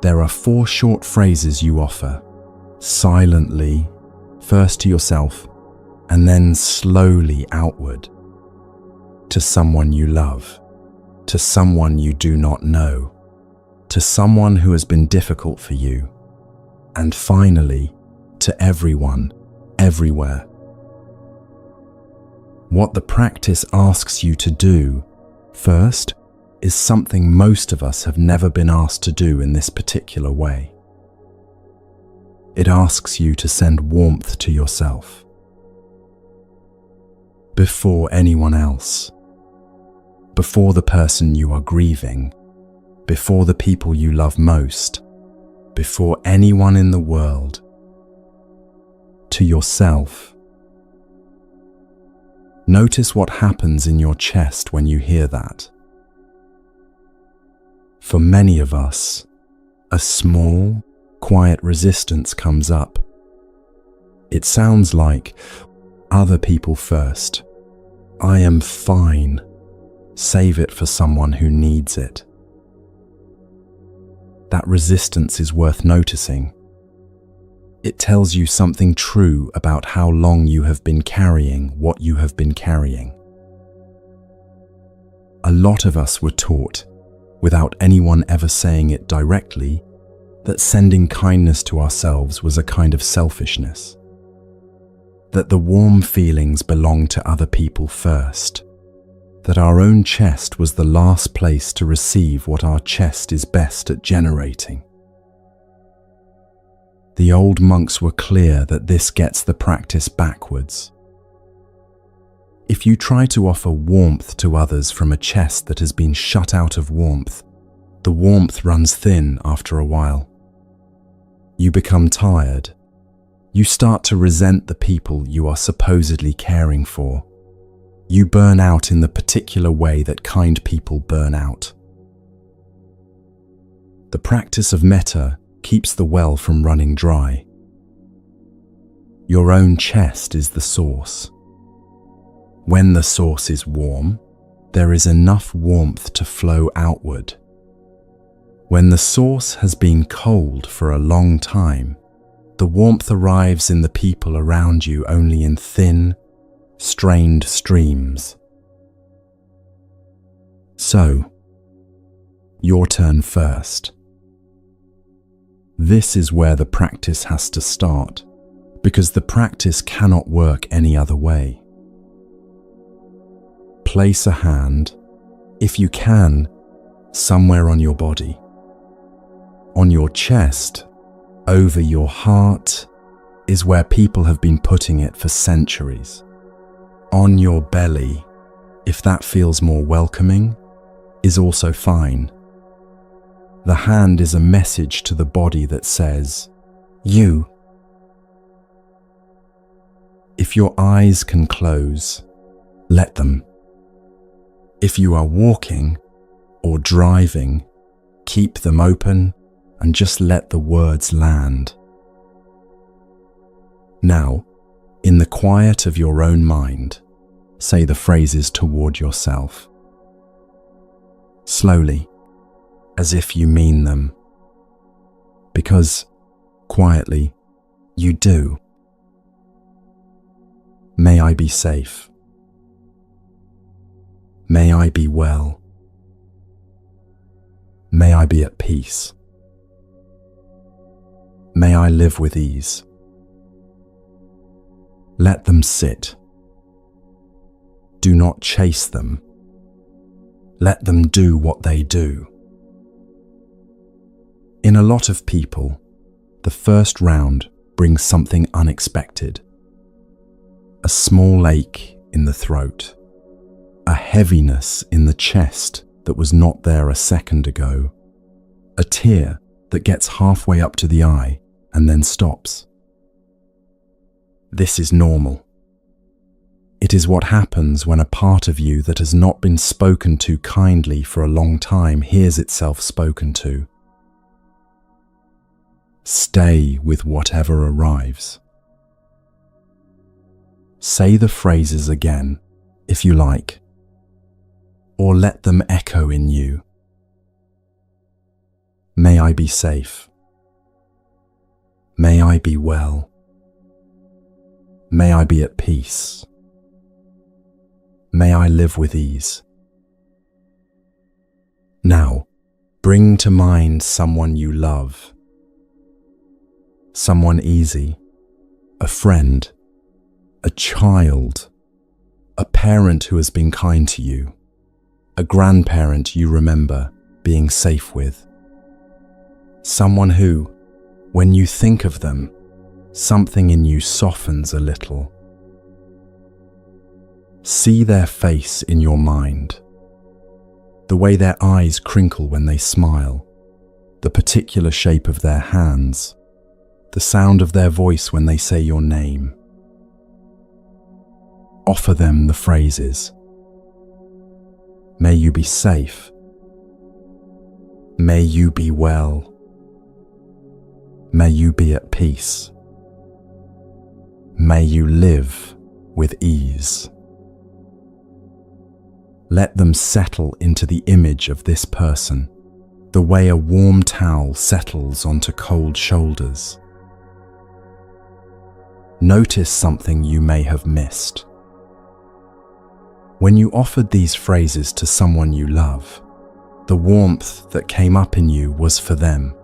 [SPEAKER 1] There are 4 short phrases you offer, silently, first to yourself, and then slowly outward, to someone you love, to someone you do not know, to someone who has been difficult for you, and finally, to everyone, everywhere. What the practice asks you to do, first, is something most of us have never been asked to do in this particular way. It asks you to send warmth to yourself. Before anyone else. Before the person you are grieving. Before the people you love most. Before anyone in the world. To yourself. Notice what happens in your chest when you hear that. For many of us, a small, quiet resistance comes up. It sounds like, other people first. I am fine. Save it for someone who needs it. That resistance is worth noticing. It tells you something true about how long you have been carrying what you have been carrying. A lot of us were taught, without anyone ever saying it directly, that sending kindness to ourselves was a kind of selfishness. That the warm feelings belong to other people first. That our own chest was the last place to receive what our chest is best at generating. The old monks were clear that this gets the practice backwards. If you try to offer warmth to others from a chest that has been shut out of warmth, the warmth runs thin after a while. You become tired. You start to resent the people you are supposedly caring for. You burn out in the particular way that kind people burn out. The practice of metta keeps the well from running dry. Your own chest is the source. When the source is warm, there is enough warmth to flow outward. When the source has been cold for a long time, the warmth arrives in the people around you only in thin, strained streams. So, your turn first. This is where the practice has to start, because the practice cannot work any other way. Place a hand, if you can, somewhere on your body. On your chest, over your heart, is where people have been putting it for centuries. On your belly, if that feels more welcoming, is also fine. The hand is a message to the body that says, you. If your eyes can close, let them. If you are walking or driving, keep them open and just let the words land. Now, in the quiet of your own mind, say the phrases toward yourself. Slowly, as if you mean them. Because, quietly, you do. May I be safe. May I be well. May I be at peace. May I live with ease. Let them sit. Do not chase them. Let them do what they do. In a lot of people, the first round brings something unexpected. A small ache in the throat. A heaviness in the chest that was not there a second ago. A tear that gets halfway up to the eye and then stops. This is normal. It is what happens when a part of you that has not been spoken to kindly for a long time hears itself spoken to. Stay with whatever arrives. Say the phrases again, if you like, or let them echo in you. May I be safe. May I be well. May I be at peace. May I live with ease. Now, bring to mind someone you love. Someone easy, a friend, a child, A parent who has been kind to you. A grandparent you remember being safe with. Someone who, when you think of them, something in you softens a little. See their face in your mind. The way their eyes crinkle when they smile. The particular shape of their hands. The sound of their voice when they say your name. Offer them the phrases. May you be safe. May you be well. May you be at peace. May you live with ease. Let them settle into the image of this person, the way a warm towel settles onto cold shoulders. Notice something you may have missed. When you offered these phrases to someone you love, the warmth that came up in you was for them,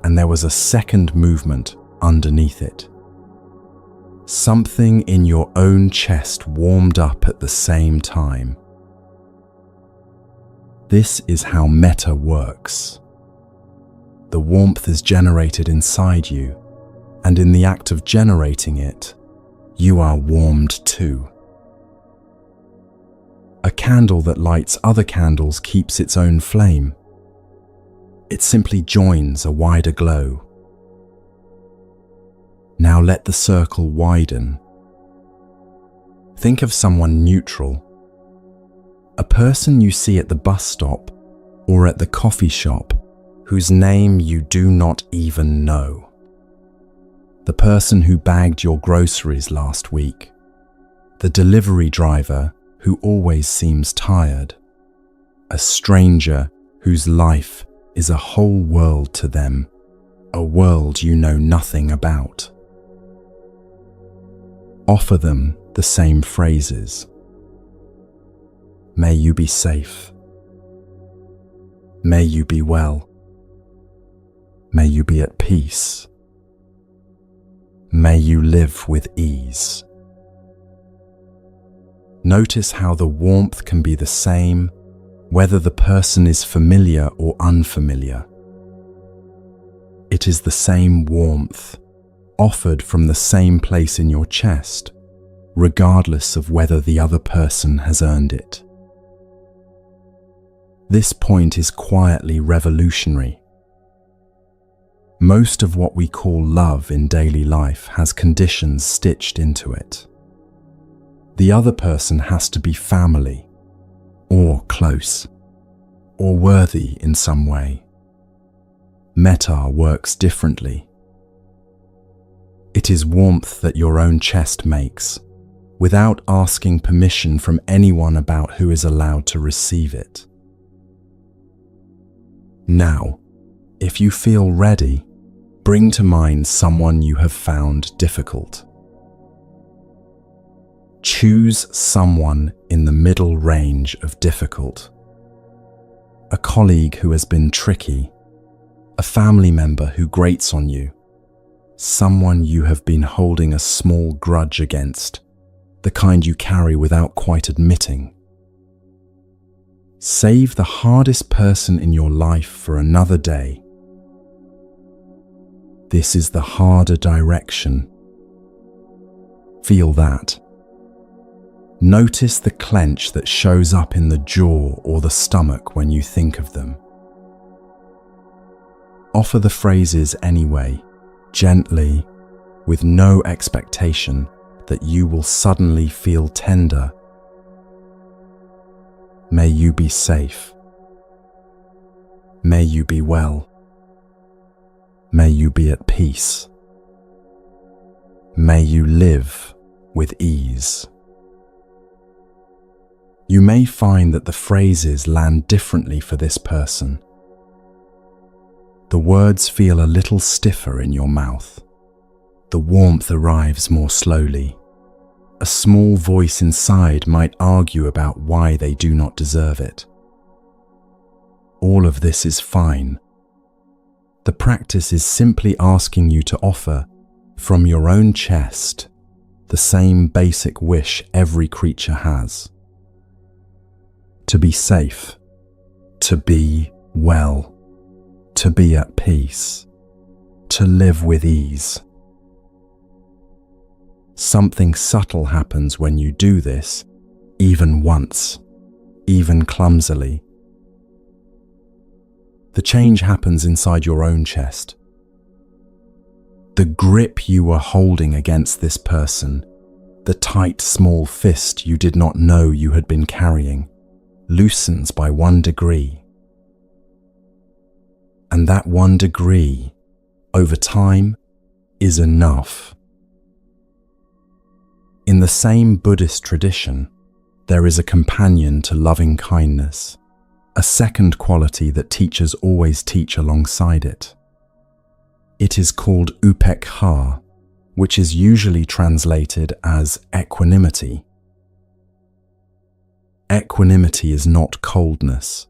[SPEAKER 1] and there was a second movement underneath it. Something in your own chest warmed up at the same time. This is how metta works. The warmth is generated inside you, and in the act of generating it, you are warmed too. A candle that lights other candles keeps its own flame. It simply joins a wider glow. Now let the circle widen. Think of someone neutral. A person you see at the bus stop or at the coffee shop whose name you do not even know. The person who bagged your groceries last week. The delivery driver who always seems tired. A stranger whose life is a whole world to them, a world you know nothing about. Offer them the same phrases. May you be safe. May you be well. May you be at peace. May you live with ease. Notice how the warmth can be the same whether the person is familiar or unfamiliar. It is the same warmth, offered from the same place in your chest, regardless of whether the other person has earned it. This point is quietly revolutionary. Most of what we call love in daily life has conditions stitched into it. The other person has to be family, or close, or worthy in some way. Metta works differently. It is warmth that your own chest makes, without asking permission from anyone about who is allowed to receive it. Now, if you feel ready, bring to mind someone you have found difficult. Choose someone in the middle range of difficult. A colleague who has been tricky, a family member who grates on you, someone you have been holding a small grudge against, the kind you carry without quite admitting. Save the hardest person in your life for another day. This is the harder direction. Feel that. Notice the clench that shows up in the jaw or the stomach when you think of them. Offer the phrases anyway, gently, with no expectation that you will suddenly feel tender. May you be safe. May you be well. May you be at peace. May you live with ease. You may find that the phrases land differently for this person. The words feel a little stiffer in your mouth. The warmth arrives more slowly. A small voice inside might argue about why they do not deserve it. All of this is fine. The practice is simply asking you to offer, from your own chest, the same basic wish every creature has: to be safe, to be well, to be at peace, to live with ease. Something subtle happens when you do this, even once, even clumsily. The change happens inside your own chest. The grip you were holding against this person, the tight, small fist you did not know you had been carrying, loosens by 1 degree. And that 1 degree, over time, is enough. In the same Buddhist tradition, there is a companion to loving kindness, a second quality that teachers always teach alongside it. It is called upekkha, which is usually translated as equanimity. Equanimity is not coldness.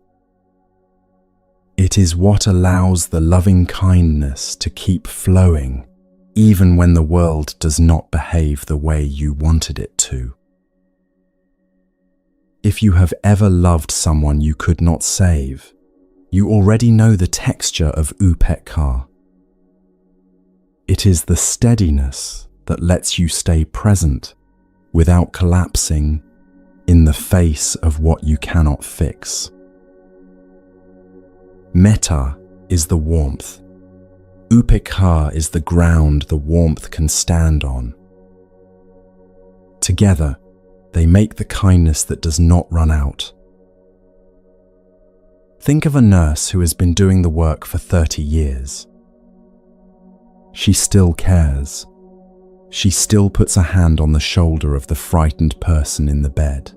[SPEAKER 1] It is what allows the loving kindness to keep flowing, even when the world does not behave the way you wanted it to. If you have ever loved someone you could not save, you already know the texture of upekkha. It is the steadiness that lets you stay present without collapsing in the face of what you cannot fix. Metta is the warmth. Upekkha is the ground the warmth can stand on. Together, they make the kindness that does not run out. Think of a nurse who has been doing the work for 30 years. She still cares. She still puts a hand on the shoulder of the frightened person in the bed.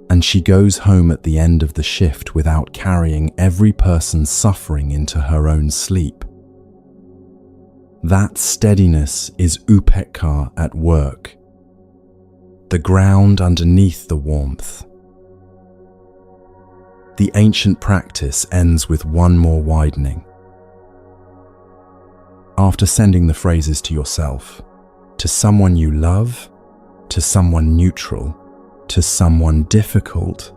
[SPEAKER 1] And she goes home at the end of the shift without carrying every person's suffering into her own sleep. That steadiness is upekkha at work, the ground underneath the warmth. The ancient practice ends with one more widening. After sending the phrases to yourself, to someone you love, to someone neutral, to someone difficult,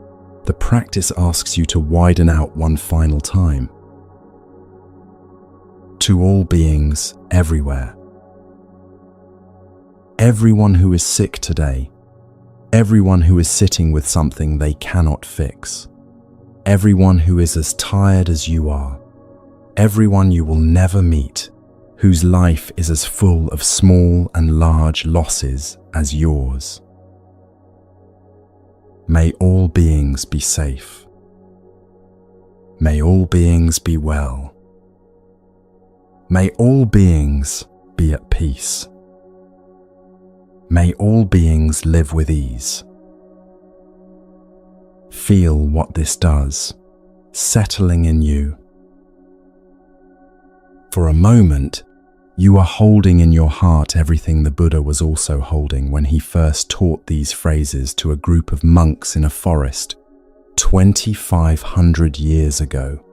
[SPEAKER 1] the practice asks you to widen out one final time. To all beings everywhere. Everyone who is sick today, everyone who is sitting with something they cannot fix, everyone who is as tired as you are, everyone you will never meet, whose life is as full of small and large losses as yours. May all beings be safe. May all beings be well. May all beings be at peace. May all beings live with ease. Feel what this does, settling in you. For a moment, you are holding in your heart everything the Buddha was also holding when he first taught these phrases to a group of monks in a forest 2,500 years ago.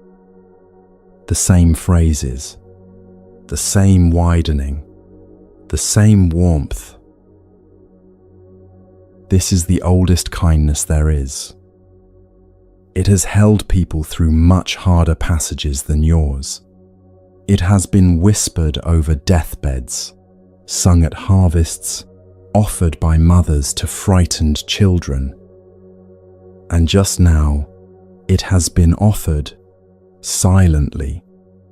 [SPEAKER 1] The same phrases, the same widening, the same warmth. This is the oldest kindness there is. It has held people through much harder passages than yours. It has been whispered over deathbeds, sung at harvests, offered by mothers to frightened children. And just now, it has been offered, silently,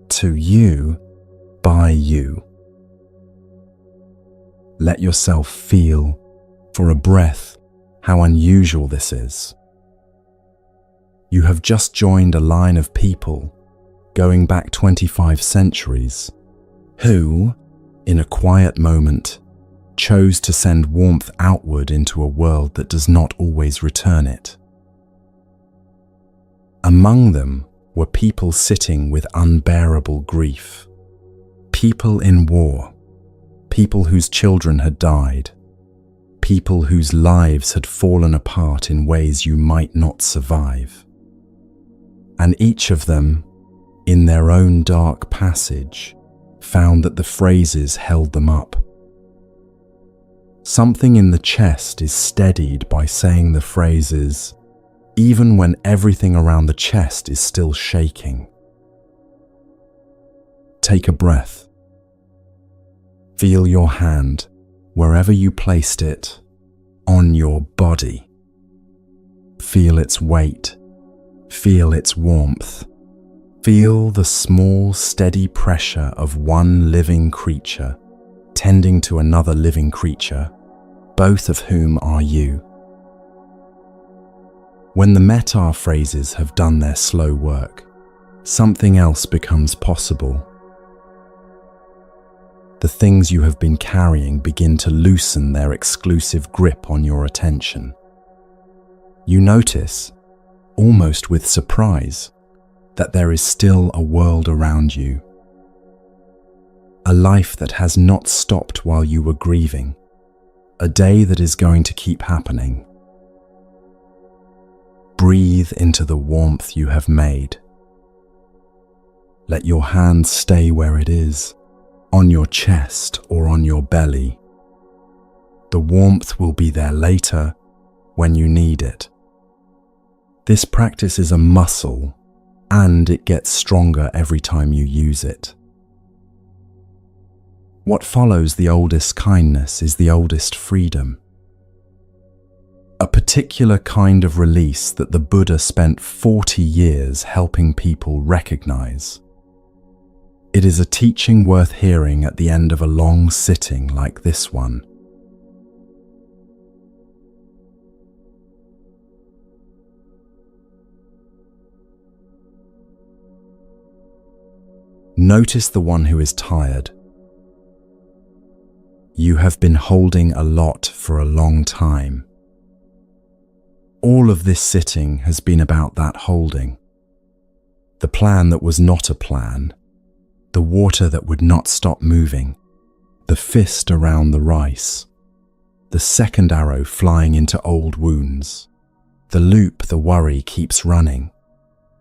[SPEAKER 1] to you, by you. Let yourself feel, for a breath, how unusual this is. You have just joined a line of people going back 25 centuries, who, in a quiet moment, chose to send warmth outward into a world that does not always return it. Among them were people sitting with unbearable grief, people in war, people whose children had died, people whose lives had fallen apart in ways you might not survive. And each of them, in their own dark passage, found that the phrases held them up. Something in the chest is steadied by saying the phrases, even when everything around the chest is still shaking. Take a breath. Feel your hand, wherever you placed it, on your body. Feel its weight. Feel its warmth. Feel the small, steady pressure of one living creature tending to another living creature, both of whom are you. When the metta phrases have done their slow work, something else becomes possible. The things you have been carrying begin to loosen their exclusive grip on your attention. You notice, almost with surprise, that there is still a world around you. A life that has not stopped while you were grieving. A day that is going to keep happening. Breathe into the warmth you have made. Let your hand stay where it is, on your chest or on your belly. The warmth will be there later when you need it. This practice is a muscle, and it gets stronger every time you use it. What follows the oldest kindness is the oldest freedom. A particular kind of release that the Buddha spent 40 years helping people recognize. It is a teaching worth hearing at the end of a long sitting like this one. Notice the one who is tired. You have been holding a lot for a long time. All of this sitting has been about that holding. The plan that was not a plan, the water that would not stop moving, the fist around the rice, the second arrow flying into old wounds, the loop the worry keeps running,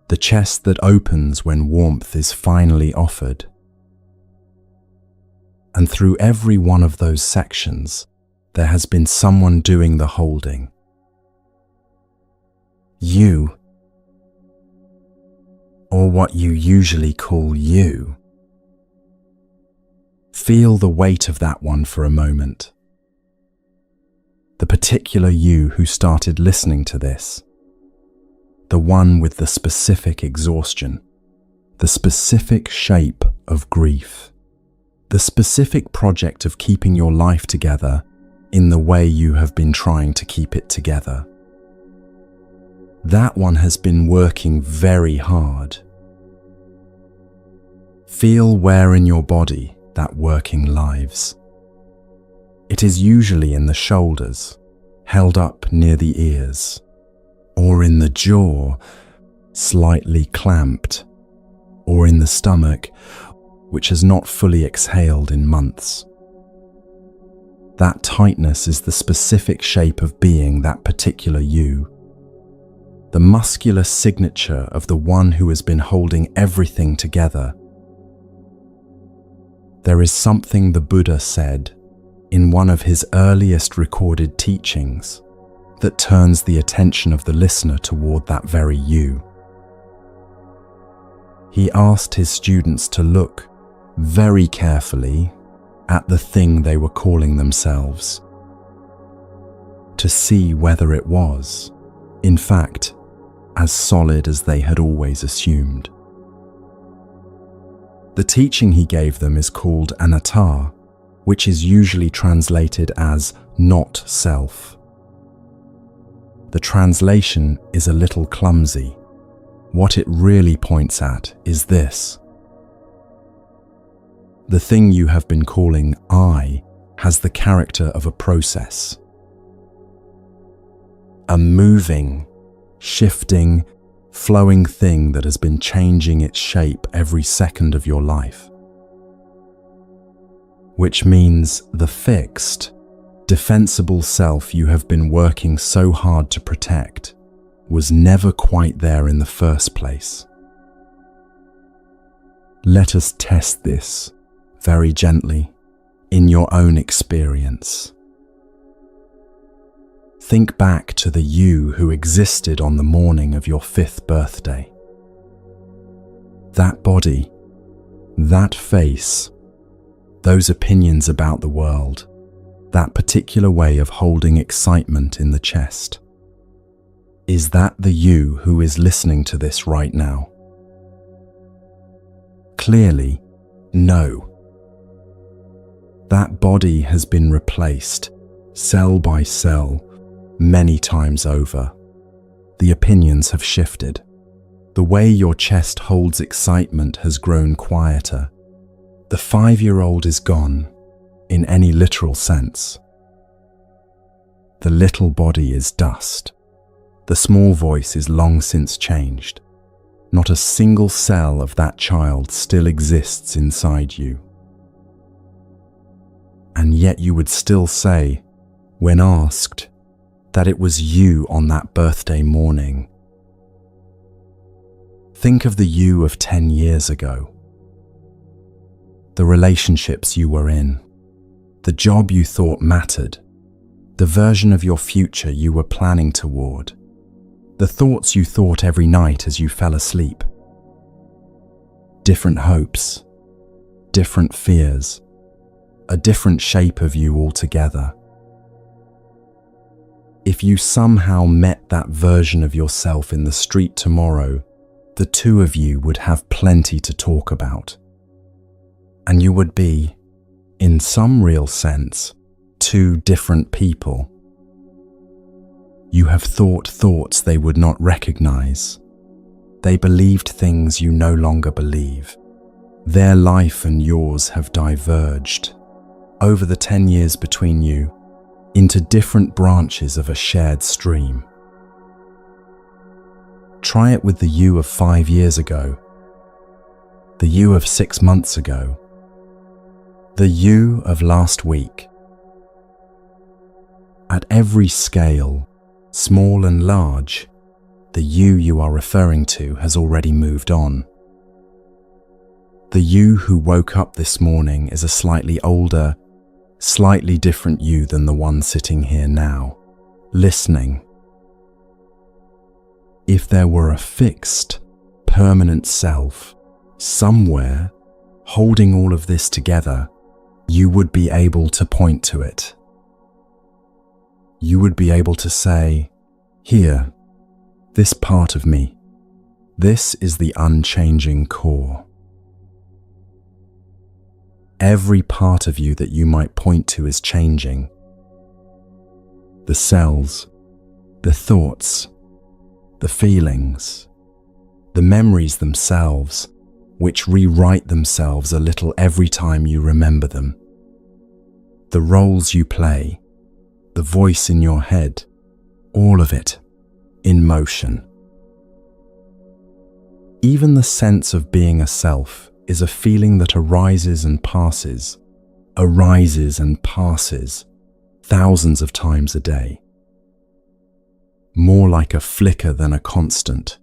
[SPEAKER 1] the chest that opens when warmth is finally offered. And through every one of those sections, there has been someone doing the holding. You, or what you usually call you. Feel the weight of that one for a moment. The particular you who started listening to this. The one with the specific exhaustion, the specific shape of grief, the specific project of keeping your life together in the way you have been trying to keep it together. That one has been working very hard. Feel where in your body that working lives. It is usually in the shoulders, held up near the ears, or in the jaw, slightly clamped, or in the stomach, which has not fully exhaled in months. That tightness is the specific shape of being that particular you. The muscular signature of the one who has been holding everything together. There is something the Buddha said in one of his earliest recorded teachings that turns the attention of the listener toward that very you. He asked his students to look very carefully at the thing they were calling themselves, to see whether it was, in fact, as solid as they had always assumed. The teaching he gave them is called anatta, which is usually translated as not self. The translation is a little clumsy. What it really points at is this. The thing you have been calling I has the character of a process. A moving, shifting, flowing thing that has been changing its shape every second of your life. Which means the fixed, defensible self you have been working so hard to protect was never quite there in the first place. Let us test this very gently in your own experience. Think back to the you who existed on the morning of your 5th birthday. That body, that face, those opinions about the world, that particular way of holding excitement in the chest. Is that the you who is listening to this right now? Clearly, no. That body has been replaced, cell by cell, many times over. The opinions have shifted. The way your chest holds excitement has grown quieter. The 5-year-old is gone, in any literal sense. The little body is dust. The small voice is long since changed. Not a single cell of that child still exists inside you. And yet you would still say, when asked, that it was you on that birthday morning. Think of the you of 10 years ago. The relationships you were in, the job you thought mattered, the version of your future you were planning toward, the thoughts you thought every night as you fell asleep. Different hopes, different fears, a different shape of you altogether. If you somehow met that version of yourself in the street tomorrow, the two of you would have plenty to talk about. And you would be, in some real sense, two different people. You have thought thoughts they would not recognize. They believed things you no longer believe. Their life and yours have diverged, over the 10 years between you, into different branches of a shared stream. Try it with the you of 5 years ago, the you of 6 months ago, the you of last week. At every scale, small and large, the you are referring to has already moved on. The you who woke up this morning is a slightly older, slightly different you than the one sitting here now, listening. If there were a fixed, permanent self, somewhere, holding all of this together, you would be able to point to it. You would be able to say, here, this part of me, this is the unchanging core. Every part of you that you might point to is changing. The cells, the thoughts, the feelings, the memories themselves, which rewrite themselves a little every time you remember them. The roles you play, the voice in your head, all of it in motion. Even the sense of being a self is a feeling that arises and passes thousands of times a day. More like a flicker than a constant.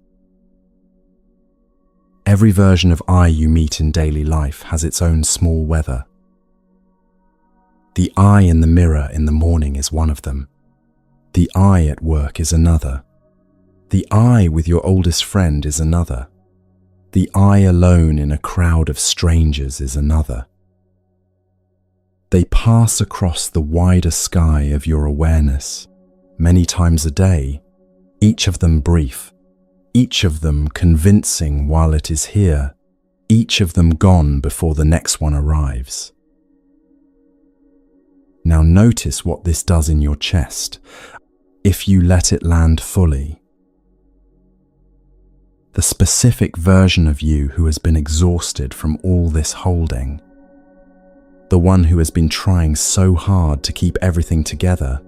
[SPEAKER 1] Every version of I you meet in daily life has its own small weather. The I in the mirror in the morning is one of them. The I at work is another. The I with your oldest friend is another. The I alone in a crowd of strangers is another. They pass across the wider sky of your awareness, many times a day, each of them brief, each of them convincing while it is here, each of them gone before the next one arrives. Now notice what this does in your chest, if you let it land fully. The specific version of you who has been exhausted from all this holding, the one who has been trying so hard to keep everything together,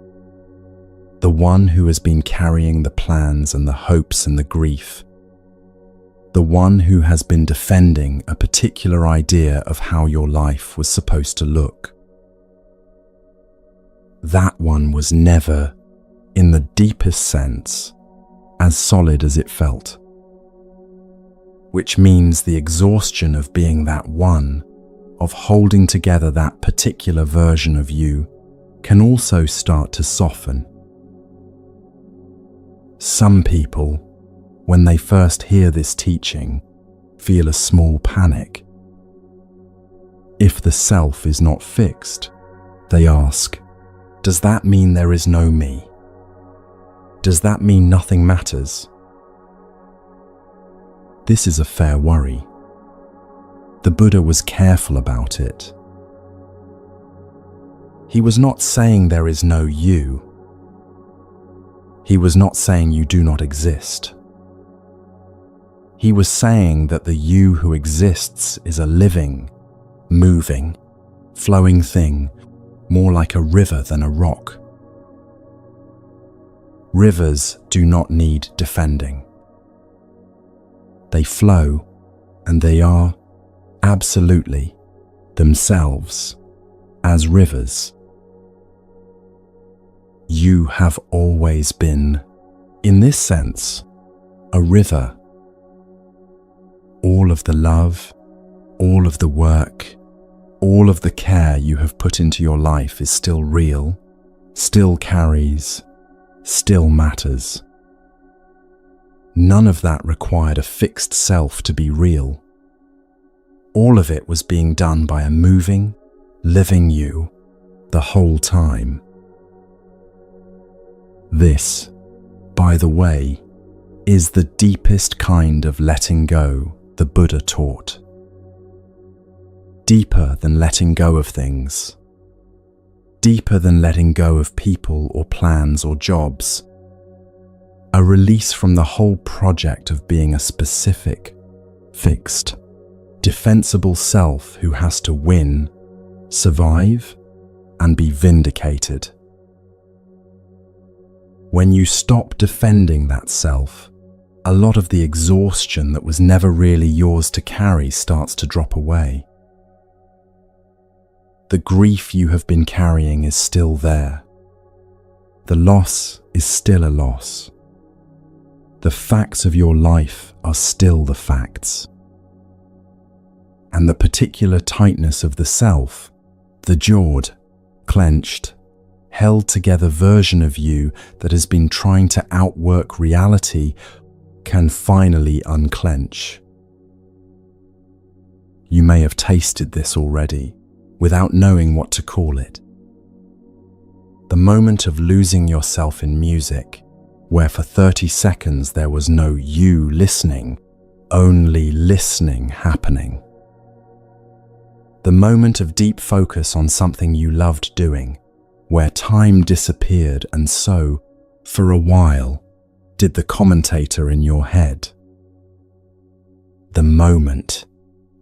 [SPEAKER 1] the one who has been carrying the plans and the hopes and the grief, the one who has been defending a particular idea of how your life was supposed to look. That one was never, in the deepest sense, as solid as it felt. Which means the exhaustion of being that one, of holding together that particular version of you, can also start to soften. Some people, when they first hear this teaching, feel a small panic. If the self is not fixed, they ask, does that mean there is no me? Does that mean nothing matters? This is a fair worry. The Buddha was careful about it. He was not saying there is no you. He was not saying you do not exist. He was saying that the you who exists is a living, moving, flowing thing, more like a river than a rock. Rivers do not need defending. They flow, and they are, absolutely, themselves, as rivers. You have always been, in this sense, a river. All of the love, all of the work, all of the care you have put into your life is still real, still carries, still matters. None of that required a fixed self to be real. All of it was being done by a moving, living you the whole time. This, by the way, is the deepest kind of letting go the Buddha taught. Deeper than letting go of things. Deeper than letting go of people or plans or jobs. A release from the whole project of being a specific, fixed, defensible self who has to win, survive, and be vindicated. When you stop defending that self, a lot of the exhaustion that was never really yours to carry starts to drop away. The grief you have been carrying is still there. The loss is still a loss. The facts of your life are still the facts. And the particular tightness of the self, the jawed, clenched, held together version of you that has been trying to outwork reality can finally unclench. You may have tasted this already, without knowing what to call it. The moment of losing yourself in music, where for 30 seconds there was no you listening, only listening happening. The moment of deep focus on something you loved doing, where time disappeared and so, for a while, did the commentator in your head. The moment,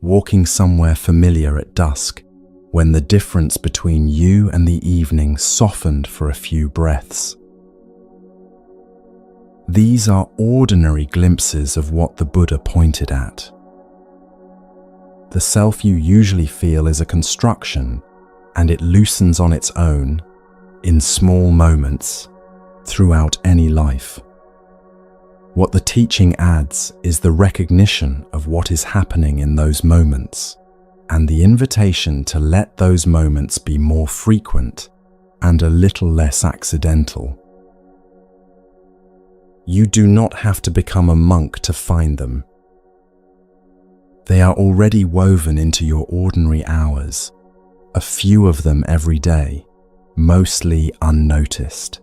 [SPEAKER 1] walking somewhere familiar at dusk, when the difference between you and the evening softened for a few breaths. These are ordinary glimpses of what the Buddha pointed at. The self you usually feel is a construction, and it loosens on its own, in small moments, throughout any life. What the teaching adds is the recognition of what is happening in those moments, and the invitation to let those moments be more frequent and a little less accidental. You do not have to become a monk to find them. They are already woven into your ordinary hours, a few of them every day, mostly unnoticed.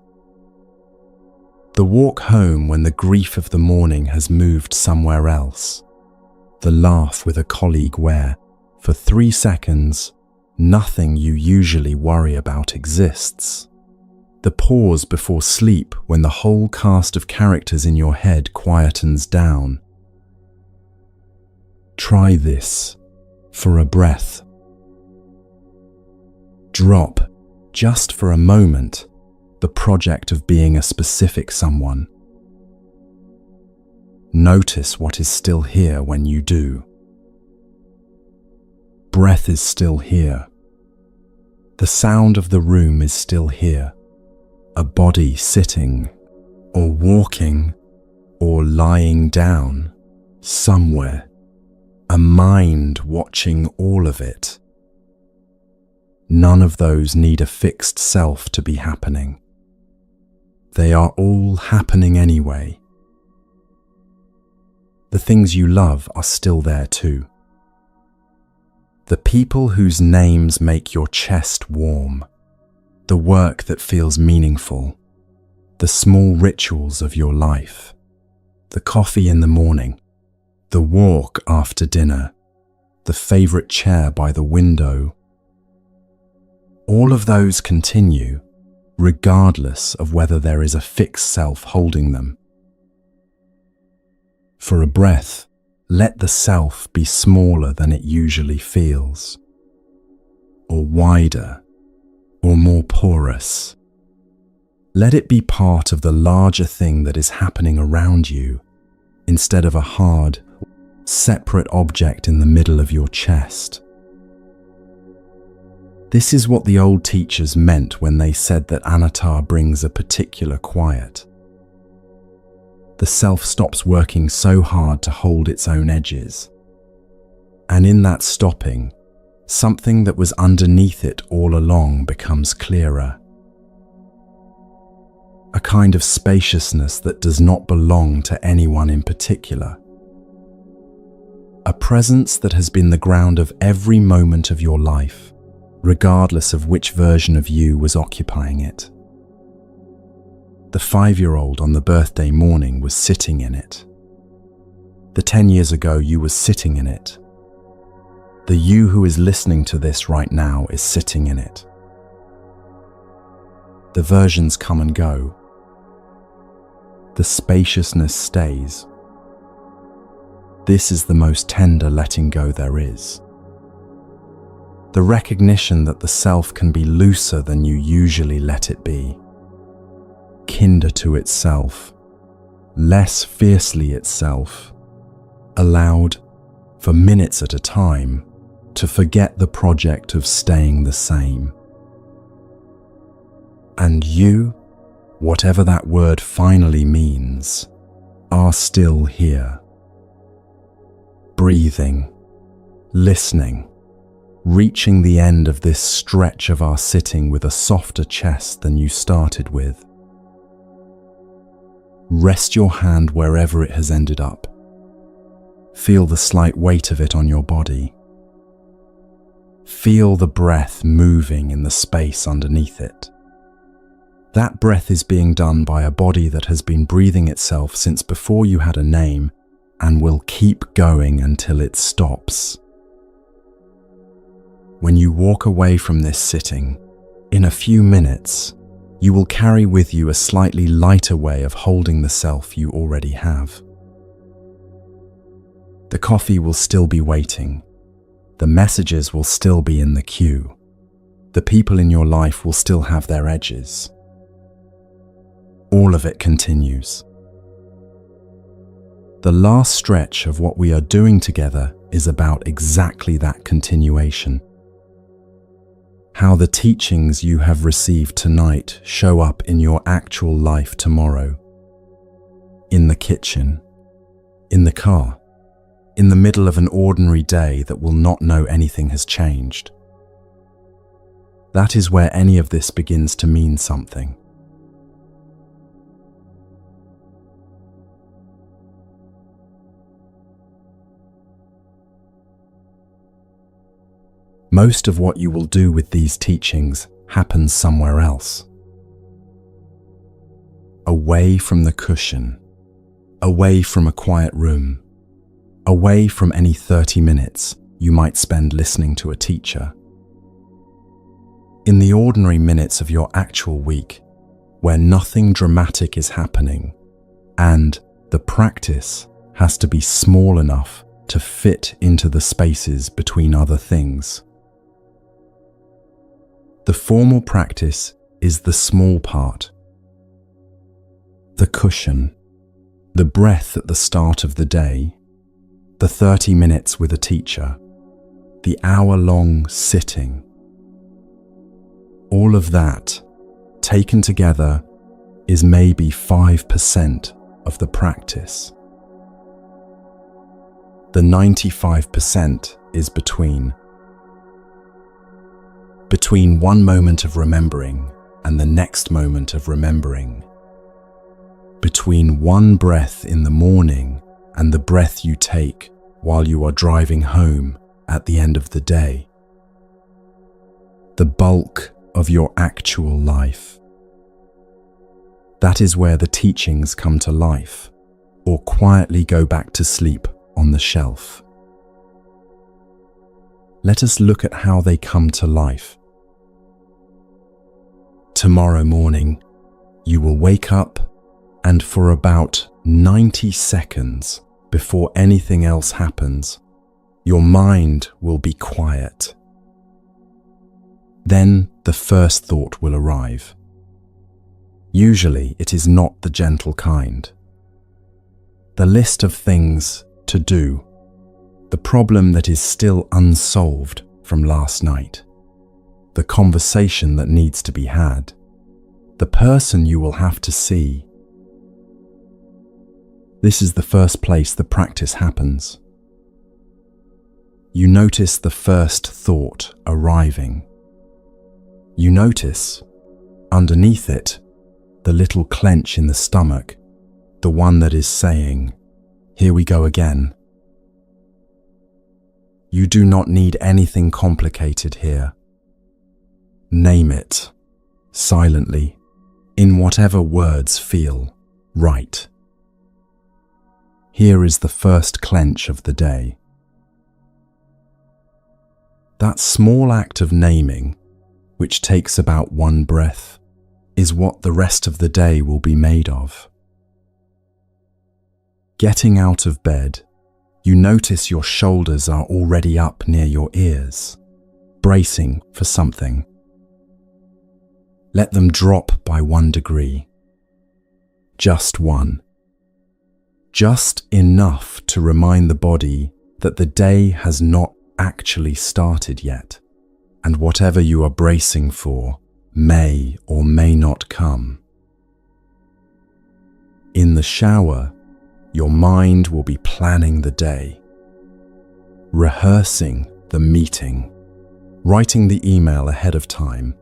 [SPEAKER 1] The walk home when the grief of the morning has moved somewhere else. The laugh with a colleague where, for 3 seconds, nothing you usually worry about exists. The pause before sleep when the whole cast of characters in your head quietens down. Try this for a breath. Drop, just for a moment, the project of being a specific someone. Notice what is still here when you do. Breath is still here. The sound of the room is still here. A body sitting, or walking, or lying down, somewhere. A mind watching all of it. None of those need a fixed self to be happening. They are all happening anyway. The things you love are still there too. The people whose names make your chest warm, the work that feels meaningful, the small rituals of your life, the coffee in the morning, the walk after dinner, the favorite chair by the window. All of those continue, regardless of whether there is a fixed self holding them. For a breath, let the self be smaller than it usually feels, or wider, or more porous. Let it be part of the larger thing that is happening around you, instead of a hard, separate object in the middle of your chest. This is what the old teachers meant when they said that anatta brings a particular quiet. The self stops working so hard to hold its own edges. And in that stopping, something that was underneath it all along becomes clearer. A kind of spaciousness that does not belong to anyone in particular. A presence that has been the ground of every moment of your life, regardless of which version of you was occupying it. The 5-year-old on the birthday morning was sitting in it. The 10 years ago you was sitting in it. The you who is listening to this right now is sitting in it. The versions come and go. The spaciousness stays. This is the most tender letting go there is. The recognition that the self can be looser than you usually let it be. Kinder to itself, less fiercely itself, allowed, for minutes at a time, to forget the project of staying the same. And you, whatever that word finally means, are still here. Breathing, listening, reaching the end of this stretch of our sitting with a softer chest than you started with. Rest your hand wherever it has ended up. Feel the slight weight of it on your body. Feel the breath moving in the space underneath it. That breath is being done by a body that has been breathing itself since before you had a name and will keep going until it stops. When you walk away from this sitting, in a few minutes, you will carry with you a slightly lighter way of holding the self you already have. The coffee will still be waiting. The messages will still be in the queue. The people in your life will still have their edges. All of it continues. The last stretch of what we are doing together is about exactly that continuation. How the teachings you have received tonight show up in your actual life tomorrow. In the kitchen, in the car, in the middle of an ordinary day that will not know anything has changed. That is where any of this begins to mean something. Most of what you will do with these teachings happens somewhere else. Away from the cushion, away from a quiet room, away from any 30 minutes you might spend listening to a teacher. In the ordinary minutes of your actual week, where nothing dramatic is happening, and the practice has to be small enough to fit into the spaces between other things. The formal practice is the small part. The cushion, the breath at the start of the day, the 30 minutes with a teacher, the hour-long sitting. All of that, taken together, is maybe 5% of the practice. The 95% is between one moment of remembering and the next moment of remembering, between one breath in the morning and the breath you take while you are driving home at the end of the day. The bulk of your actual life. That is where the teachings come to life, or quietly go back to sleep on the shelf. Let us look at how they come to life. Tomorrow morning, you will wake up, and for about 90 seconds before anything else happens, your mind will be quiet. Then the first thought will arrive. Usually it is not the gentle kind. The list of things to do, the problem that is still unsolved from last night, the conversation that needs to be had, the person you will have to see. This is the first place the practice happens. You notice the first thought arriving. You notice, underneath it, the little clench in the stomach, the one that is saying, "Here we go again." You do not need anything complicated here. Name it, silently, in whatever words feel right. Here is the first clench of the day. That small act of naming, which takes about one breath, is what the rest of the day will be made of. Getting out of bed, you notice your shoulders are already up near your ears, bracing for something. Let them drop by 1 degree. Just one. Just enough to remind the body that the day has not actually started yet, and whatever you are bracing for may or may not come. In the shower, your mind will be planning the day, rehearsing the meeting, writing the email ahead of time,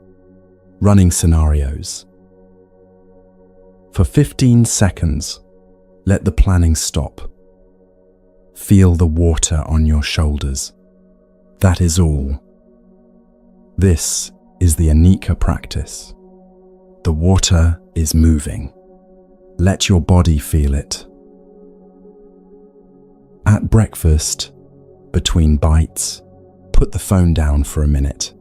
[SPEAKER 1] running scenarios. For 15 seconds, let the planning stop. Feel the water on your shoulders. That is all. This is the Anika practice. The water is moving. Let your body feel it. At breakfast, between bites, put the phone down for a minute.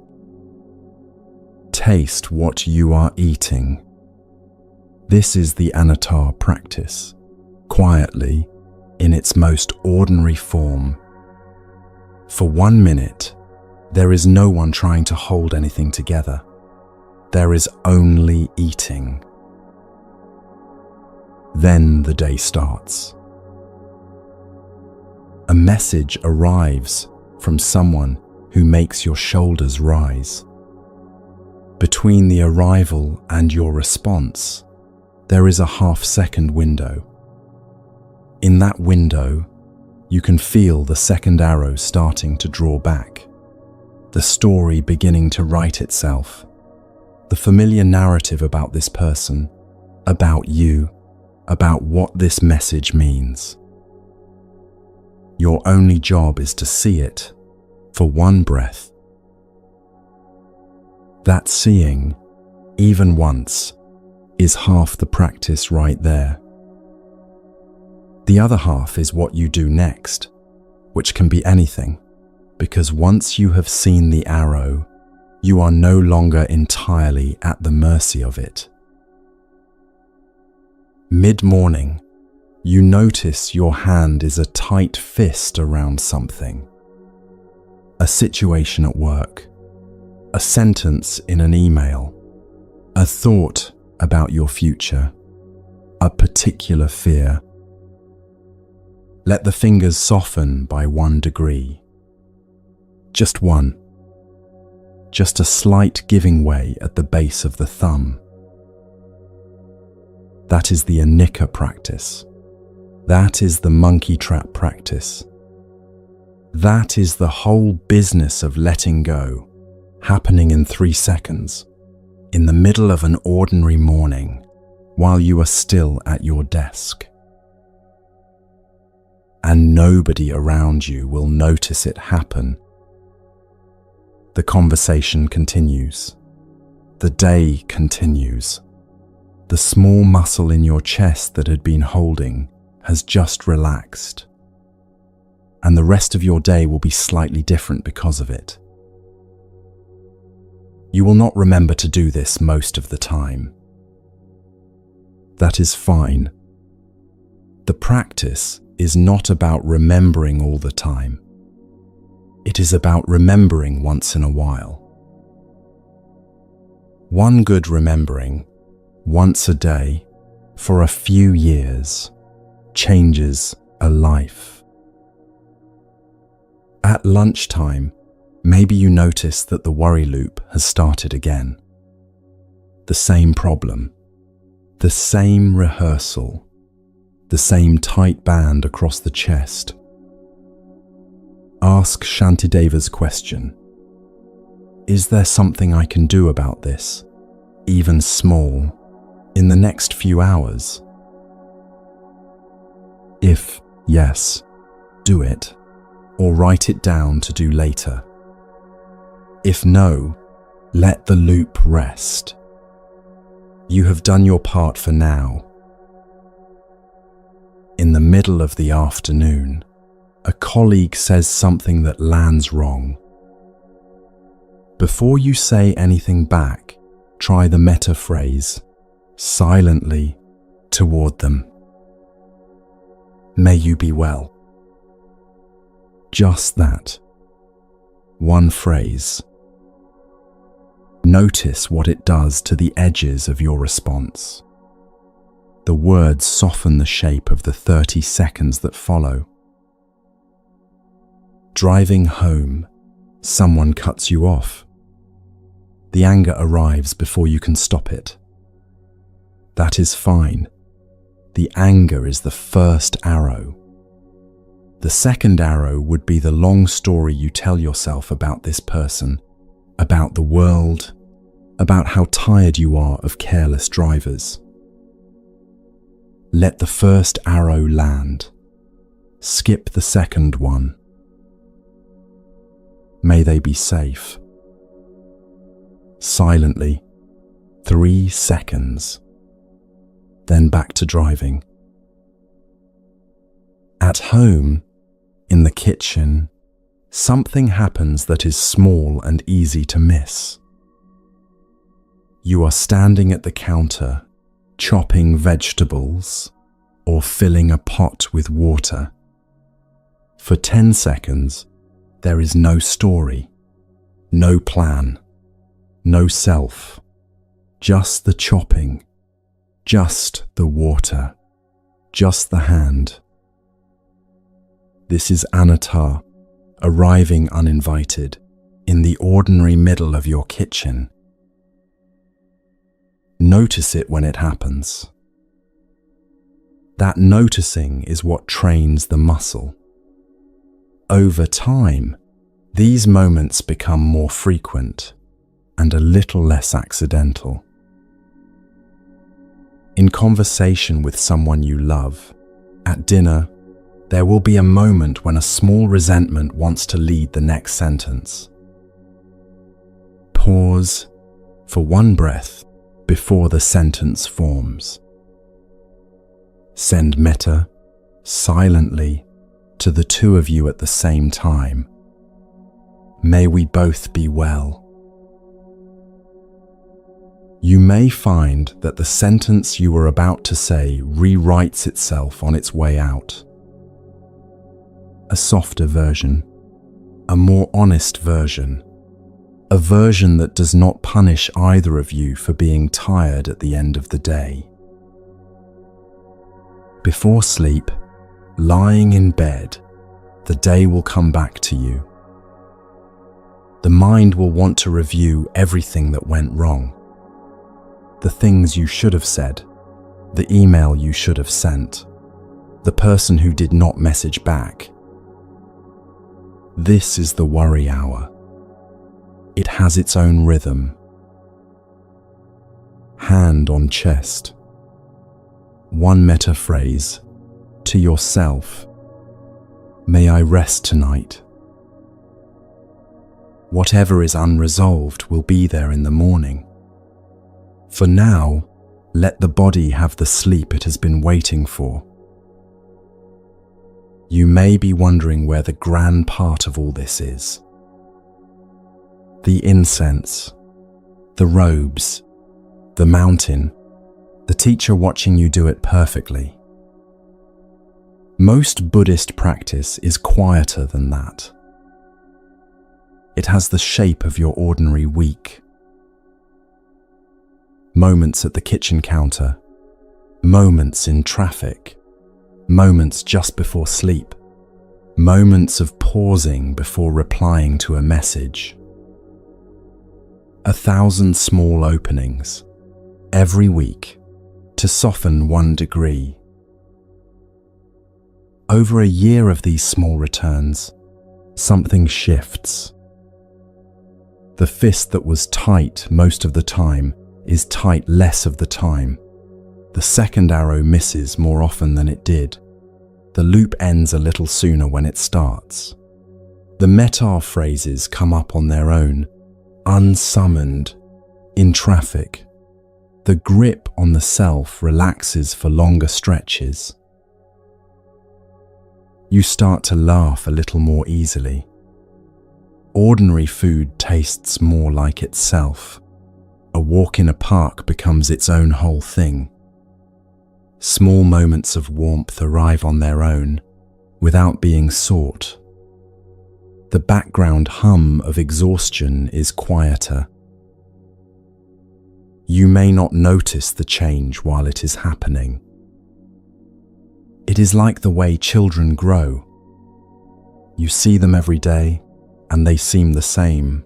[SPEAKER 1] Taste what you are eating. This is the Anatta practice, quietly, in its most ordinary form. For 1 minute, there is no one trying to hold anything together. There is only eating. Then the day starts. A message arrives from someone who makes your shoulders rise. Between the arrival and your response, there is a half-second window. In that window, you can feel the second arrow starting to draw back, the story beginning to write itself, the familiar narrative about this person, about you, about what this message means. Your only job is to see it for 1 breath. That seeing, even once, is half the practice right there. The other half is what you do next, which can be anything, because once you have seen the arrow, you are no longer entirely at the mercy of it. Mid-morning, you notice your hand is a tight fist around something. A situation at work, a sentence in an email, a thought about your future, a particular fear. Let the fingers soften by 1 degree. Just one. Just a slight giving way at the base of the thumb. That is the Anika practice. That is the monkey trap practice. That is the whole business of letting go, happening in 3 seconds, in the middle of an ordinary morning, while you are still at your desk. And nobody around you will notice it happen. The conversation continues. The day continues. The small muscle in your chest that had been holding has just relaxed. And the rest of your day will be slightly different because of it. You will not remember to do this most of the time. That is fine. The practice is not about remembering all the time. It is about remembering once in a while. One good remembering, once a day, for a few years, changes a life. At lunchtime, maybe you notice that the worry loop has started again. The same problem, the same rehearsal, the same tight band across the chest. Ask Shantideva's question. Is there something I can do about this, even small, in the next few hours? If yes, do it, or write it down to do later. If no, let the loop rest. You have done your part for now. In the middle of the afternoon, a colleague says something that lands wrong. Before you say anything back, try the meta phrase, silently, toward them. May you be well. Just that. One phrase. Notice what it does to the edges of your response. The words soften the shape of the 30 seconds that follow. Driving home, someone cuts you off. The anger arrives before you can stop it. That is fine. The anger is the first arrow. The second arrow would be the long story you tell yourself about this person, about the world, about how tired you are of careless drivers. Let the first arrow land. Skip the second one. May they be safe. Silently, 3 seconds. Then back to driving. At home, in the kitchen, something happens that is small and easy to miss. You are standing at the counter, chopping vegetables, or filling a pot with water. For 10 seconds, there is no story, no plan, no self, just the chopping, just the water, just the hand. This is anatta, arriving uninvited, in the ordinary middle of your kitchen. Notice it when it happens. That noticing is what trains the muscle. Over time, these moments become more frequent and a little less accidental. In conversation with someone you love, at dinner, there will be a moment when a small resentment wants to lead the next sentence. Pause for one breath before the sentence forms. Send metta silently to the two of you at the same time. May we both be well. You may find that the sentence you were about to say rewrites itself on its way out. A softer version, a more honest version, a version that does not punish either of you for being tired at the end of the day. Before sleep, lying in bed, the day will come back to you. The mind will want to review everything that went wrong. The things you should have said, the email you should have sent, the person who did not message back. This is the worry hour. It has its own rhythm. Hand on chest. one metta phrase to yourself. May I rest tonight. Whatever is unresolved will be there in the morning. For now, let the body have the sleep it has been waiting for. You may be wondering where the grand part of all this is. The incense, the robes, the mountain, the teacher watching you do it perfectly. Most Buddhist practice is quieter than that. It has the shape of your ordinary week. Moments at the kitchen counter, moments in traffic, moments just before sleep, moments of pausing before replying to a message. 1,000 small openings, every week, to soften 1 degree. Over a year of these small returns, something shifts. The fist that was tight most of the time is tight less of the time. The second arrow misses more often than it did. The loop ends a little sooner when it starts. The metta phrases come up on their own, unsummoned, in traffic. The grip on the self relaxes for longer stretches. You start to laugh a little more easily. Ordinary food tastes more like itself. A walk in a park becomes its own whole thing. Small moments of warmth arrive on their own, without being sought. The background hum of exhaustion is quieter. You may not notice the change while it is happening. It is like the way children grow. You see them every day, and they seem the same,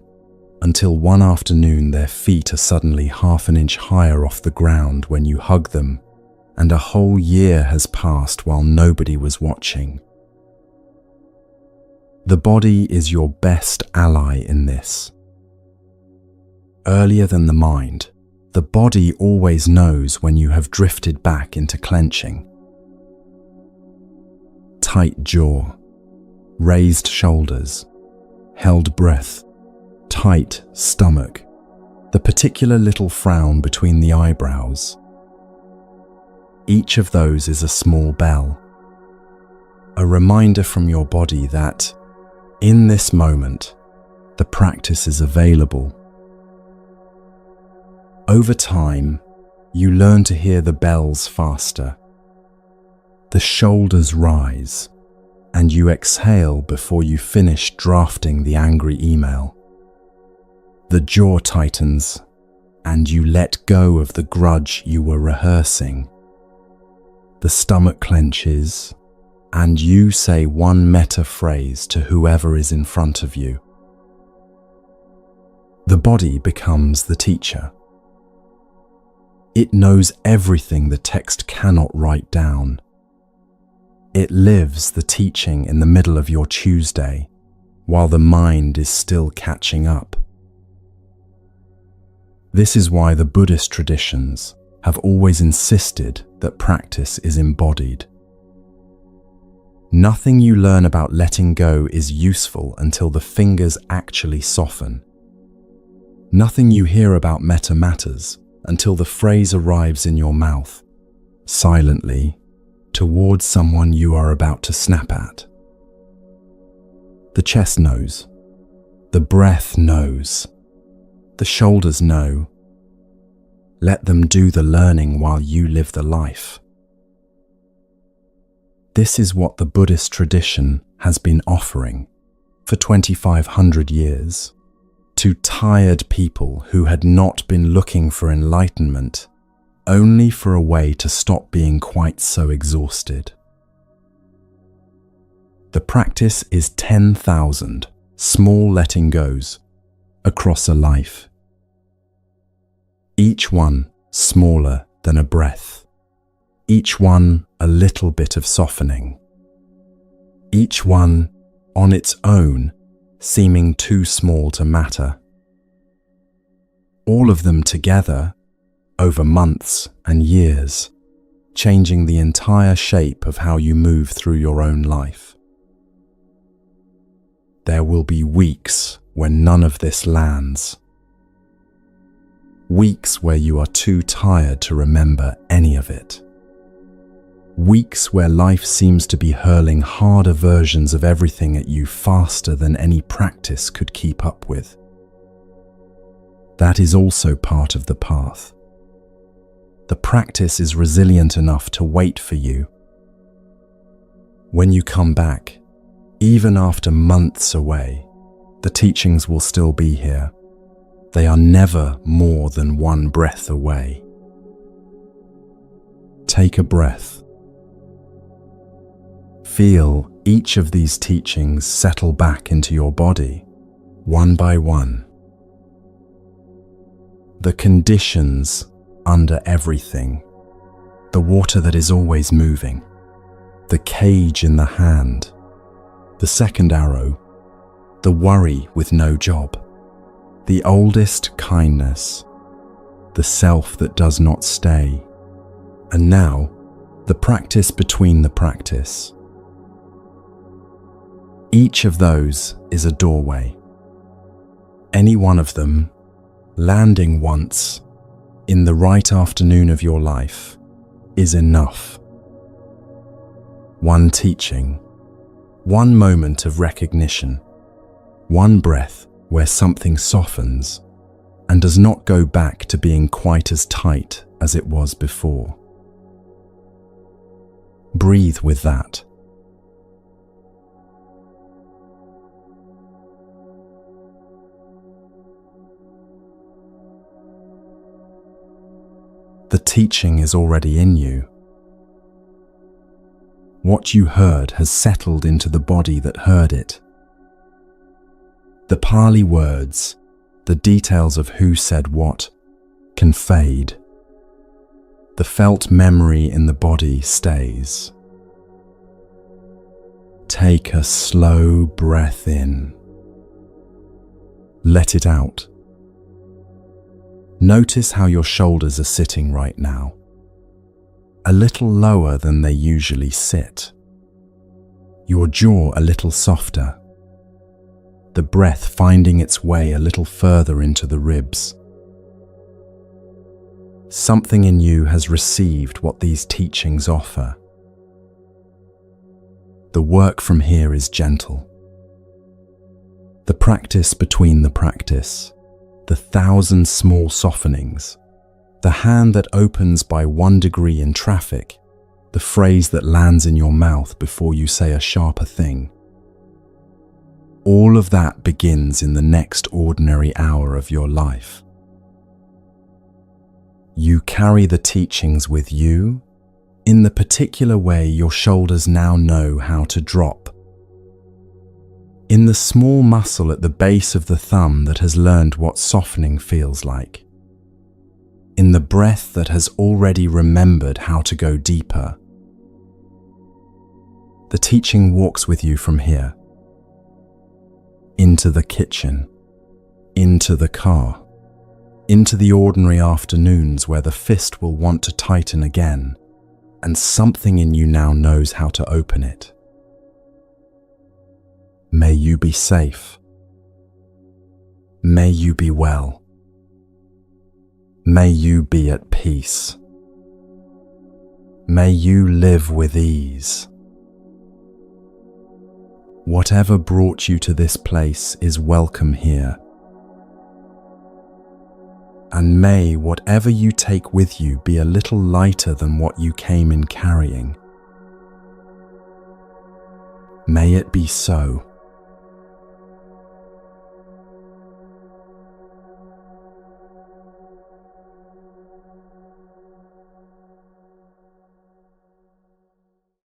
[SPEAKER 1] until one afternoon their feet are suddenly half an inch higher off the ground when you hug them, and a whole year has passed while nobody was watching. The body is your best ally in this. Earlier than the mind, the body always knows when you have drifted back into clenching. Tight jaw, raised shoulders, held breath, tight stomach, the particular little frown between the eyebrows. Each of those is a small bell, a reminder from your body that, in this moment, the practice is available. Over time, you learn to hear the bells faster. The shoulders rise, and you exhale before you finish drafting the angry email. The jaw tightens, and you let go of the grudge you were rehearsing. The stomach clenches, and you say one metta phrase to whoever is in front of you. The body becomes the teacher. It knows everything the text cannot write down. It lives the teaching in the middle of your Tuesday, while the mind is still catching up. This is why the Buddhist traditions have always insisted that practice is embodied. Nothing you learn about letting go is useful until the fingers actually soften. Nothing you hear about metta matters until the phrase arrives in your mouth, silently, towards someone you are about to snap at. The chest knows. The breath knows. The shoulders know. Let them do the learning while you live the life. This is what the Buddhist tradition has been offering for 2,500 years to tired people who had not been looking for enlightenment, only for a way to stop being quite so exhausted. The practice is 10,000 small letting goes across a life. Each one smaller than a breath. Each one a little bit of softening. Each one on its own seeming too small to matter. All of them together over months and years changing the entire shape of how you move through your own life. There will be weeks when none of this lands. Weeks where you are too tired to remember any of it. Weeks where life seems to be hurling harder versions of everything at you faster than any practice could keep up with. That is also part of the path. The practice is resilient enough to wait for you. When you come back, even after months away, the teachings will still be here. They are never more than one breath away. Take a breath. Feel each of these teachings settle back into your body, one by one. The conditions under everything, the water that is always moving, the cage in the hand, the second arrow, the worry with no job, the oldest kindness, the self that does not stay, and now the practice between the practice. Each of those is a doorway. Any one of them, landing once, in the right afternoon of your life, is enough. One teaching, one moment of recognition, one breath where something softens and does not go back to being quite as tight as it was before. Breathe with that. The teaching is already in you. What you heard has settled into the body that heard it. The Pali words, the details of who said what, can fade. The felt memory in the body stays. Take a slow breath in. Let it out. Notice how your shoulders are sitting right now, a little lower than they usually sit. Your jaw a little softer, the breath finding its way a little further into the ribs. Something in you has received what these teachings offer. The work from here is gentle. The practice between the practice, the 1,000 small softenings, the hand that opens by 1 degree in traffic, the phrase that lands in your mouth before you say a sharper thing. All of that begins in the next ordinary hour of your life. You carry the teachings with you in the particular way your shoulders now know how to drop. In the small muscle at the base of the thumb that has learned what softening feels like. In the breath that has already remembered how to go deeper. The teaching walks with you from here. Into the kitchen, into the car, into the ordinary afternoons where the fist will want to tighten again, and something in you now knows how to open it. May you be safe. May you be well. May you be at peace. May you live with ease. Whatever brought you to this place is welcome here. And may whatever you take with you be a little lighter than what you came in carrying. May it be so.